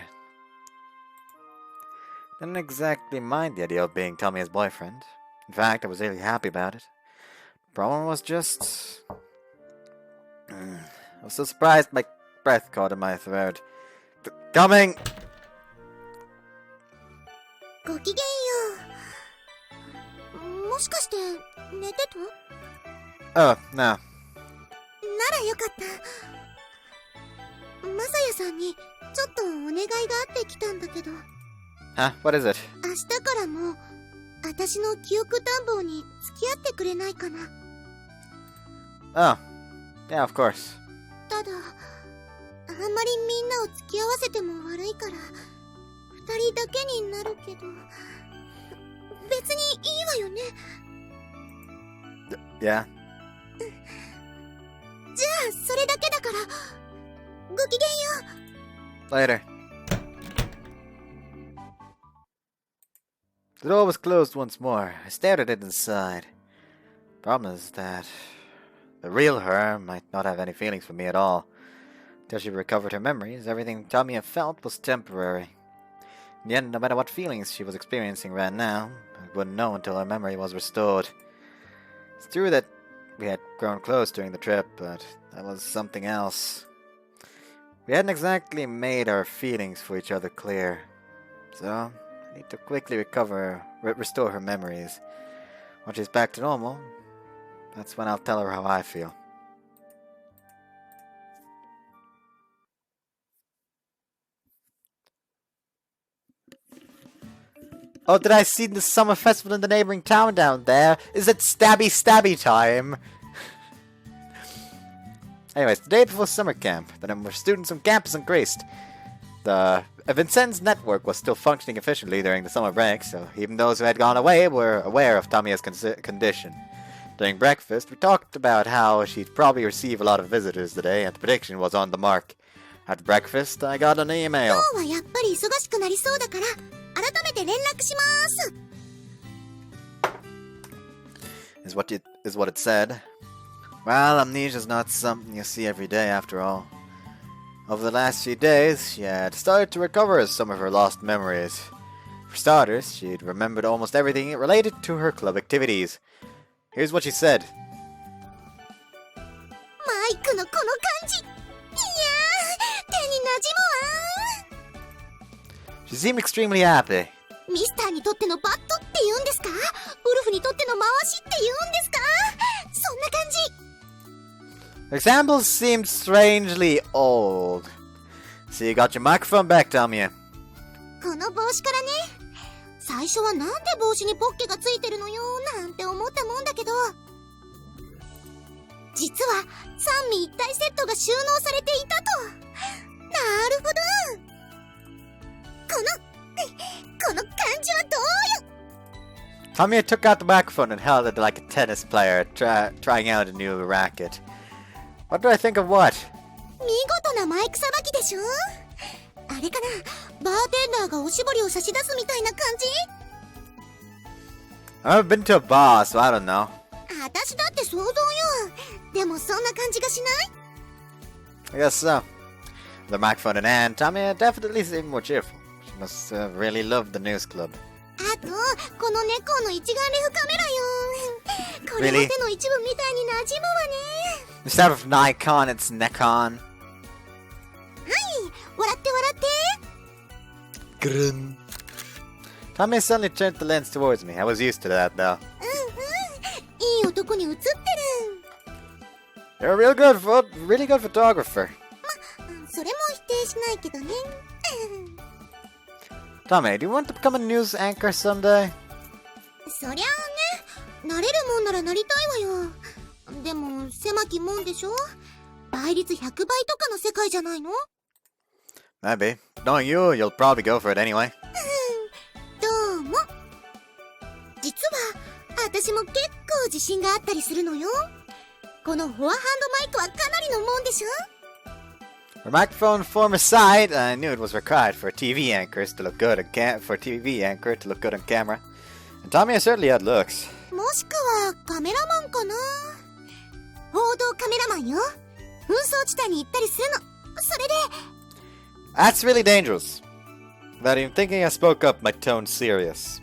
Didn't exactly mind the idea of being Tommy's boyfriend. In fact, I was really happy about it. The problem was just... I was so surprised my breath caught in my throat. Coming! ごきげんよう。もしかして寝てた？ Oh, no. ならよかった。マサヤさんにちょっとお願いがあってきたんだけど。Huh? What is it? 明日からも私の記憶探訪に付き合ってくれないかな。Oh. Yeah, of course. ただ、あんまりみんなを付き合わせても悪いから、二人だけになるけど、別にいいわよね。Yeah. じゃあ、それだけだから、ごきげんよう。 Later. The door was closed once more. I stared at it inside. Problem is that the real her might not have any feelings for me at all. Till she recovered her memories, everything Tamiya felt was temporary. In the end, no matter what feelings she was experiencing right now, I wouldn't know until her memory was restored. It's true that we had grown close during the trip, but that was something else. We hadn't exactly made our feelings for each other clear. So, I need to quickly restore her memories. When she's back to normal, that's when I'll tell her how I feel. Oh, did I see the summer festival in the neighboring town down there? Is it stabby time? Anyways, the day before summer camp, the number of students on campus increased. The Vincennes network was still functioning efficiently during the summer break, so even those who had gone away were aware of Tamiya's condition. During breakfast, we talked about how she'd probably receive a lot of visitors today, and the prediction was on the mark. After breakfast, I got an email. 今日はやっぱり忙しくなりそうだから、改めて連絡します。Is what it said. Well, amnesia's not something you see every day after all. Over the last few days, she had started to recover some of her lost memories. For starters, she'd remembered almost everything related to her club activities. Here's what she said. マイクのこの感じ。いやー、手に馴染むわ。She seemed extremely happy. ミスターにとってのバットって言うんですか？ウルフにとっての回しって言うんですか？そんな感じ。The examples seemed strangely old. So you got your microphone back, Tamie. この帽子からね、最初はなんで帽子にポッケがついてるのよなんて思ったもんだけど、実は三位一体セットが収納されていたと。なるほど。この感じはどうよ。 Tamie took out the microphone and held it like a tennis player trying out a new racket. What do I think of what? 見事なマイクさばきでしょ。あれかな、バーテンダーがおしぼりを差し出すみたいな感じ。 I've never been to a bar, so I don't know. 私だって想像よ。でもそんな感じがしない？ I guess so. With the microphone in hand, Tamie definitely seemed more cheerful. She must really love the news club. あと、この猫の一眼レフカメラよ。これも Really? 手の一部みたいに馴染むわね。Instead of Nikon, it's Nikon. 笑って笑って。 Grun. Tamie suddenly turned the lens towards me. I was used to that, though. いい男に映ってる。 You're a really good photographer. それも否定しないけどね。 Tamie, do you want to become a news anchor someday? そりゃあね、なれるもんならなりたいわよ。でも狭きもんでしょ。倍率100倍とかの世界じゃないの？ Maybe. But knowing you, you'll probably go for it anyway. どうも。実は私も結構自信があったりするのよ。このフォアハンドマイクはかなりのもんでしょ。 For microphone form aside, I knew it was required for TV anchors to look good on TV anchor to look good on camera. And Tamie certainly had looks. もしくはカメラマンかな。報道カメラマンよ。紛争地帯に行ったりするの。それで That's really dangerous. Without even thinking, I spoke up, my tone serious.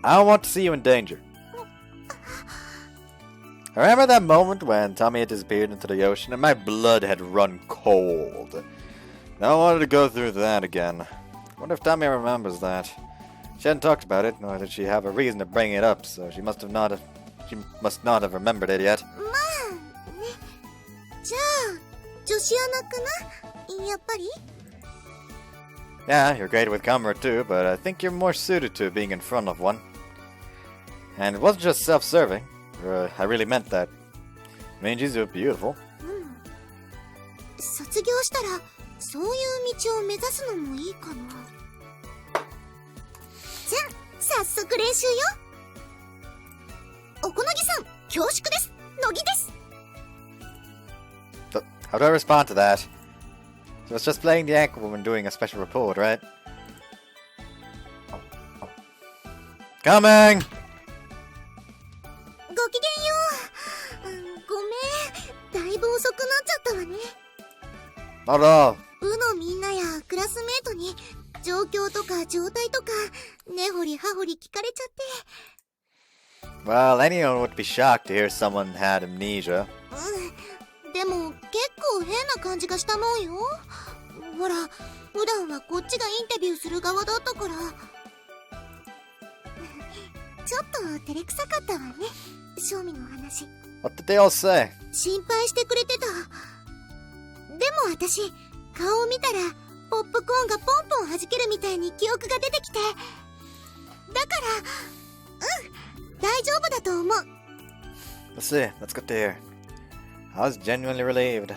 I don't want to see you in danger. I remember that moment when Tamie had disappeared into the ocean and my blood had run cold. Now I wanted to go through that again. I wonder if Tamie remembers that. She hadn't talked about it, nor did she have a reason to bring it up, so she must not have remembered it yet. まあね。じゃあ女子アナかな。やっぱり Yeah, you're great with camera too, but I think you're more suited to being in front of one. And it wasn't just self-serving. I really meant that. Manji's are beautiful. 卒業したらそういう道を目指すのもいいかな。じゃあ早速練習よ。おこのぎさん恐縮です。乃木です。 How do I respond to that? So it's just playing the anchor woman doing a special report, right? Coming! ごきげんよう。ごめん、だいぶ遅くなっちゃったわね。 Not at all. 部のみんなやクラスメートに状況とか状態とか根掘り葉掘り聞かれちゃって。 Well, anyone would be shocked to hear someone had amnesia. でも結構変な感じがしたもんよ。ほら、普段はこっちがインタビューする側だったから。ちょっと照れくさかったわね、正味の話。What did they all say? 心配してくれてた。でも私、顔を見たらポップコーンがポンポン弾けるみたいに記憶が出てきて、だから大丈夫だと思う。 Let's see, that's good to hear. I was genuinely relieved.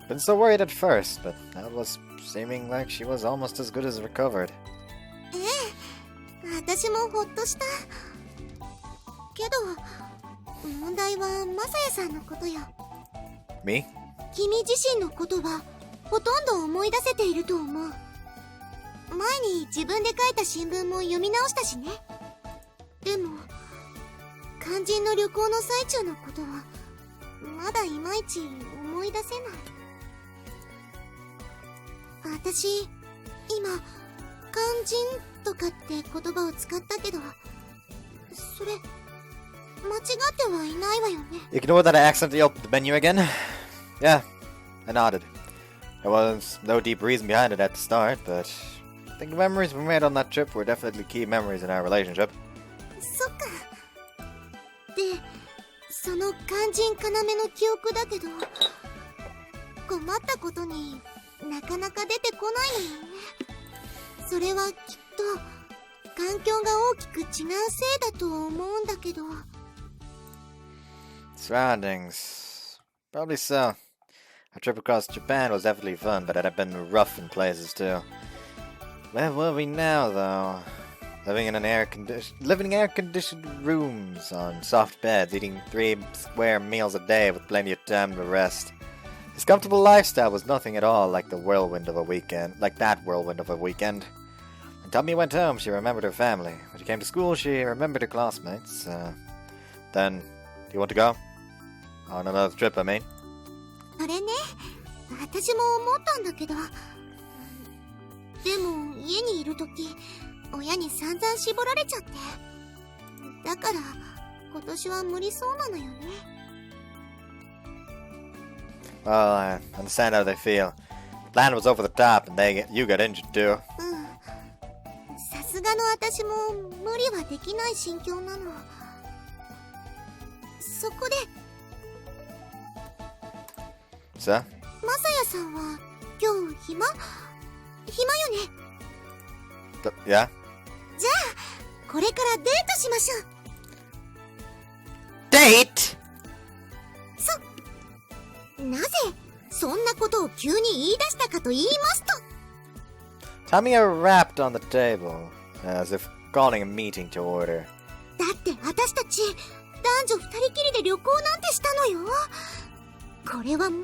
Been so worried at first, but now it was seeming like she was almost as good as recovered. ええ、私もほっとした。けど問題はマサヤさんのことよ。 Me? 君自身のことはほとんど思い出せていると思う。前に自分で書いた新聞も読み直したしね。でも肝心の旅行の最中のことはまだいまいち思い出せない。私今肝心とかって言葉を使ったけど、それ間違ってはいないわよね。 Ignore that I accidentally opened the menu again. Yeah, I nodded. There was no deep reason behind it at the start, but I think the memories we made on that trip were definitely key memories in our relationship. そっか。で、その肝心要の記憶だけど、困ったことになかなか出てこないのよね。それはきっと環境が大きく違うせいだと思うんだけど。 Surroundings. Probably so. Our trip across Japan was definitely fun, but it had been rough in places too. Where were we now, though? Living in air-conditioned rooms on soft beds, eating 3 square meals a day with plenty of time to rest. His comfortable lifestyle was nothing at all like that whirlwind of a weekend. When Tamie went home, she remembered her family. When she came to school, she remembered her classmates. Then, do you want to go? On another trip, I mean. それね、私も思ったんだけど、でも家にいるとき親に散々絞られちゃって、だから今年は無理そうなのよね。 Well, I understand how they feel. The plan was over the top, and you got injured too. さすがの私も無理はできない心境なの。そこで So? マサヤさんは今日暇よね。 Yeah? じゃあこれからデートしましょう。 Date? なぜそんなことを急に言い出したかと言いますと、 Tamie rapped on the table, as if calling a meeting to order. だって私たち男女二人きりで旅行なんてしたのよ。これはもう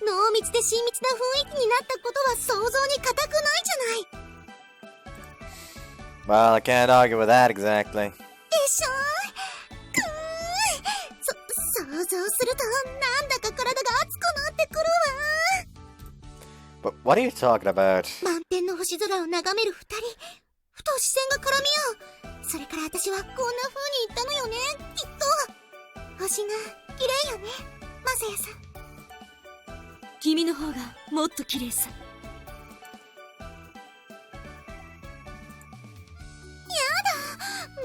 濃密で親密な雰囲気になったことは想像に難くないじゃない。 Well, I can't argue with that exactly. でしょ。想像するとなんだか体が熱くなってくるわ。 But what are you talking about? 満天の星空を眺める二人、ふと視線が絡み合う。それから私はこんな風に言ったのよね、きっと。星が綺麗よね、マサヤさん。君の方がもっと綺麗さ。や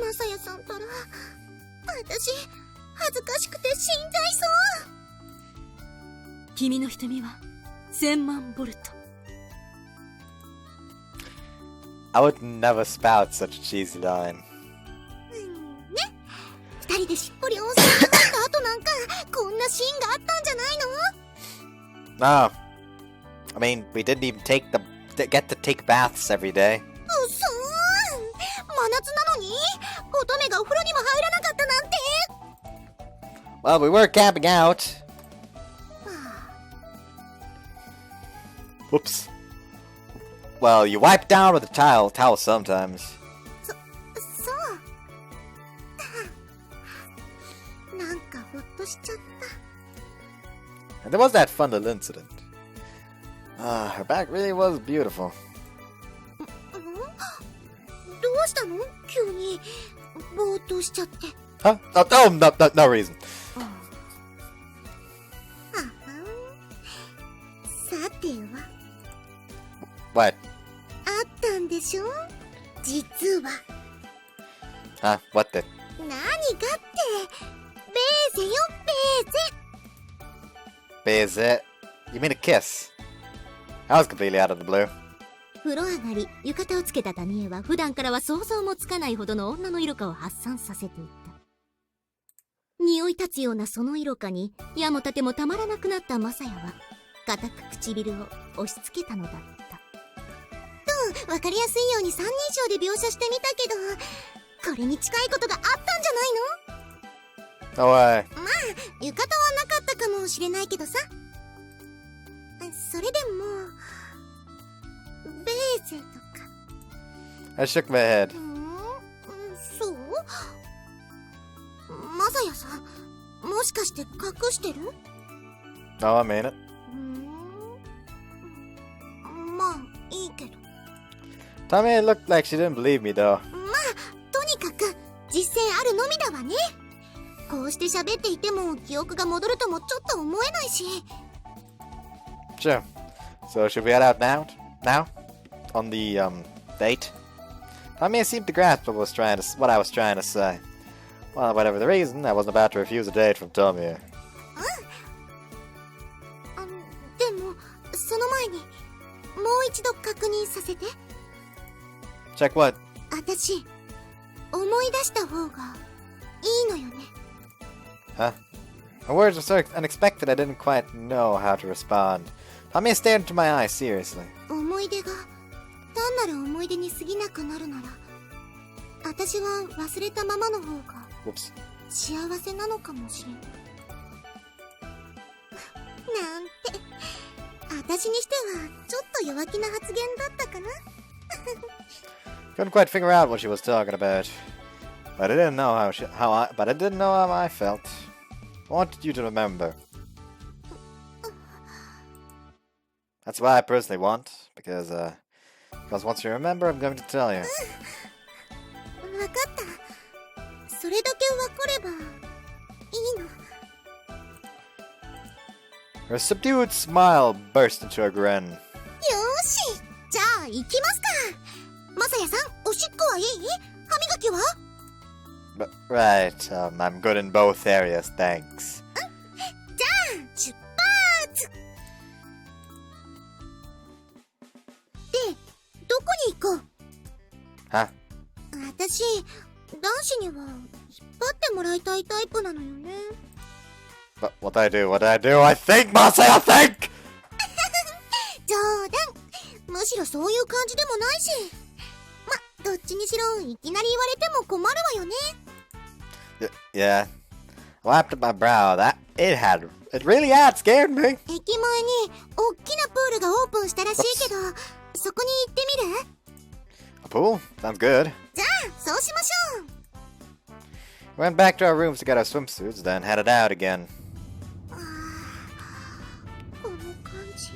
だ、マサヤさんったら私恥ずかしくて死んじゃいそう。君の瞳は1000万ボルト。 I would never spout such a cheesy line. ね、二人でしっぽり温泉に入った後なんかこんなシーンがあったんじゃないの？ No. I mean, we didn't even get to take baths every day. うそーん、真夏なのに乙女がお風呂にも入らなかったなんて。 Well, we were camping out. Whoops. Well, you wipe down with a towel sometimes. そう。なんかほっとしちゃった。 And there was that fun little incident. Her back really was beautiful. どうしたの？急にぼーっとしちゃって。 Huh? Oh, no reason. さては。What? あったんでしょ実は。 Huh? What the? 何がってベーゼよベーゼ。 Is it? You mean a kiss? That was completely out of the blue. 風呂上がり浴衣をつけたタミエは普段からは想像もつかないほどの女の色香を発散させていた。匂い立つようなその色香に矢も盾もたまらなくなったマサヤは固く唇を押し付けたのだった。と分かりやすいように三人称で描写してみたけど、これに近いことがあったんじゃないの？ No way. まあ浴衣はなかったかもしれないけどさ。それでもベーゼとか。 I shook my head. そう？マサヤさん、もしかして隠してる？ No, I mean it. まあいいけど。 Tamie looked like she didn't believe me though. まあとにかく実践あるのみだわね。こうして喋っていても記憶が戻るともちょっと思えないし。 Sure. So should we head out now? Now? On the date? Tamie seemed to grasp what I was trying to say. Well, whatever the reason, I wasn't about to refuse a date from Tamie. でもその前にもう一度確認させて。 Check what? 私思い出した方がいいのよね。 Huh? My words were so unexpected I didn't quite know how to respond. Tamie stared into my eyes seriously. 思い出が単なる思い出に過ぎなくなるなら、私は忘れたままの方が Whoops. 幸せなのかもしれない。なんて、私にしてはちょっと弱気な発言だったかな。 Couldn't quite figure out what she was talking about. But I didn't know but I didn't know how I felt. I wanted you to remember. That's what I personally want, because once you remember, I'm going to tell you. わかった。それだけわかればいいの。 Her subdued smile burst into a grin. よーし、じゃあ行きますか。マサヤさん、おしっこはいい？歯磨きは？ But, right, I'm good in both areas, thanks. じゃあ出発。で、どこに行こう？ Huh? 私、男子には引っ張ってもらいたいタイプなのよね。 But what I do, I think, Masaya, think! 冗談。むしろそういう感じでもないし。ま、どっちにしろいきなり言われても困るわよね。Yeah. I wiped up my brow. It really had scared me. 駅前におっきなプールがオープンしたらしいけど、そこに行ってみる？ A pool? Sounds good. じゃあ、そうしましょう。 We went back to our rooms to get our swimsuits, then headed out again. この感じ。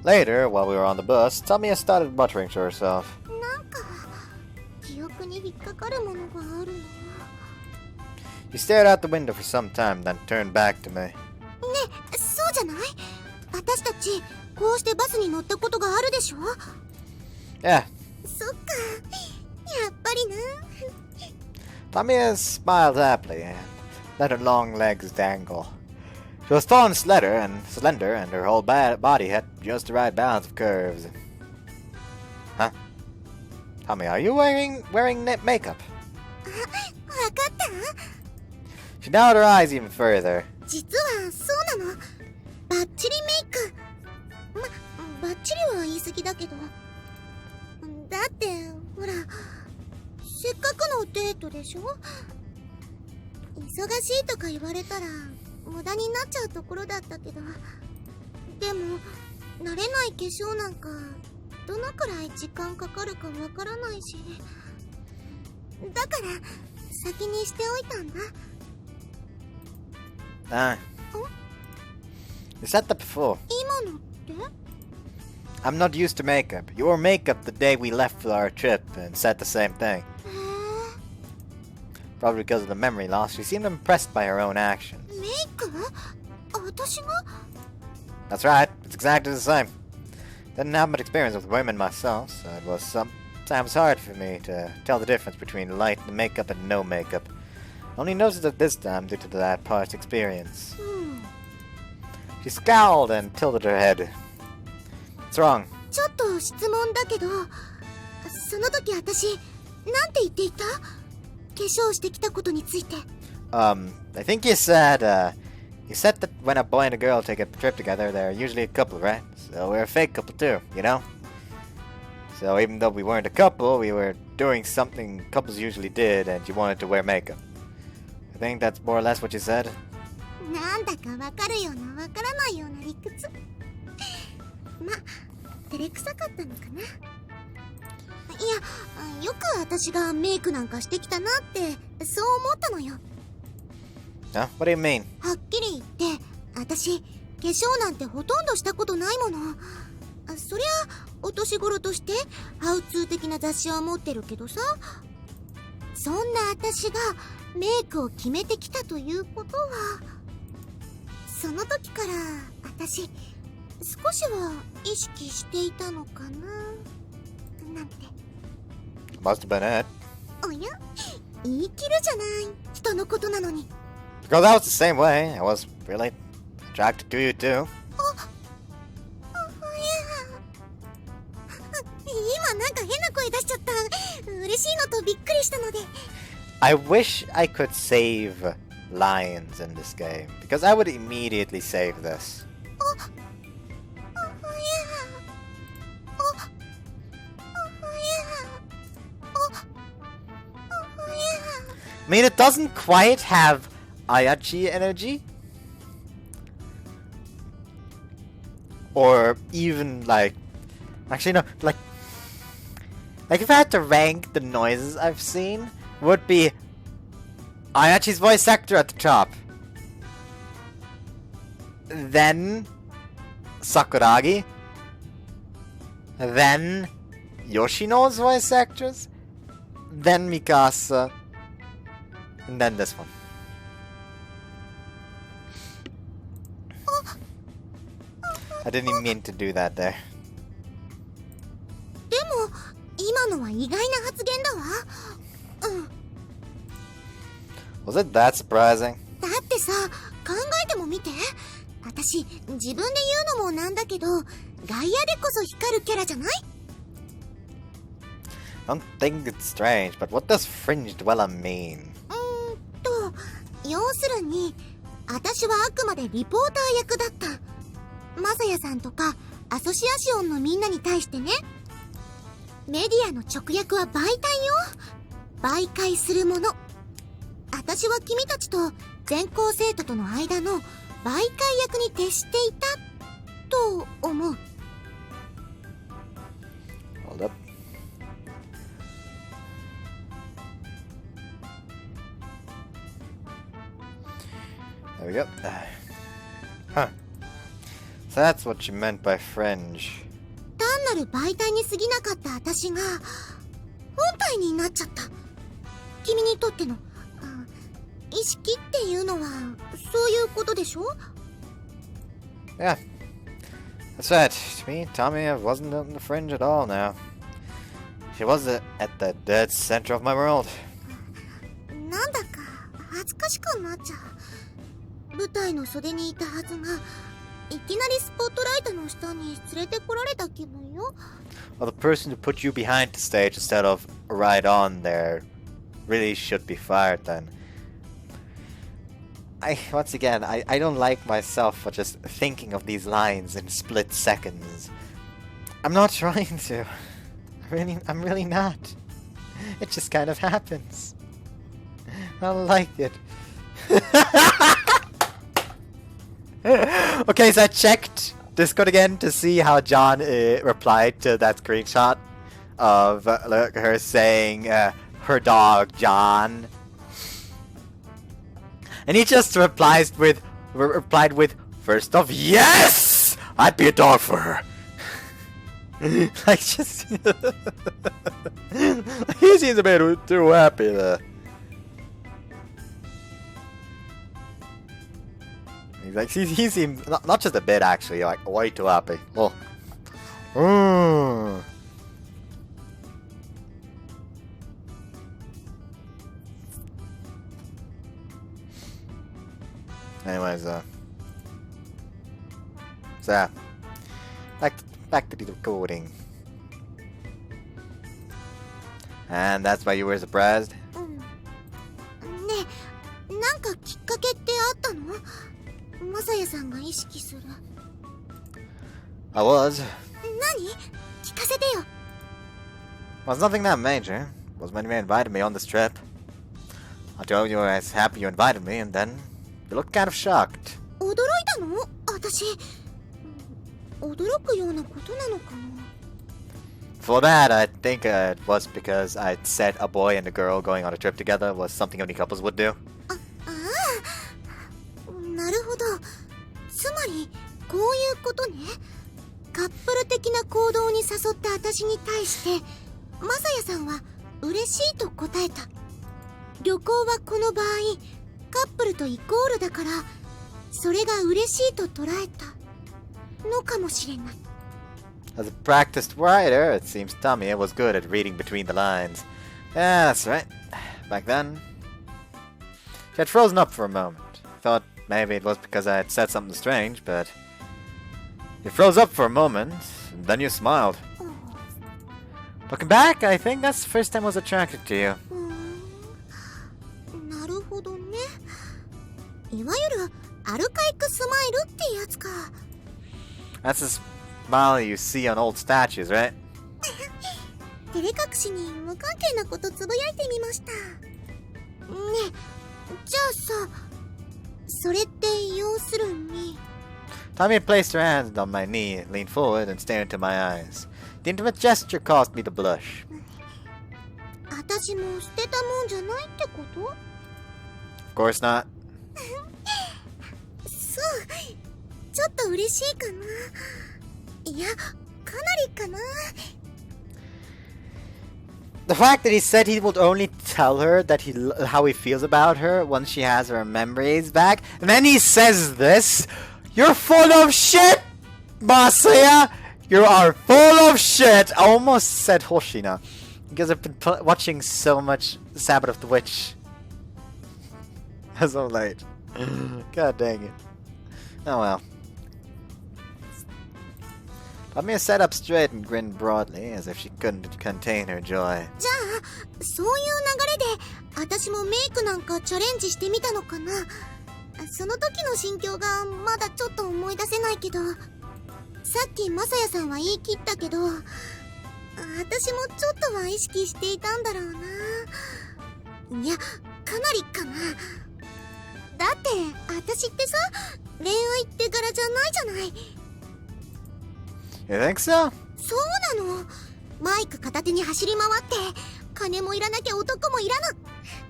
Later, while we were on the bus, Tamie started muttering to herself. なんか、記憶に引っかかるものがあるの。 She stared out the window for some time, then turned back to me. ねえ、そうじゃない？私たち、こうしてバスに乗ったことがあるでしょ？ Yeah. そっか、やっぱりな。 Tamie smiled happily and let her long legs dangle. She was tall and slender, and her whole body had just the right balance of curves. Huh? Tamie, are you wearing makeup? わかった？ She narrowed her eyes even further. 実はそうなの。バッチリメイク。バッチリは言い過ぎだけど。だって、ほら、せっかくのデートでしょ？忙しいとか言われたら無駄になっちゃうところだったけど。でも、慣れない化粧なんか、どのくらい時間かかるかわからないし。だから、先にしておいたんだ。You said that before. 今のって？ I'm not used to makeup. You wore makeup the day we left for our trip and said the same thing. Probably because of the memory loss, she seemed impressed by her own actions. メイク？私が？ That's right, it's exactly the same. Didn't have much experience with women myself, so it was sometimes hard for me to tell the difference between light makeup and no makeup. Only noticed it this time due to that past experience. She scowled and tilted her head. What's wrong? ちょっと質問だけど、その時私、なんて言っていた？化粧してきたことについて。I think you said that when a boy and a girl take a trip together, they're usually a couple, right? So we're a fake couple too, you know? So even though we weren't a couple, we were doing something couples usually did, and you wanted to wear makeup. I think that's more or less what you said. なんだかわかるようなわからないような理屈。ま、照れくさかったのかな。いや、よく私がメイクなんかしてきたなってそう思ったのよ。Huh? What do you mean? はっきり言って私化粧なんてほとんどしたことないもの。そりゃお年頃としてハウツー的な雑誌は持ってるけどさ、そんな私がメイクを決めてきたということは、その時から私少しは意識していたのかななんて。 Must have been it. おや、言い切るじゃない、人のことなのに。 Because I was the same way. I was really attracted to you too. 今なんか変な声出しちゃった。嬉しいのとびっくりしたので。 I wish I could save lines in this game, because I would immediately save this. I mean, it doesn't quite have Ayachi energy. Or even like... Actually, no, like if I had to rank the noises I've seen, would be Ayachi's voice actor at the top. Then Sakuragi. Then Yoshino's voice actors. Then Mikasa. And then this one. I didn't even mean to do that there. でも今のは意外な発言だわ。Was it that surprising? だってさ、考えてもみて。私自分で言うのもなんだけど、外野でこそ光るキャラじゃない？ I don't think it's strange, but what does fringe dweller mean? 要するに私はあくまでリポーター役だった。マサヤさんとかアソシアシオンのみんなに対してね。メディアの直訳は媒体よ。媒介するもの。私は君たちと全校生徒との間の媒介役に徹していたと思う。 Hold up. There we go. Huh. So that's what you meant by fringe. 単なる媒体に過ぎなかった私が本体になっちゃった。君にとっての意識っていうのはそういうことでしょ？ Yeah. That's right. To me, Tamie wasn't on the fringe at all now. She was at the dead center of my world. なんだか恥ずかしくなっちゃう。舞台の袖にいたはずがいきなりスポットライトの下に連れてこられた気分よ。 Well, the person who put you behind the stage instead of right on there really should be fired then. Once again, I don't like myself for just thinking of these lines in split seconds. I'm not trying to. I'm really not. It just kind of happens. I don't like it. Okay, so I checked Discord again to see how John replied to that screenshot of her saying her dog John, and he just replied with first off, yes, I'd be a dog for her. Like just he seems a bit too happy there. Like he seems not just a bit actually, like way too happy. Well, Mm. Anyways, so back to the recording. And that's why you were surprised? ねえ、なんかきっかけってあったの？マサヤさんが意識する。I was. 何？聞かせてよ。Was nothing that major. Was when you invited me on this trip. I told you I was happy you invited me, and then you looked kind of shocked. 驚いたの？私。驚くようなことなのかな？ For that, I think it was because I'd said a boy and a girl going on a trip together was something only couples would do. ああ、なるほど。つまり、こういうことね。カップル的な行動に誘った私に対して、マサヤさんは嬉しいと答えた。旅行はこの場合、カップルとイコールだから、それが嬉しいと捉えたのかもしれない。As a practiced writer, it seems Tamie was good at reading between the lines. Yeah, that's right. Back then, she had frozen up for a moment. Thought maybe it was because I had said something strange, but you froze up for a moment, and then you smiled. Looking back, I think that's the first time I was attracted to you. なるほどね。いわゆるアルカイクスマイルってやつか。That's the smile you see on old statues, right? 照れ隠しに無関係なことつぶやいてみました。ねえ、じゃあさ、それって要するに。Tamie placed her hand on my knee, leaned forward, and stared into my eyes. The intimate gesture caused me to blush. 私も捨てたもんじゃないってこと？ Of course not. そう、ちょっと嬉しいかな。いや、かなりかな。The fact that he said he would only tell her that how he feels about her once she has her memories back, and then he says this, you're full of shit, Masaya! You are full of shit! I almost said Hoshina, because I've been watching so much Sabbath of the Witch. So late. God dang it. Oh well. Tamie sat up straight and grinned broadly, as if she couldn't contain her joy. じゃあ、そういう流れで、私もメイクなんかチャレンジしてみたのかな。その時の心境がまだちょっと思い出せないけど、さっきマサヤさんは言い切ったけど、私もちょっとは意識していたんだろうな。いや、かなりかな。だって、私ってさ、恋愛って柄じゃないじゃない。You think so? そうなの。マイク片手に走り回って、金もいらなきゃ男もいらぬ。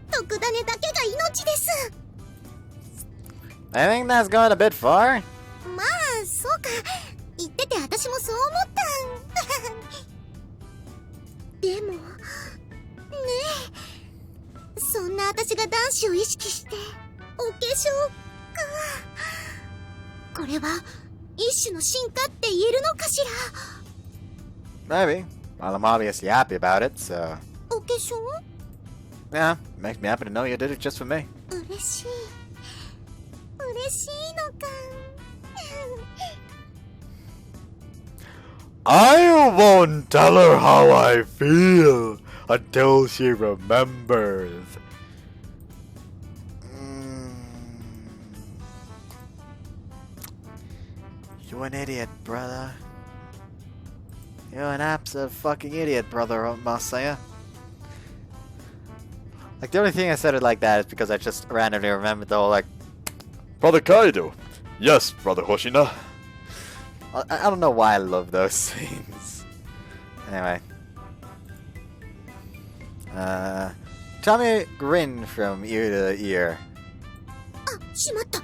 特ダネだけが命です。I think that's going a bit far. まあ、そうか。言ってて私もそう思ったん。でも、ねえ。そんな私が男子を意識して、お化粧か。これは、一種の進化って言えるのかしら。 Maybe. Well, I'm obviously happy about it, so... お化粧？ Yeah, makes me happy to know you did it just for me. 嬉しい。嬉しいのか。I won't tell her how I feel until she remembers. You an idiot, brother. You're an absolute fucking idiot, brother, Masaya. Like, the only thing I said it like that is because I just randomly remembered the whole, like... Brother Kaido. Yes, Brother Hoshina. I don't know why I love those scenes. Anyway. Tommy grinned from ear to ear. あ、しまった。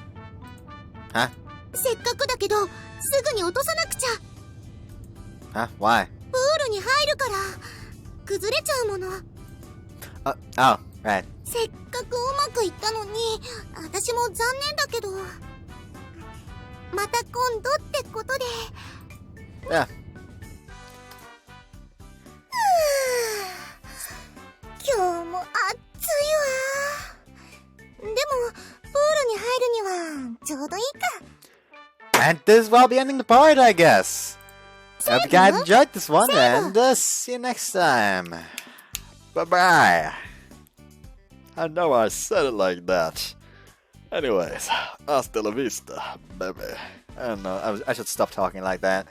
Huh? せっかくだけど、すぐに落とさなくちゃ。Huh? Why? プールに入るから、崩れちゃうもの。Oh, right. せっかくうまくいったのに、私も残念だけど。また今度ってことで。Yeah. might as well be ending the part, I guess. I hope you guys enjoyed this one, and see you next time. Bye-bye. I know I said it like that. Anyways, hasta la vista, baby. I don't know, I should stop talking like that.